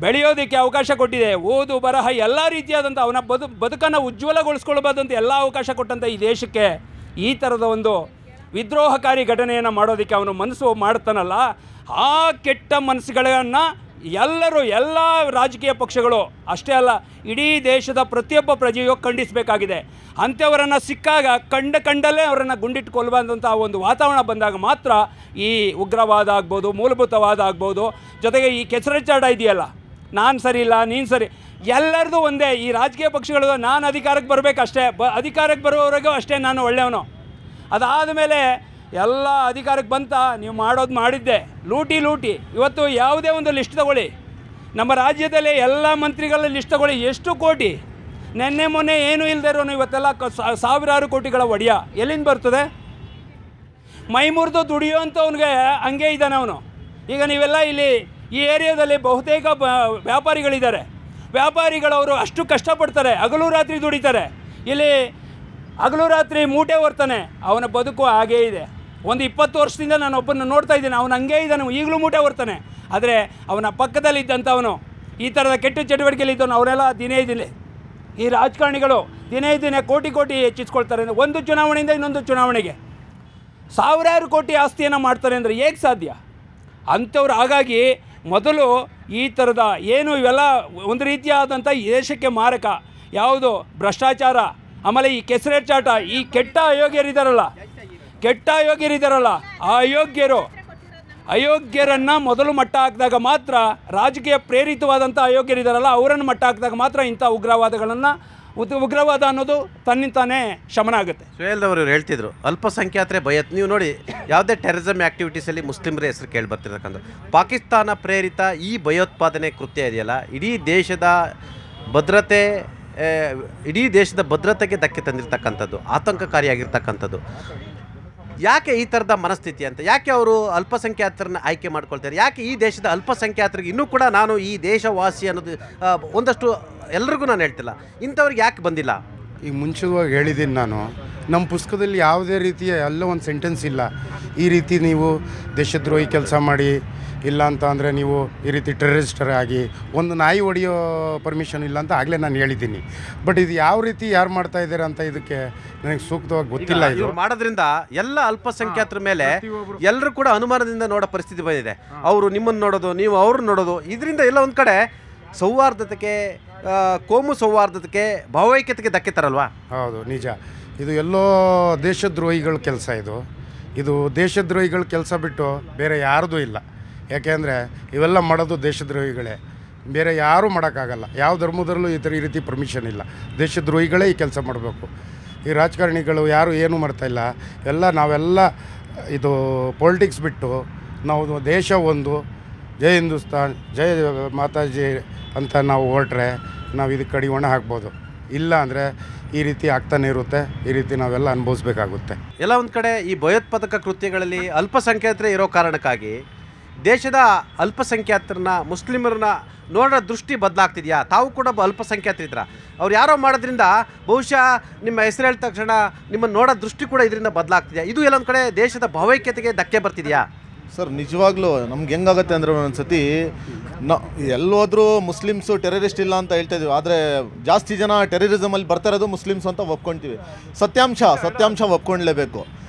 ಬೆಳೆಯೋದಕ್ಕೆ ಅವಕಾಶ ಕೊಟ್ಟಿದೆ, ಓದು ಬರಹ ಎಲ್ಲ ರೀತಿಯಾದಂಥ ಅವನ ಬದುಕನ್ನು ಉಜ್ವಲಗೊಳಿಸ್ಕೊಳ್ಬೋದಂತ ಎಲ್ಲ ಅವಕಾಶ ಕೊಟ್ಟಂಥ ಈ ದೇಶಕ್ಕೆ ಈ ಥರದ ಒಂದು ವಿದ್ರೋಹಕಾರಿ ಘಟನೆಯನ್ನು ಮಾಡೋದಕ್ಕೆ ಅವನು ಮನಸ್ಸು ಮಾಡ್ತಾನಲ್ಲ, ಆ ಕೆಟ್ಟ ಮನಸ್ಸುಗಳನ್ನು ಎಲ್ಲ ರಾಜಕೀಯ ಪಕ್ಷಗಳು ಅಷ್ಟೇ ಅಲ್ಲ, ಇಡೀ ದೇಶದ ಪ್ರತಿಯೊಬ್ಬ ಪ್ರಜೆಯೂ ಖಂಡಿಸಬೇಕಾಗಿದೆ. ಅಂಥವರನ್ನು ಸಿಕ್ಕಾಗ ಕಂಡಲ್ಲೇ ಅವರನ್ನು ಗುಂಡಿಟ್ಟು ಕೊಲ್ಲಬಾರ್ದಂಥ ಒಂದು ವಾತಾವರಣ ಬಂದಾಗ ಮಾತ್ರ ಈ ಉಗ್ರವಾದ ಆಗ್ಬೋದು, ಮೂಲಭೂತವಾದ ಆಗ್ಬೋದು, ಜೊತೆಗೆ ಈ ಕೆಸರೆಚ್ಚಾಟ ಇದೆಯಲ್ಲ, ನಾನು ಸರಿ ಇಲ್ಲ, ನೀನು ಸರಿ, ಎಲ್ಲರದು ಒಂದೇ. ಈ ರಾಜಕೀಯ ಪಕ್ಷಗಳು ನಾನು ಅಧಿಕಾರಕ್ಕೆ ಬರಬೇಕಷ್ಟೇ, ಅಧಿಕಾರಕ್ಕೆ ಬರೋವರೆಗೂ ಅಷ್ಟೇ ನಾನು ಒಳ್ಳೆಯವನು. ಅದಾದ ಮೇಲೆ ಎಲ್ಲ ಅಧಿಕಾರಕ್ಕೆ ಬಂತ, ನೀವು ಮಾಡೋದು ಮಾಡಿದ್ದೆ, ಲೂಟಿ. ಇವತ್ತು ಯಾವುದೇ ಒಂದು ಲಿಸ್ಟ್ ತಗೊಳ್ಳಿ, ನಮ್ಮ ರಾಜ್ಯದಲ್ಲಿ ಎಲ್ಲ ಮಂತ್ರಿಗಳ ಲಿಸ್ಟ್ ತಗೊಳ್ಳಿ, ಎಷ್ಟು ಕೋಟಿ. ನೆನ್ನೆ ಮೊನ್ನೆ ಏನೂ ಇಲ್ಲದೆ ಇರೋನು ಇವತ್ತೆಲ್ಲ ಸಾವಿರಾರು ಕೋಟಿಗಳ ಒಡೆಯ ಎಲ್ಲಿಂದ ಬರ್ತದೆ? ಮೈ ಮುರಿದು ದುಡಿಯೋಂಥವ್ನಿಗೆ ಹಂಗೆ ಇದ್ದಾನೆ ಅವನು. ಈಗ ನೀವೆಲ್ಲ ಇಲ್ಲಿ ಈ ಏರಿಯಾದಲ್ಲಿ ಬಹುತೇಕ ವ್ಯಾಪಾರಿಗಳಿದ್ದಾರೆ. ವ್ಯಾಪಾರಿಗಳವರು ಅಷ್ಟು ಕಷ್ಟಪಡ್ತಾರೆ, ಹಗಲು ರಾತ್ರಿ ದುಡಿತಾರೆ. ಇಲ್ಲಿ ಹಗಲು ರಾತ್ರಿ ಮೂಟೆ ಹೊರ್ತಾನೆ, ಅವನ ಬದುಕು ಹಾಗೇ ಇದೆ. ಒಂದು 20 ವರ್ಷದಿಂದ ನಾನು ಒಬ್ಬನ ನೋಡ್ತಾ ಇದ್ದೀನಿ, ಅವನು ಹಂಗೇ ಇದ್ದಾನೆ, ಈಗಲೂ ಮೂಟೆ ಹೊರ್ತಾನೆ. ಆದರೆ ಅವನ ಪಕ್ಕದಲ್ಲಿದ್ದಂಥವನು ಈ ಥರದ ಕೆಟ್ಟ ಚಟುವಟಿಕೆಯಲ್ಲಿದ್ದವನು, ಅವರೆಲ್ಲ ದಿನೇ ಈ ರಾಜಕಾರಣಿಗಳು ದಿನೇ ಕೋಟಿ ಹೆಚ್ಚಿಸ್ಕೊಳ್ತಾರೆ. ಒಂದು ಚುನಾವಣೆಯಿಂದ ಇನ್ನೊಂದು ಚುನಾವಣೆಗೆ ಸಾವಿರಾರು ಕೋಟಿ ಆಸ್ತಿಯನ್ನು ಮಾಡ್ತಾರೆ ಅಂದರೆ ಹೇಗೆ ಸಾಧ್ಯ? ಅಂಥವ್ರು ಹಾಗಾಗಿ ಮೊದಲು ಈ ಥರದ ಏನು ಇವೆಲ್ಲ ಒಂದು ರೀತಿಯಾದಂಥ ದೇಶಕ್ಕೆ ಮಾರಕ ಯಾವುದು ಭ್ರಷ್ಟಾಚಾರ, ಆಮೇಲೆ ಈ ಕೆಸರೆಚ್ಚಾಟ, ಈ ಕೆಟ್ಟ ಅಯೋಗ್ಯರಿದ್ದಾರಲ್ಲ ಆ ಅಯೋಗ್ಯರನ್ನು ಮೊದಲು ಮಟ್ಟ ಹಾಕಿದಾಗ ಮಾತ್ರ, ರಾಜಕೀಯ ಪ್ರೇರಿತವಾದಂಥ ಅಯೋಗ್ಯರಿದ್ದಾರಲ್ಲ ಅವರನ್ನು ಮಟ್ಟ ಹಾಕಿದಾಗ ಮಾತ್ರ ಇಂಥ ಉಗ್ರವಾದ ಅನ್ನೋದು ತನ್ನಿಂತಾನೇ ಶಮನ ಆಗುತ್ತೆ. ಸುಹೇಲ್ರವರು ಹೇಳ್ತಿದ್ರು ಅಲ್ಪಸಂಖ್ಯಾತರೇ ನೀವು ನೋಡಿ, ಯಾವುದೇ ಟೆರರಿಸಮ್ ಆ್ಯಕ್ಟಿವಿಟೀಸಲ್ಲಿ ಮುಸ್ಲಿಮರ ಹೆಸರು ಕೇಳಿ ಬರ್ತಿರ್ತಕ್ಕಂಥ ಪಾಕಿಸ್ತಾನ ಪ್ರೇರಿತ ಈ ಭಯೋತ್ಪಾದನೆ ಕೃತ್ಯ ಇದೆಯಲ್ಲ, ಇಡೀ ದೇಶದ ಭದ್ರತೆಗೆ ಧಕ್ಕೆ ತಂದಿರತಕ್ಕಂಥದ್ದು, ಆತಂಕಕಾರಿಯಾಗಿರ್ತಕ್ಕಂಥದ್ದು. ಯಾಕೆ ಈ ಥರದ ಮನಸ್ಥಿತಿ ಅಂತ? ಯಾಕೆ ಅವರು ಅಲ್ಪಸಂಖ್ಯಾತರನ್ನ ಆಯ್ಕೆ ಮಾಡ್ಕೊಳ್ತಾರೆ? ಯಾಕೆ ಈ ದೇಶದ ಅಲ್ಪಸಂಖ್ಯಾತರಿಗೆ ಇನ್ನೂ ಕೂಡ ನಾನು ಈ ದೇಶವಾಸಿ ಅನ್ನೋದು ಒಂದಷ್ಟು ಎಲ್ರಿಗೂ ನಾನು ಹೇಳ್ತಿಲ್ಲ, ಇಂಥವ್ರಿಗೆ ಯಾಕೆ ಬಂದಿಲ್ಲ? ಈಗ ಮುಂಚಿತವಾಗಿ ಹೇಳಿದ್ದೀನಿ ನಾನು, ನಮ್ಮ ಪುಸ್ತಕದಲ್ಲಿ ಯಾವುದೇ ರೀತಿಯ ಎಲ್ಲ ಒಂದು ಸೆಂಟೆನ್ಸ್ ಇಲ್ಲ ಈ ರೀತಿ ನೀವು ದೇಶದ್ರೋಹಿ ಕೆಲಸ ಮಾಡಿ, ಇಲ್ಲ ಅಂತ ಅಂದರೆ ನೀವು ಈ ರೀತಿ ಟೆರರಿಸ್ಟರ್ ಆಗಿ ಒಂದು ನಾಯಿ ಹೊಡೆಯೋ ಪರ್ಮಿಷನ್ ಇಲ್ಲ ಅಂತ ಆಗಲೇ ನಾನು ಹೇಳಿದ್ದೀನಿ. ಬಟ್ ಇದು ಯಾವ ರೀತಿ ಯಾರು ಮಾಡ್ತಾ ಇದ್ದಾರೆ ಅಂತ ಇದಕ್ಕೆ ನನಗೆ ಸೂಕ್ತವಾಗಿ ಗೊತ್ತಿಲ್ಲ. ಇದು ಮಾಡೋದ್ರಿಂದ ಎಲ್ಲ ಅಲ್ಪಸಂಖ್ಯಾತರ ಮೇಲೆ ಎಲ್ಲರೂ ಕೂಡ ಅನುಮಾನದಿಂದ ನೋಡೋ ಪರಿಸ್ಥಿತಿ ಬಂದಿದೆ. ಅವರು ನಿಮ್ಮನ್ನು ನೋಡೋದು, ನೀವು ಅವ್ರನ್ನ ನೋಡೋದು, ಇದರಿಂದ ಎಲ್ಲ ಒಂದು ಕಡೆ ಸೌಹಾರ್ದತೆಗೆ, ಕೋಮು ಸೌಹಾರ್ದತೆಗೆ, ಭಾವೈಕ್ಯತೆಗೆ ಧಕ್ಕೆ ತರಲ್ವಾ? ಹೌದು, ನಿಜ. ಇದು ಎಲ್ಲೋ ದೇಶದ್ರೋಹಿಗಳ ಕೆಲಸ. ಇದು ದೇಶದ್ರೋಹಿಗಳ ಕೆಲಸ ಬಿಟ್ಟು ಬೇರೆ ಯಾರ್ದೂ ಇಲ್ಲ. ಯಾಕೆಂದರೆ ಇವೆಲ್ಲ ಮಾಡೋದು ದೇಶದ್ರೋಹಿಗಳೇ, ಬೇರೆ ಯಾರೂ ಮಾಡೋಕ್ಕಾಗಲ್ಲ. ಯಾವ ಧರ್ಮದಲ್ಲೂ ಈ ರೀತಿ ಪರ್ಮಿಷನ್ ಇಲ್ಲ. ದೇಶದ್ರೋಹಿಗಳೇ ಈ ಕೆಲಸ ಮಾಡಬೇಕು. ಈ ರಾಜಕಾರಣಿಗಳು ಯಾರು ಏನೂ ಮಾಡ್ತಾಯಿಲ್ಲ. ನಾವೆಲ್ಲ ಇದು ಪೊಲಿಟಿಕ್ಸ್ ಬಿಟ್ಟು ನಾವು ದೇಶ ಒಂದು, ಜೈ ಹಿಂದೂಸ್ತಾನ್, ಜೈ ಮಾತಾಜಿ ಅಂತ ನಾವು ಹೊರಟ್ರೆ ನಾವು ಇದಕ್ಕೆ ಕಡಿವಾಣ ಹಾಕ್ಬೋದು. ಇಲ್ಲ ಅಂದರೆ ಈ ರೀತಿ ಆಗ್ತಾನೆ ಇರುತ್ತೆ. ಈ ರೀತಿ ನಾವೆಲ್ಲ ಅನುಭವಿಸ್ಬೇಕಾಗುತ್ತೆ. ಎಲ್ಲ ಒಂದು ಕಡೆ ಈ ಭಯೋತ್ಪಾದಕ ಕೃತ್ಯಗಳಲ್ಲಿ ಅಲ್ಪಸಂಖ್ಯಾತರೇ ಇರೋ ಕಾರಣಕ್ಕಾಗಿ ದೇಶದ ಅಲ್ಪಸಂಖ್ಯಾತರನ್ನ, ಮುಸ್ಲಿಮರನ್ನ ನೋಡೋ ದೃಷ್ಟಿ ಬದಲಾಗ್ತಿದೆಯಾ? ತಾವು ಕೂಡ ಅಲ್ಪಸಂಖ್ಯಾತರಿದ್ರ, ಅವ್ರು ಯಾರೋ ಮಾಡೋದ್ರಿಂದ ಬಹುಶಃ ನಿಮ್ಮ ಹೆಸರು ಹೇಳಿದ ತಕ್ಷಣ ನಿಮ್ಮನ್ನು ನೋಡೋ ದೃಷ್ಟಿ ಕೂಡ ಇದರಿಂದ ಬದಲಾಗ್ತಿದೆಯಾ? ಇದು ಎಲ್ಲೊಂದು ಕಡೆ ದೇಶದ ಭಾವೈಕ್ಯತೆಗೆ ಧಕ್ಕೆ ಬರ್ತಿದೆಯಾ? ಸರ್, ನಿಜವಾಗ್ಲೂ ನಮ್ಗೆ ಹೆಂಗಾಗುತ್ತೆ ಅಂದರೆ ಒಂದೊಂದ್ಸತಿ ಎಲ್ಲೋದ್ರೂ ಮುಸ್ಲಿಮ್ಸು ಟೆರರಿಸ್ಟ್ ಇಲ್ಲ ಅಂತ ಹೇಳ್ತಾ ಇದೀವಿ, ಆದರೆ ಜಾಸ್ತಿ ಜನ ಟೆರರಿಸಮಲ್ಲಿ ಬರ್ತಾ ಇರೋದು ಮುಸ್ಲಿಮ್ಸು ಅಂತ ಒಪ್ಕೊಳ್ತೀವಿ. ಸತ್ಯಾಂಶ ಒಪ್ಕೊಳ್ಳೇಬೇಕು.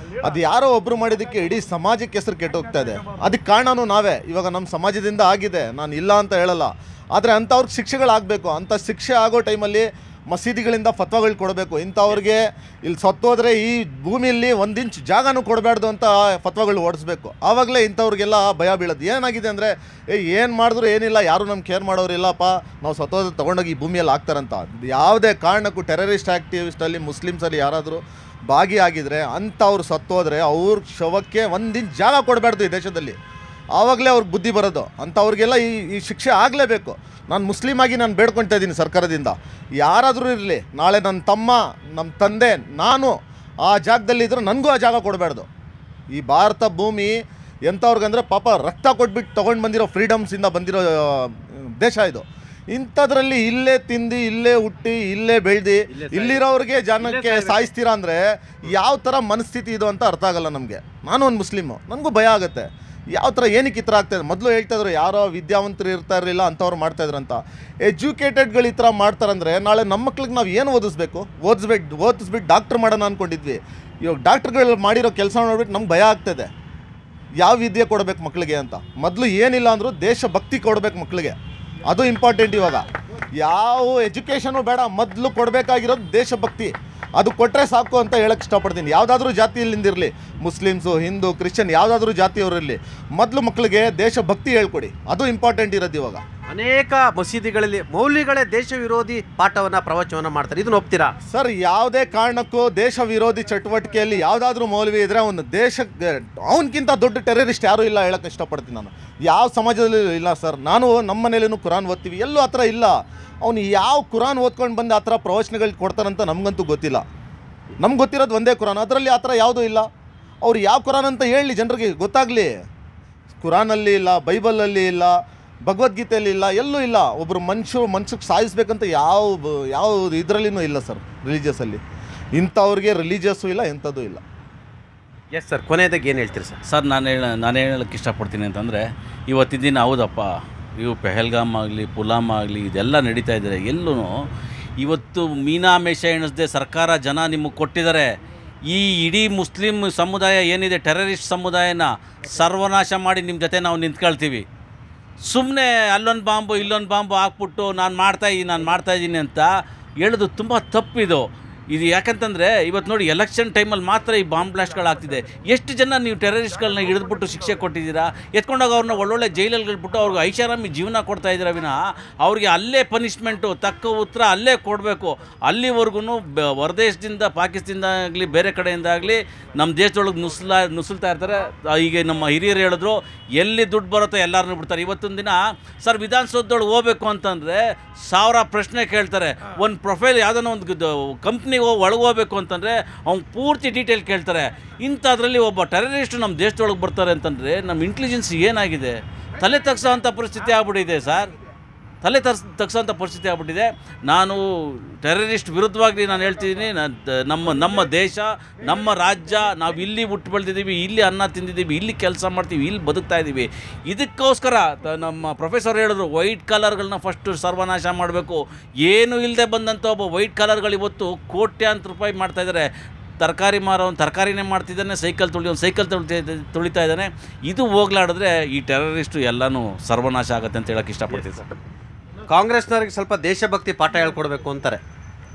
ಅದು ಯಾರೋ ಒಬ್ಬರು ಮಾಡಿದ್ದಕ್ಕೆ ಇಡೀ ಸಮಾಜಕ್ಕೆ ಹೆಸರು ಕೆಟ್ಟೋಗ್ತಾ ಇದೆ. ಅದಕ್ಕೆ ಕಾರಣನೂ ನಾವೇ. ಇವಾಗ ನಮ್ಮ ಸಮಾಜದಿಂದ ಆಗಿದೆ, ನಾನು ಇಲ್ಲ ಅಂತ ಹೇಳಲ್ಲ, ಆದರೆ ಅಂಥವ್ರಿಗೆ ಶಿಕ್ಷೆಗಳಾಗಬೇಕು. ಅಂಥ ಶಿಕ್ಷೆ ಆಗೋ ಟೈಮಲ್ಲಿ ಮಸೀದಿಗಳಿಂದ ಫತ್ವಾಗಳು ಕೊಡಬೇಕು. ಇಂಥವ್ರಿಗೆ ಇಲ್ಲಿ ಸತ್ತೋದ್ರೆ ಈ ಭೂಮಿಯಲ್ಲಿ 1 ಇಂಚ್ ಜಾಗನೂ ಕೊಡಬಾರ್ದು ಅಂತ ಫತ್ವಾಗಳು ಓಡಿಸ್ಬೇಕು. ಆವಾಗಲೇ ಇಂಥವ್ರಿಗೆಲ್ಲ ಭಯ ಬೀಳೋದು. ಏನಾಗಿದೆ ಅಂದರೆ ಏನು ಮಾಡಿದ್ರು ಏನಿಲ್ಲ, ಯಾರೂ ನಮ್ಗೆ ಕೇರ್ ಮಾಡೋರಿಲ್ಲಪ್ಪ, ನಾವು ಸತ್ತೋದ್ರೆ ತೊಗೊಂಡೋಗಿ ಈ ಭೂಮಿಯಲ್ಲಿ ಹಾಕ್ತಾರಂತ. ಯಾವುದೇ ಕಾರಣಕ್ಕೂ ಟೆರರಿಸ್ಟ್ ಆ್ಯಕ್ಟಿವಿಸ್ಟಲ್ಲಿ ಮುಸ್ಲಿಮ್ಸಲ್ಲಿ ಯಾರಾದರೂ ಭಾಗಿಯಾಗಿದ್ದರೆ ಅಂಥವ್ರು ಸತ್ತೋದ್ರೆ ಅವ್ರ ಶವಕ್ಕೆ 1 ಇಂಚ್ ಜಾಗ ಕೊಡಬಾರ್ದು ಈ ದೇಶದಲ್ಲಿ. ಆವಾಗಲೇ ಅವ್ರಿಗೆ ಬುದ್ಧಿ ಬರೋದು. ಅಂಥವ್ರಿಗೆಲ್ಲ ಈ ಶಿಕ್ಷೆ ಆಗಲೇಬೇಕು. ನಾನು ಮುಸ್ಲಿಮಾಗಿ ನಾನು ಬೇಡ್ಕೊಳ್ತಾ ಇದ್ದೀನಿ ಸರ್ಕಾರದಿಂದ, ಯಾರಾದರೂ ಇರಲಿ, ನಾಳೆ ನನ್ನ ತಮ್ಮ, ನಮ್ಮ ತಂದೆ, ನಾನು ಆ ಜಾಗದಲ್ಲಿದ್ದರೆ ನನಗೂ ಆ ಜಾಗ ಕೊಡಬಾರ್ದು. ಈ ಭಾರತ ಭೂಮಿ ಎಂಥವ್ರಿಗಂದರೆ ಪಾಪ ರಕ್ತ ಕೊಟ್ಬಿಟ್ಟು ತೊಗೊಂಡು ಬಂದಿರೋ ಫ್ರೀಡಮ್ಸಿಂದ ಬಂದಿರೋ ದೇಶ ಇದು. ಇಂಥದ್ರಲ್ಲಿ ಇಲ್ಲೇ ತಿಂದು, ಇಲ್ಲೇ ಹುಟ್ಟಿ, ಇಲ್ಲೇ ಬೆಳೆದು, ಇಲ್ಲಿರೋರಿಗೆ ಜನಕ್ಕೆ ಸಾಯಿಸ್ತೀರಾ ಅಂದರೆ ಯಾವ ಥರ ಮನಸ್ಥಿತಿ ಇದು ಅಂತ ಅರ್ಥ ಆಗಲ್ಲ ನಮಗೆ. ನಾನು ಒಂದು ಮುಸ್ಲಿಮು, ನನಗೂ ಭಯ ಆಗುತ್ತೆ. ಯಾವ ಥರ ಏನಕ್ಕೆ ಈ ಥರ ಆಗ್ತಾಯಿದೆ. ಮೊದಲು ಹೇಳ್ತಾಯಿದ್ರು ಯಾರೋ ವಿದ್ಯಾವಂತರು ಇರ್ತಾ ಇರಲಿಲ್ಲ, ಅಂಥವ್ರು ಮಾಡ್ತಾಯಿದ್ರು ಅಂತ. ಎಜುಕೇಟೆಡ್ಗಳು ಈ ಥರ ಮಾಡ್ತಾರಂದರೆ ನಾಳೆ ನಮ್ಮ ಮಕ್ಳಿಗೆ ನಾವು ಏನು ಓದಿಸ್ಬಿಟ್ಟು ಡಾಕ್ಟ್ರ್ ಮಾಡೋಣ ಅಂದ್ಕೊಂಡಿದ್ವಿ. ಇವಾಗ ಡಾಕ್ಟ್ರುಗಳು ಮಾಡಿರೋ ಕೆಲಸ ನೋಡ್ಬಿಟ್ಟು ನಮ್ಗೆ ಭಯ ಆಗ್ತದೆ. ಯಾವ ವಿದ್ಯೆ ಕೊಡಬೇಕು ಮಕ್ಕಳಿಗೆ ಅಂತ. ಮೊದಲು ಏನಿಲ್ಲ ಅಂದರೂ ದೇಶಭಕ್ತಿ ಕೊಡಬೇಕು ಮಕ್ಕಳಿಗೆ, ಅದು ಇಂಪಾರ್ಟೆಂಟ್. ಇವಾಗ ಯಾವ ಎಜುಕೇಷನು ಬೇಡ, ಮೊದಲು ಕೊಡಬೇಕಾಗಿರೋದು ದೇಶಭಕ್ತಿ. ಅದು ಕೊಟ್ಟರೆ ಸಾಕು ಅಂತ ಹೇಳಕ್ಕೆ ಇಷ್ಟಪಡ್ತೀನಿ. ಯಾವುದಾದ್ರೂ ಜಾತಿಯಲ್ಲಿಂದಿರಲಿ, ಮುಸ್ಲಿಮ್ಸು, ಹಿಂದೂ, ಕ್ರಿಶ್ಚಿಯನ್, ಯಾವುದಾದ್ರೂ ಜಾತಿಯವರಿರಲಿ, ಮೊದಲು ಮಕ್ಕಳಿಗೆ ದೇಶಭಕ್ತಿ ಹೇಳ್ಕೊಡಿ, ಅದು ಇಂಪಾರ್ಟೆಂಟ್ ಇರೋದು. ಇವಾಗ ಅನೇಕ ಮಸೀದಿಗಳಲ್ಲಿ ಮೌಲ್ಯಗಳೇ ದೇಶ ವಿರೋಧಿ ಪಾಠವನ್ನು ಪ್ರವಚನ ಮಾಡ್ತಾರೆ, ಇದನ್ನು ಒಪ್ತೀರಾ ಸರ್? ಯಾವುದೇ ಕಾರಣಕ್ಕೂ ದೇಶ ವಿರೋಧಿ ಚಟುವಟಿಕೆಯಲ್ಲಿ ಯಾವುದಾದ್ರೂ ಮೌಲ್ವಿ ಇದ್ದರೆ ಅವನು ದೇಶಕ್ಕೆ ಅವನಕ್ಕಿಂತ ದೊಡ್ಡ ಟೆರರಿಸ್ಟ್ ಯಾರೂ ಇಲ್ಲ ಹೇಳಕ್ಕೆ ಇಷ್ಟಪಡ್ತೀನಿ ನಾನು. ಯಾವ ಸಮಾಜದಲ್ಲೂ ಇಲ್ಲ ಸರ್. ನಾನು ನಮ್ಮ ಮನೇಲೂ ಕುರಾನ್ ಓದ್ತೀವಿ, ಎಲ್ಲೂ ಆ ಥರ ಇಲ್ಲ. ಅವನು ಯಾವ ಕುರಾನ್ ಓದ್ಕೊಂಡು ಬಂದು ಆ ಥರ ಪ್ರವಚನಗಳು ಕೊಡ್ತಾರಂತ ನಮಗಂತೂ ಗೊತ್ತಿಲ್ಲ. ನಮ್ಗೆ ಗೊತ್ತಿರೋದು ಒಂದೇ ಕುರಾನ್, ಅದರಲ್ಲಿ ಆ ಥರ ಯಾವುದೂ ಇಲ್ಲ. ಅವ್ರು ಯಾವ ಕುರಾನ್ ಅಂತ ಹೇಳಿ ಜನರಿಗೆ ಗೊತ್ತಾಗಲಿ. ಕುರಾನಲ್ಲಿ ಇಲ್ಲ, ಬೈಬಲಲ್ಲಿ ಇಲ್ಲ, ಭಗವದ್ಗೀತೆಯಲ್ಲಿ ಇಲ್ಲ, ಎಲ್ಲೂ ಇಲ್ಲ. ಒಬ್ಬರು ಮನುಷ್ಯಕ್ಕೆ ಸಾಯಿಸ್ಬೇಕಂತ ಯಾವ ಇದರಲ್ಲಿನೂ ಇಲ್ಲ ಸರ್. ರಿಲಿಜಿಯಸ್ಸಲ್ಲಿ ಇಂಥವ್ರಿಗೆ ರಿಲಿಜಿಯಸ್ಸು ಇಲ್ಲ, ಎಂಥದ್ದು ಇಲ್ಲ. ಎಸ್ ಸರ್, ಕೊನೆಯದಾಗಿ ಏನು ಹೇಳ್ತೀರಿ ಸರ್? ಸರ್, ನಾನು ಹೇಳೋಕ್ಕೆ ಇಷ್ಟಪಡ್ತೀನಿ ಅಂತಂದರೆ, ಇವತ್ತಿನ ದಿನ ಹೌದಪ್ಪ, ಇವು ಪೆಹಲ್ಗಾಮ್ ಆಗಲಿ, ಪುಲ್ವಾಮ ಆಗಲಿ, ಇದೆಲ್ಲ ನಡೀತಾ ಇದ್ದಾರೆ. ಎಲ್ಲೂ ಇವತ್ತು ಮೀನಾಮೇಷ ಎಣಿಸದೆ ಸರ್ಕಾರ ಜನ ನಿಮಗೆ ಕೊಟ್ಟಿದ್ದಾರೆ. ಈ ಇಡೀ ಮುಸ್ಲಿಂ ಸಮುದಾಯ ಏನಿದೆ, ಟೆರರಿಸ್ಟ್ ಸಮುದಾಯನ ಸರ್ವನಾಶ ಮಾಡಿ ನಿಮ್ಮ ಜೊತೆ ನಾವು ನಿಂತ್ಕೊಳ್ತೀವಿ. ಸುಮ್ಮನೆ ಅಲ್ಲೊಂದು ಬಾಂಬು ಇಲ್ಲೊಂದು ಬಾಂಬು ಹಾಕ್ಬಿಟ್ಟು ನಾನು ಮಾಡ್ತಾಯಿದ್ದೀನಿ ಅಂತ ಹೇಳೋದು ತುಂಬ ತಪ್ಪಿದು. ಇದು ಯಾಕಂತಂದರೆ ಇವತ್ತು ನೋಡಿ, ಎಲೆಕ್ಷನ್ ಟೈಮಲ್ಲಿ ಮಾತ್ರ ಈ ಬಾಂಬ್ ಬ್ಲಾಸ್ಟ್ಗಳಾಗ್ತಿದೆ. ಎಷ್ಟು ಜನ ನೀವು ಟೆರರಿಸ್ಟ್ಗಳನ್ನ ಹಿಡಿದ್ಬಿಟ್ಟು ಶಿಕ್ಷೆ ಕೊಟ್ಟಿದ್ದೀರಾ, ಎತ್ಕೊಂಡಾಗ ಅವ್ರನ್ನ ಒಳ್ಳೊಳ್ಳೆ ಜೈಲಲ್ಲಿ ಬಿಟ್ಟು ಅವ್ರಿಗೆ ಐಷಾರಾಮಿ ಜೀವನ ಕೊಡ್ತಾಯಿದ್ದೀರ ವಿನಃ ಅವ್ರಿಗೆ ಅಲ್ಲೇ ಪನಿಷ್ಮೆಂಟು, ತಕ್ಕ ಉತ್ತರ ಅಲ್ಲೇ ಕೊಡಬೇಕು. ಅಲ್ಲಿವರೆಗೂ ಹೊರದೇಶದಿಂದ, ಪಾಕಿಸ್ತಾನದಿಂದ ಆಗಲಿ, ಬೇರೆ ಕಡೆಯಿಂದ ಆಗಲಿ ನಮ್ಮ ದೇಶದೊಳಗೆ ನುಸುಲ್ತಾ ಇರ್ತಾರೆ. ಈಗ ನಮ್ಮ ಹಿರಿಯರು ಹೇಳಿದ್ರು, ಎಲ್ಲಿ ದುಡ್ಡು ಬರುತ್ತೋ ಎಲ್ಲರನ್ನೂ ಬಿಡ್ತಾರೆ. ಇವತ್ತೊಂದು ದಿನ ಸರ್ ವಿಧಾನಸೌಧದೊಳಗೆ ಹೋಗ್ಬೇಕು ಅಂತಂದರೆ 1000 ಪ್ರಶ್ನೆ ಕೇಳ್ತಾರೆ. ಒಂದು ಪ್ರೊಫೈಲ್ ಯಾವುದೋ ಒಂದು ಕಂಪ್ನಿಗೆ ಒಳಗೆ ಹೋಗ್ಬೇಕು ಅಂತಂದರೆ ಅವ್ನು ಪೂರ್ತಿ ಡೀಟೇಲ್ ಕೇಳ್ತಾರೆ. ಇಂಥದ್ರಲ್ಲಿ ಒಬ್ಬ ಟೆರರಿಸ್ಟು ನಮ್ಮ ದೇಶದೊಳಗೆ ಬರ್ತಾರೆ ಅಂತಂದರೆ ನಮ್ಮ ಇಂಟೆಲಿಜೆನ್ಸ್ ಏನಾಗಿದೆ? ತಲೆ ತಗ್ಸೋವಂಥ ಪರಿಸ್ಥಿತಿ ಆಗ್ಬಿಟ್ಟಿದೆ ಸರ್, ತಗ್ಸೋಂಥ ಪರಿಸ್ಥಿತಿ ಆಗ್ಬಿಟ್ಟಿದೆ. ನಾನು ಟೆರರಿಸ್ಟ್ ವಿರುದ್ಧವಾಗಿ ನಾನು ಹೇಳ್ತಿದ್ದೀನಿ. ನಮ್ಮ ದೇಶ, ನಮ್ಮ ರಾಜ್ಯ, ನಾವು ಇಲ್ಲಿ ಹುಟ್ಟು ಬೆಳೆದಿದ್ದೀವಿ, ಇಲ್ಲಿ ಅನ್ನ ತಿಂದಿದ್ದೀವಿ, ಇಲ್ಲಿ ಕೆಲಸ ಮಾಡ್ತೀವಿ, ಇಲ್ಲಿ ಬದುಕ್ತಾ ಇದ್ದೀವಿ. ಇದಕ್ಕೋಸ್ಕರ ನಮ್ಮ ಪ್ರೊಫೆಸರ್ ಹೇಳಿದ್ರು, ವೈಟ್ ಕಾಲರ್ಗಳನ್ನ ಫಸ್ಟು ಸರ್ವನಾಶ ಮಾಡಬೇಕು. ಏನೂ ಇಲ್ಲದೆ ಬಂದಂಥ ಒಬ್ಬ ವೈಟ್ ಕಾಲರ್ಗಳು ಇವತ್ತು ಕೋಟ್ಯಾಂತರ ರೂಪಾಯಿ ಮಾಡ್ತಾಯಿದ್ದಾರೆ. ತರಕಾರಿ ಮಾರೋನು ತರಕಾರಿನೇ ಮಾಡ್ತಿದ್ದಾನೆ, ಸೈಕಲ್ ತುಳಿತಾ ಇದ್ದಾನೆ. ಇದು ಹೋಗ್ಲಾಡಿದ್ರೆ ಈ ಟೆರರಿಸ್ಟು ಎಲ್ಲನೂ ಸರ್ವನಾಶ ಆಗುತ್ತೆ ಅಂತ ಹೇಳೋಕ್ಕೆ ಇಷ್ಟಪಡ್ತೀನಿ ಸರ್. ಕಾಂಗ್ರೆಸ್ನವ್ರಿಗೆ ಸ್ವಲ್ಪ ದೇಶಭಕ್ತಿ ಪಾಠ ಹೇಳ್ಕೊಡ್ಬೇಕು ಅಂತಾರೆ.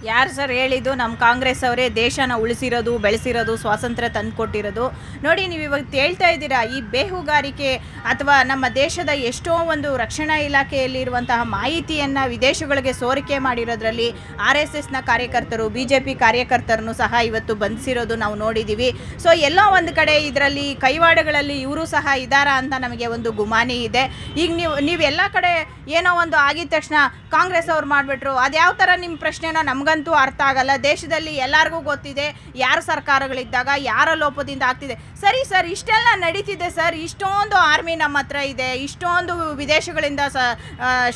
ಯಾರು ಸರ್ ಹೇಳಿದ್ದು? ನಮ್ಮ ಕಾಂಗ್ರೆಸ್ ಅವರೇ ದೇಶನ ಉಳಿಸಿರೋದು, ಬೆಳೆಸಿರೋದು, ಸ್ವಾತಂತ್ರ್ಯ ತಂದುಕೊಟ್ಟಿರೋದು. ನೋಡಿ, ನೀವು ಇವತ್ತು ಹೇಳ್ತಾ ಇದ್ದೀರಾ, ಈ ಬೇಹುಗಾರಿಕೆ ಅಥವಾ ನಮ್ಮ ದೇಶದ ಎಷ್ಟೋ ಒಂದು ರಕ್ಷಣಾ ಇಲಾಖೆಯಲ್ಲಿರುವಂತಹ ಮಾಹಿತಿಯನ್ನು ವಿದೇಶಗಳಿಗೆ ಸೋರಿಕೆ ಮಾಡಿರೋದ್ರಲ್ಲಿ RSSನ ಕಾರ್ಯಕರ್ತರು, BJP ಕಾರ್ಯಕರ್ತರನ್ನು ಸಹ ಇವತ್ತು ಬಂಧಿಸಿರೋದು ನಾವು ನೋಡಿದ್ದೀವಿ. ಸೊ ಎಲ್ಲೋ ಒಂದು ಕಡೆ ಇದರಲ್ಲಿ ಕೈವಾಡಗಳಲ್ಲಿ ಇವರು ಸಹ ಇದ್ದಾರಾ ಅಂತ ನಮಗೆ ಒಂದು ಗುಮಾನಿ ಇದೆ. ಈಗ ನೀವು ಎಲ್ಲ ಕಡೆ ಏನೋ ಒಂದು ಆಗಿದ ತಕ್ಷಣ ಕಾಂಗ್ರೆಸ್ ಅವ್ರು ಮಾಡಿಬಿಟ್ರು, ಅದು ಯಾವ ಥರ ನಿಮ್ಮ ಪ್ರಶ್ನೆನ ನಮಗಂತೂ ಅರ್ಥ ಆಗಲ್ಲ. ದೇಶದಲ್ಲಿ ಎಲ್ಲರಿಗೂ ಗೊತ್ತಿದೆ ಯಾರ ಸರ್ಕಾರಗಳಿದ್ದಾಗ ಯಾರ ಲೋಪದಿಂದ ಆಗ್ತಿದೆ. ಸರಿ ಸರ್, ಇಷ್ಟೆಲ್ಲ ನಡೀತಿದೆ ಸರ್, ಇಷ್ಟೊಂದು ಆರ್ಮಿ ನಮ್ಮ ಹತ್ರ ಇದೆ, ಇಷ್ಟೊಂದು ವಿದೇಶಗಳಿಂದ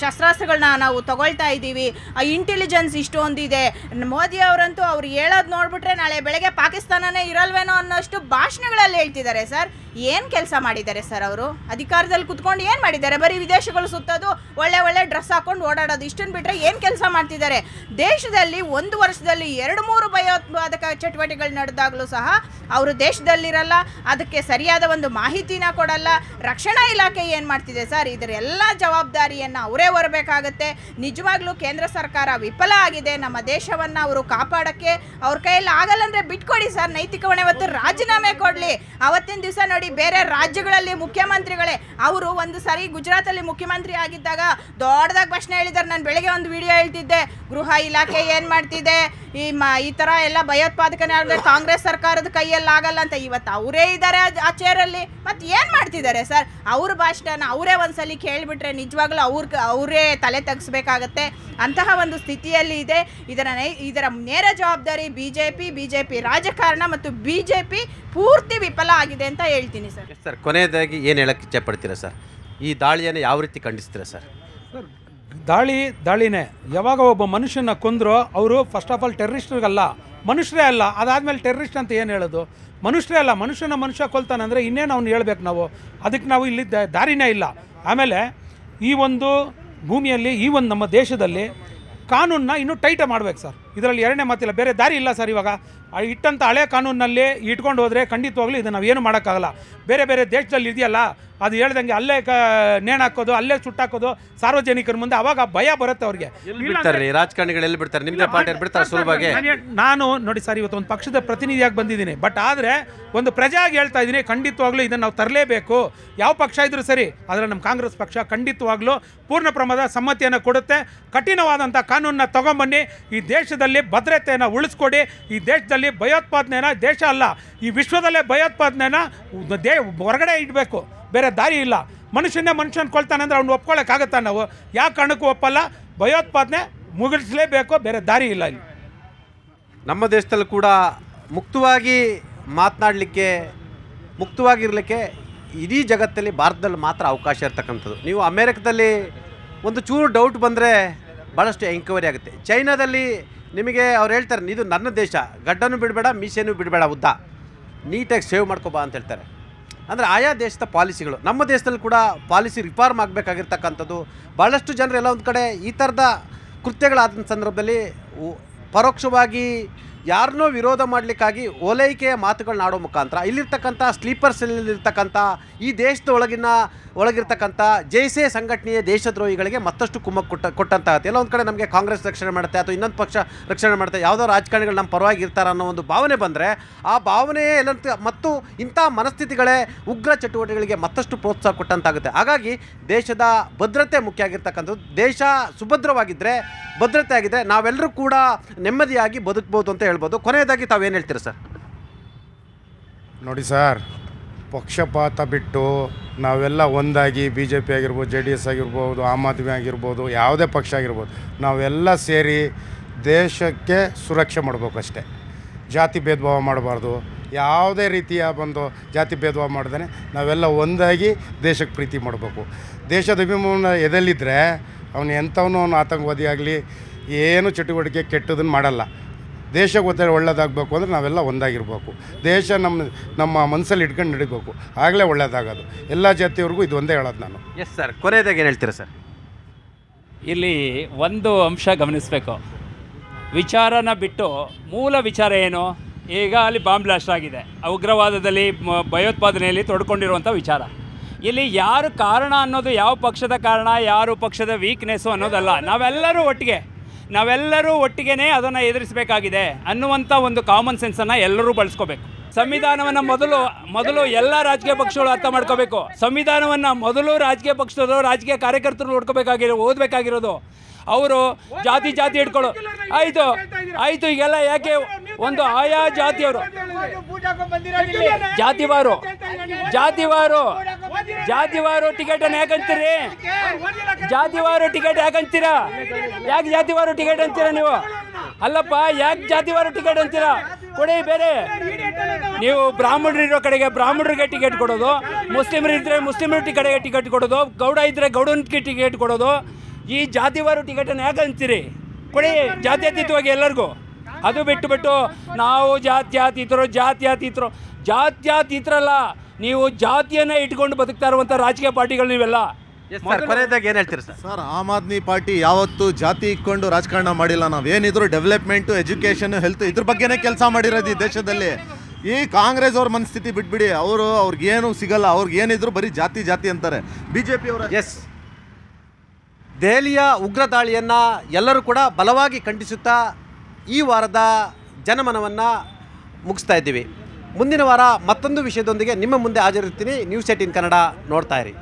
ಶಸ್ತ್ರಾಸ್ತ್ರಗಳನ್ನ ನಾವು ತಗೊಳ್ತಾ ಇದ್ದೀವಿ, ಇಂಟೆಲಿಜೆನ್ಸ್ ಇಷ್ಟೊಂದಿದೆ. ಮೋದಿ ಅವರಂತೂ ಅವ್ರು ಹೇಳೋದು ನೋಡ್ಬಿಟ್ರೆ ನಾಳೆ ಬೆಳಗ್ಗೆ ಪಾಕಿಸ್ತಾನನೇ ಇರಲ್ವೇನೋ ಅನ್ನೋಷ್ಟು ಭಾಷಣಗಳಲ್ಲಿ ಹೇಳ್ತಿದ್ದಾರೆ ಸರ್. ಏನು ಕೆಲಸ ಮಾಡಿದ್ದಾರೆ ಸರ್ ಅವರು? ಅಧಿಕಾರದಲ್ಲಿ ಕುತ್ಕೊಂಡು ಏನು ಮಾಡಿದ್ದಾರೆ? ಬರೀ ವಿದೇಶಗಳು ಸುತ್ತೋದು, ಒಳ್ಳೆ ಒಳ್ಳೆ ಡ್ರೆಸ್ ಹಾಕೊಂಡು ಓಡಾಡೋದು, ಇಷ್ಟನ್ನು ಬಿಟ್ಟರೆ ಏನು ಕೆಲಸ ಮಾಡ್ತಿದ್ದಾರೆ? ದೇಶದಲ್ಲಿ 1 ವರ್ಷದಲ್ಲಿ 2-3 ಭಯೋತ್ಪಾದಕ ಚಟುವಟಿಕೆಗಳು ನಡೆದಾಗಲೂ ಸಹ ಅವರು ದೇಶದಲ್ಲಿರಲ್ಲ, ಅದಕ್ಕೆ ಸರಿಯಾದ ಒಂದು ಮಾಹಿತಿನ ಕೊಡಲ್ಲ. ರಕ್ಷಣಾ ಇಲಾಖೆ ಏನು ಮಾಡ್ತಿದೆ ಸರ್? ಇದರೆಲ್ಲ ಜವಾಬ್ದಾರಿಯನ್ನು ಅವರೇ ಹೊರಬೇಕಾಗತ್ತೆ. ನಿಜವಾಗ್ಲೂ ಕೇಂದ್ರ ಸರ್ಕಾರ ವಿಫಲ ಆಗಿದೆ. ನಮ್ಮ ದೇಶವನ್ನು ಅವರು ಕಾಪಾಡೋಕ್ಕೆ ಅವ್ರ ಕೈಯಲ್ಲಿ ಆಗಲ್ಲ ಅಂದರೆ ಬಿಟ್ಕೊಡಿ ಸರ್. ನೈತಿಕ ಹೊಣೆ ಹೊತ್ತು ರಾಜೀನಾಮೆ ಕೊಡಲಿ. ಅವತ್ತಿನ ದಿವಸ ನೋಡಿ, ಬೇರೆ ರಾಜ್ಯಗಳಲ್ಲಿ ಮುಖ್ಯಮಂತ್ರಿಗಳೇ, ಅವರು ಒಂದು ಸಾರಿ ಗುಜರಾತಲ್ಲಿ ಮುಖ್ಯಮಂತ್ರಿ ಆಗಿದ್ದಾಗ ದೊಡ್ಡದಾಗಿ ಭಾಷಣ ಹೇಳಿದ್ದಾರೆ. ನಾನು ಬೆಳಗ್ಗೆ ಒಂದು ವಿಡಿಯೋ ಹೇಳ್ತಿದ್ದೆ, ಗೃಹ ಇಲಾಖೆ ಏನು ಮಾಡ್ತಿದೆ, ಈ ಥರ ಎಲ್ಲ ಭಯೋತ್ಪಾದಕನೇ ಆದರೆ ಕಾಂಗ್ರೆಸ್ ಸರ್ಕಾರದ ಕೈಯಲ್ಲಿ ಆಗಲ್ಲ ಅಂತ. ಇವತ್ತು ಅವರೇ ಇದ್ದಾರೆ ಆ ಚೇರಲ್ಲಿ, ಮತ್ತು ಏನು ಮಾಡ್ತಿದ್ದಾರೆ ಸರ್? ಅವ್ರ ಭಾಷಣನ ಅವರೇ ಒಂದ್ಸಲಿ ಕೇಳಿಬಿಟ್ರೆ ನಿಜವಾಗ್ಲೂ ಅವರೇ ತಲೆ ತಗ್ಸ್ಬೇಕಾಗತ್ತೆ. ಅಂತಹ ಒಂದು ಸ್ಥಿತಿಯಲ್ಲಿ ಇದೆ. ಇದರ ನೇರ ಜವಾಬ್ದಾರಿ ಬಿಜೆಪಿ ರಾಜಕಾರಣ ಮತ್ತು ಬಿಜೆಪಿ ಪೂರ್ತಿ ವಿಫಲ ಆಗಿದೆ ಅಂತ ಹೇಳ್ತೀನಿ ಸರ್. ಸರ್, ಕೊನೆಯದಾಗಿ ಏನು ಹೇಳಕ್ಕೆ ಇಚ್ಛೆ ಪಡ್ತೀರಾ ಸರ್? ಈ ದಾಳಿಯನ್ನು ಯಾವ ರೀತಿ ಖಂಡಿಸ್ತೀರಾ ಸರ್? ದಾಳಿನೇ. ಯಾವಾಗ ಒಬ್ಬ ಮನುಷ್ಯನ ಕೊಂದ್ರು, ಅವರು ಫಸ್ಟ್ ಆಫ್ ಆಲ್ ಟೆರ್ರಿಸ್ಟ್ರಿಗಲ್ಲ, ಮನುಷ್ಯರೇ ಅಲ್ಲ. ಅದಾದಮೇಲೆ ಟೆರ್ರಿಸ್ಟ್ ಅಂತ ಏನು ಹೇಳೋದು? ಮನುಷ್ಯರೇ ಅಲ್ಲ. ಮನುಷ್ಯ ಕೊಲ್ತಾನಂದರೆ ಇನ್ನೇನು ಅವ್ನು ಹೇಳ್ಬೇಕು ನಾವು? ಅದಕ್ಕೆ ನಾವು ಇಲ್ಲಿ ದಾರಿನೇ ಇಲ್ಲ. ಆಮೇಲೆ ಈ ಒಂದು ಭೂಮಿಯಲ್ಲಿ, ಈ ಒಂದು ನಮ್ಮ ದೇಶದಲ್ಲಿ ಕಾನೂನನ್ನ ಇನ್ನೂ ಟೈಟ್ ಮಾಡಬೇಕು ಸರ್. ಇದರಲ್ಲಿ ಎರಡನೇ ಮಾತಿಲ್ಲ, ಬೇರೆ ದಾರಿ ಇಲ್ಲ ಸರ್. ಇವಾಗ ಇಟ್ಟಂಥ ಹಳೆ ಕಾನೂನಲ್ಲಿ ಇಟ್ಕೊಂಡು ಹೋದರೆ ಖಂಡಿತವಾಗ್ಲೂ ಇದು ನಾವೇನು ಮಾಡೋಕ್ಕಾಗಲ್ಲ. ಬೇರೆ ದೇಶದಲ್ಲಿ ಇದೆಯಲ್ಲ, ಅದು ಹೇಳ್ದಂಗೆ ಅಲ್ಲೇ ನೇಣು ಹಾಕೋದು, ಅಲ್ಲೇ ಸುಟ್ಟಾಕೋದು ಸಾರ್ವಜನಿಕರ ಮುಂದೆ, ಅವಾಗ ಭಯ ಬರುತ್ತೆ ಅವ್ರಿಗೆ. ಬಿಡ್ತಾರೆ ರಾಜಕಾರಣಿಗಳು, ಎಲ್ಲಿ ಬಿಡ್ತಾರೆ? ನಿಮ್ಮದೇ ಪಾರ್ಟಿಯಲ್ಲಿ ಬಿಡ್ತಾರೆ ಸುಲಭವಾಗಿ? ನಾನು ನೋಡಿ ಸರ್, ಇವತ್ತು ಒಂದು ಪಕ್ಷದ ಪ್ರತಿನಿಧಿಯಾಗಿ ಬಂದಿದ್ದೀನಿ, ಬಟ್ ಆದರೆ ಒಂದು ಪ್ರಜೆಯಾಗಿ ಹೇಳ್ತಾ ಇದ್ದೀನಿ, ಖಂಡಿತವಾಗ್ಲೂ ಇದನ್ನು ನಾವು ತರಲೇಬೇಕು. ಯಾವ ಪಕ್ಷ ಇದ್ರೂ ಸರಿ, ಆದರೆ ನಮ್ಮ ಕಾಂಗ್ರೆಸ್ ಪಕ್ಷ ಖಂಡಿತವಾಗ್ಲೂ ಪೂರ್ಣ ಪ್ರಮಾಣದ ಸಮ್ಮತಿಯನ್ನು ಕೊಡುತ್ತೆ. ಕಠಿಣವಾದಂಥ ಕಾನೂನನ್ನ ತೊಗೊಂಬನ್ನಿ, ಈ ದೇಶದಲ್ಲಿ ಭದ್ರತೆಯನ್ನು ಉಳಿಸ್ಕೊಡಿ. ಈ ದೇಶದಲ್ಲಿ ಭಯೋತ್ಪಾದನೆನ, ದೇಶ ಅಲ್ಲ ಈ ವಿಶ್ವದಲ್ಲೇ ಭಯೋತ್ಪಾದನೆನ ಹೊರಗಡೆ ಇಡಬೇಕು. ಬೇರೆ ದಾರಿ ಇಲ್ಲ. ಮನುಷ್ಯನ ಕೊಳ್ತಾನೆ ಅಂದರೆ ಅವ್ನು ಒಪ್ಕೊಳ್ಳೋಕ್ಕಾಗತ್ತಾ? ನಾವು ಯಾವ ಕಾರಣಕ್ಕೂ ಒಪ್ಪಲ್ಲ. ಭಯೋತ್ಪಾದನೆ ಮುಗಿಸ್ಲೇಬೇಕು, ಬೇರೆ ದಾರಿ ಇಲ್ಲ. ಇಲ್ಲಿ ನಮ್ಮ ದೇಶದಲ್ಲಿ ಕೂಡ ಮುಕ್ತವಾಗಿ ಮಾತನಾಡಲಿಕ್ಕೆ, ಮುಕ್ತವಾಗಿರಲಿಕ್ಕೆ ಇಡೀ ಜಗತ್ತಲ್ಲಿ ಭಾರತದಲ್ಲಿ ಮಾತ್ರ ಅವಕಾಶ ಇರ್ತಕ್ಕಂಥದ್ದು. ನೀವು ಅಮೇರಿಕದಲ್ಲಿ ಒಂದು ಚೂರು ಡೌಟ್ ಬಂದರೆ ಭಾಳಷ್ಟು ಎಂಕ್ವೈರಿ ಆಗುತ್ತೆ. ಚೈನಾದಲ್ಲಿ ನಿಮಗೆ ಅವ್ರು ಹೇಳ್ತಾರೆ, ಇದು ನನ್ನ ದೇಶ, ಗಡ್ಡನೂ ಬಿಡಬೇಡ, ಮೀಸೆನೂ ಬಿಡಬೇಡ, ಉದ್ದ ನೀಟಾಗಿ ಸೇವ್ ಮಾಡ್ಕೊಬಾ ಅಂತ ಹೇಳ್ತಾರೆ. ಅಂದರೆ ಆಯಾ ದೇಶದ ಪಾಲಿಸಿಗಳು. ನಮ್ಮ ದೇಶದಲ್ಲಿ ಕೂಡ ಪಾಲಿಸಿ ರಿಫಾರ್ಮ್ ಆಗಬೇಕಾಗಿರ್ತಕ್ಕಂಥದ್ದು. ಭಾಳಷ್ಟು ಜನರು ಎಲ್ಲ ಒಂದು ಕಡೆ ಈ ಥರದ ಕೃತ್ಯಗಳಾದ ಸಂದರ್ಭದಲ್ಲಿ ಪರೋಕ್ಷವಾಗಿ ಯಾರನ್ನೋ ವಿರೋಧ ಮಾಡಲಿಕ್ಕಾಗಿ ಓಲೈಕೆಯ ಮಾತುಗಳನ್ನ ಆಡೋ ಮುಖಾಂತರ ಇಲ್ಲಿರ್ತಕ್ಕಂಥ ಸ್ಲೀಪರ್ ಸೆಲ್ಲಿರ್ತಕ್ಕಂಥ ಈ ದೇಶದ ಒಳಗಿರ್ತಕ್ಕಂಥ ಜೈಸೆ ಸಂಘಟನೆಯ ದೇಶದ್ರೋಹಿಗಳಿಗೆ ಮತ್ತಷ್ಟು ಕುಮ್ಮಕ್ಕು ಕೊಟ್ಟಂತಾಗುತ್ತೆ. ಎಲ್ಲ ಒಂದು ಕಡೆ ನಮಗೆ ಕಾಂಗ್ರೆಸ್ ರಕ್ಷಣೆ ಮಾಡುತ್ತೆ ಅಥವಾ ಇನ್ನೊಂದು ಪಕ್ಷ ರಕ್ಷಣೆ ಮಾಡುತ್ತೆ, ಯಾವುದೋ ರಾಜಕಾರಣಿಗಳು ನಮ್ಮ ಪರವಾಗಿ ಇರ್ತಾರೆ ಅನ್ನೋ ಒಂದು ಭಾವನೆ ಬಂದರೆ, ಆ ಭಾವನೆಯೇ ಎಲ್ಲ ಮತ್ತು ಇಂಥ ಮನಸ್ಥಿತಿಗಳೇ ಉಗ್ರ ಚಟುವಟಿಕೆಗಳಿಗೆ ಮತ್ತಷ್ಟು ಪ್ರೋತ್ಸಾಹ ಕೊಟ್ಟಂತಾಗುತ್ತೆ. ಹಾಗಾಗಿ ದೇಶದ ಭದ್ರತೆ ಮುಖ್ಯ ಆಗಿರ್ತಕ್ಕಂಥದ್ದು. ದೇಶ ಸುಭದ್ರವಾಗಿದ್ದರೆ, ಭದ್ರತೆ ಆಗಿದ್ದರೆ ನಾವೆಲ್ಲರೂ ಕೂಡ ನೆಮ್ಮದಿಯಾಗಿ ಬದುಕ್ಬೋದು ಅಂತ ಹೇಳ್ಬೋದು. ಕೊನೆಯದಾಗಿ ತಾವೇನು ಹೇಳ್ತೀರಾ ಸರ್? ನೋಡಿ ಸರ್, ಪಕ್ಷಪಾತ ಬಿಟ್ಟು ನಾವೆಲ್ಲ ಒಂದಾಗಿ BJP ಆಗಿರ್ಬೋದು, JDS ಆಗಿರ್ಬೋದು, ಆಮ್ ಆದ್ಮಿ ಆಗಿರ್ಬೋದು, ಯಾವುದೇ ಪಕ್ಷ ಆಗಿರ್ಬೋದು, ನಾವೆಲ್ಲ ಸೇರಿ ದೇಶಕ್ಕೆ ಸುರಕ್ಷೆ ಮಾಡಬೇಕು ಅಷ್ಟೇ. ಜಾತಿ ಭೇದ ಭಾವ ಮಾಡಬಾರ್ದು. ಯಾವುದೇ ರೀತಿಯ ಬಂದು ಜಾತಿ ಭೇದ ಭಾವ ಮಾಡ್ದೇ ನಾವೆಲ್ಲ ಒಂದಾಗಿ ದೇಶಕ್ಕೆ ಪ್ರೀತಿ ಮಾಡಬೇಕು. ದೇಶದ ಅಭಿಮಾನ ಎದೆಲ್ಲಿದ್ದರೆ ಅವನು ಎಂಥವನು ಅವನು ಆತಂಕವಾದಿ ಆಗಲಿ, ಏನು ಚಟುವಟಿಕೆ ಕೆಟ್ಟದನ್ನು ಮಾಡಲ್ಲ. ದೇಶಕ್ಕೆ ಒಳ್ಳೇದಾಗಬೇಕು ಅಂದರೆ ನಾವೆಲ್ಲ ಒಂದಾಗಿರ್ಬೇಕು. ದೇಶ ನಮ್ಮ ಮನಸ್ಸಲ್ಲಿ ಇಟ್ಕೊಂಡು ನಡಿಬೇಕು, ಆಗಲೇ ಒಳ್ಳೇದಾಗೋದು. ಎಲ್ಲ ಜಾತಿಯವ್ರಿಗೂ ಇದು ಒಂದೇ ಹೇಳೋದು ನಾನು. ಎಸ್ ಸರ್, ಕೊನೆಯದಾಗಿ ಏನು ಹೇಳ್ತೀರಾ ಸರ್? ಇಲ್ಲಿ ಒಂದು ಅಂಶ ಗಮನಿಸಬೇಕು. ವಿಚಾರನ ಬಿಟ್ಟು ಮೂಲ ವಿಚಾರ ಏನು? ಈಗ ಅಲ್ಲಿ ಬಾಂಬ್ ಬ್ಲಾಸ್ಟ್ ಆಗಿದೆ, ಉಗ್ರವಾದದಲ್ಲಿ ಭಯೋತ್ಪಾದನೆಯಲ್ಲಿ ತೊಡ್ಕೊಂಡಿರುವಂಥ ವಿಚಾರ. ಇಲ್ಲಿ ಯಾರು ಕಾರಣ ಅನ್ನೋದು, ಯಾವ ಪಕ್ಷದ ಕಾರಣ, ಯಾರು ಪಕ್ಷದ ವೀಕ್ನೆಸ್ಸು ಅನ್ನೋದಲ್ಲ. ನಾವೆಲ್ಲರೂ ಒಟ್ಟಿಗೆ ಅದನ್ನು ಎದುರಿಸಬೇಕಾಗಿದೆ ಅನ್ನುವಂಥ ಒಂದು ಕಾಮನ್ ಸೆನ್ಸನ್ನು ಎಲ್ಲರೂ ಬಳಸ್ಕೋಬೇಕು. ಸಂವಿಧಾನವನ್ನು ಮೊದಲು ಎಲ್ಲ ರಾಜಕೀಯ ಪಕ್ಷಗಳು ಅರ್ಥ ಮಾಡ್ಕೋಬೇಕು. ಸಂವಿಧಾನವನ್ನು ಮೊದಲು ರಾಜಕೀಯ ಪಕ್ಷದವರು, ರಾಜಕೀಯ ಕಾರ್ಯಕರ್ತರು ಓದಬೇಕಾಗಿರೋದು. ಅವರು ಜಾತಿ ಇಟ್ಕೊಳ್ಳೋ ಆಯಿತು ಈಗೆಲ್ಲ ಯಾಕೆ ಒಂದು ಆಯಾ ಜಾತಿಯವರು ಜಾತಿವಾರು ಟಿಕೆಟನ್ನು ಯಾಕೆ ಅಂತೀರಿ? ಜಾತಿವಾರು ಟಿಕೆಟ್ ಯಾಕೆ ಅಂತೀರಾ? ಯಾಕೆ ಜಾತಿವಾರು ಟಿಕೆಟ್ ಅಂತೀರಾ ನೀವು? ಅಲ್ಲಪ್ಪ, ಯಾಕೆ ಜಾತಿವಾರು ಟಿಕೆಟ್ ಅಂತೀರಾ? ಕೊಡಿ ಬೇರೆ. ನೀವು ಬ್ರಾಹ್ಮಣರು ಇರೋ ಕಡೆಗೆ ಬ್ರಾಹ್ಮಣರಿಗೆ ಟಿಕೆಟ್ ಕೊಡೋದು, ಮುಸ್ಲಿಮರು ಇದ್ದರೆ ಮುಸ್ಲಿಮರು ಕಡೆಗೆ ಟಿಕೆಟ್ ಕೊಡೋದು, ಗೌಡ ಇದ್ದರೆ ಗೌಡನಿಗೆ ಟಿಕೆಟ್ ಕೊಡೋದು. ಈ ಜಾತಿವಾರು ಟಿಕೆಟನ್ನು ಯಾಕೆ ಅಂತೀರಿ? ಕೊಡಿ ಜಾತ್ಯತೀತವಾಗಿ ಎಲ್ಲರಿಗೂ. ಅದು ಬಿಟ್ಟು ನಾವು ಜಾತ್ಯತೀತರಲ್ಲ, ನೀವು ಜಾತಿಯನ್ನು ಇಟ್ಕೊಂಡು ಬದುಕ್ತಾ ಇರುವಂಥ ರಾಜಕೀಯ ಪಾರ್ಟಿಗಳು ನೀವೆಲ್ಲ. ಕೊನೆಯದಾಗಿ ಏನು ಹೇಳ್ತೀರಿ sir? Sir, Aam Aadmi party ಯಾವತ್ತೂ ಜಾತಿ ಇಟ್ಕೊಂಡು ರಾಜಕಾರಣ ಮಾಡಿಲ್ಲ. ನಾವೇನಿದ್ರು ಡೆವಲಪ್ಮೆಂಟು, ಎಜುಕೇಷನ್, ಹೆಲ್ತ್ ಇದ್ರ ಬಗ್ಗೆನೇ ಕೆಲಸ ಮಾಡಿರೋದು ಈ ದೇಶದಲ್ಲಿ. ಈ ಕಾಂಗ್ರೆಸ್ ಅವ್ರ ಮನಸ್ಥಿತಿ ಬಿಟ್ಬಿಡಿ, ಅವ್ರಿಗೇನು ಸಿಗಲ್ಲ, ಅವ್ರಿಗೇನಿದ್ರು ಬರೀ ಜಾತಿ ಅಂತಾರೆ. BJP ಅವರ ಎಸ್, ದೆಹಲಿಯ ಉಗ್ರ ದಾಳಿಯನ್ನು ಎಲ್ಲರೂ ಕೂಡ ಬಲವಾಗಿ ಖಂಡಿಸುತ್ತಾ ಈ ವಾರದ ಜನಮನವನ್ನು ಮುಗಿಸ್ತಾ ಇದ್ದೀವಿ. ಮುಂದಿನ ವಾರ ಮತ್ತೊಂದು ವಿಷಯದೊಂದಿಗೆ ನಿಮ್ಮ ಮುಂದೆ ಹಾಜರಿರ್ತೀನಿ. ನ್ಯೂಸ್ 18 ಕನ್ನಡ ನೋಡ್ತಾ ಇರಿ.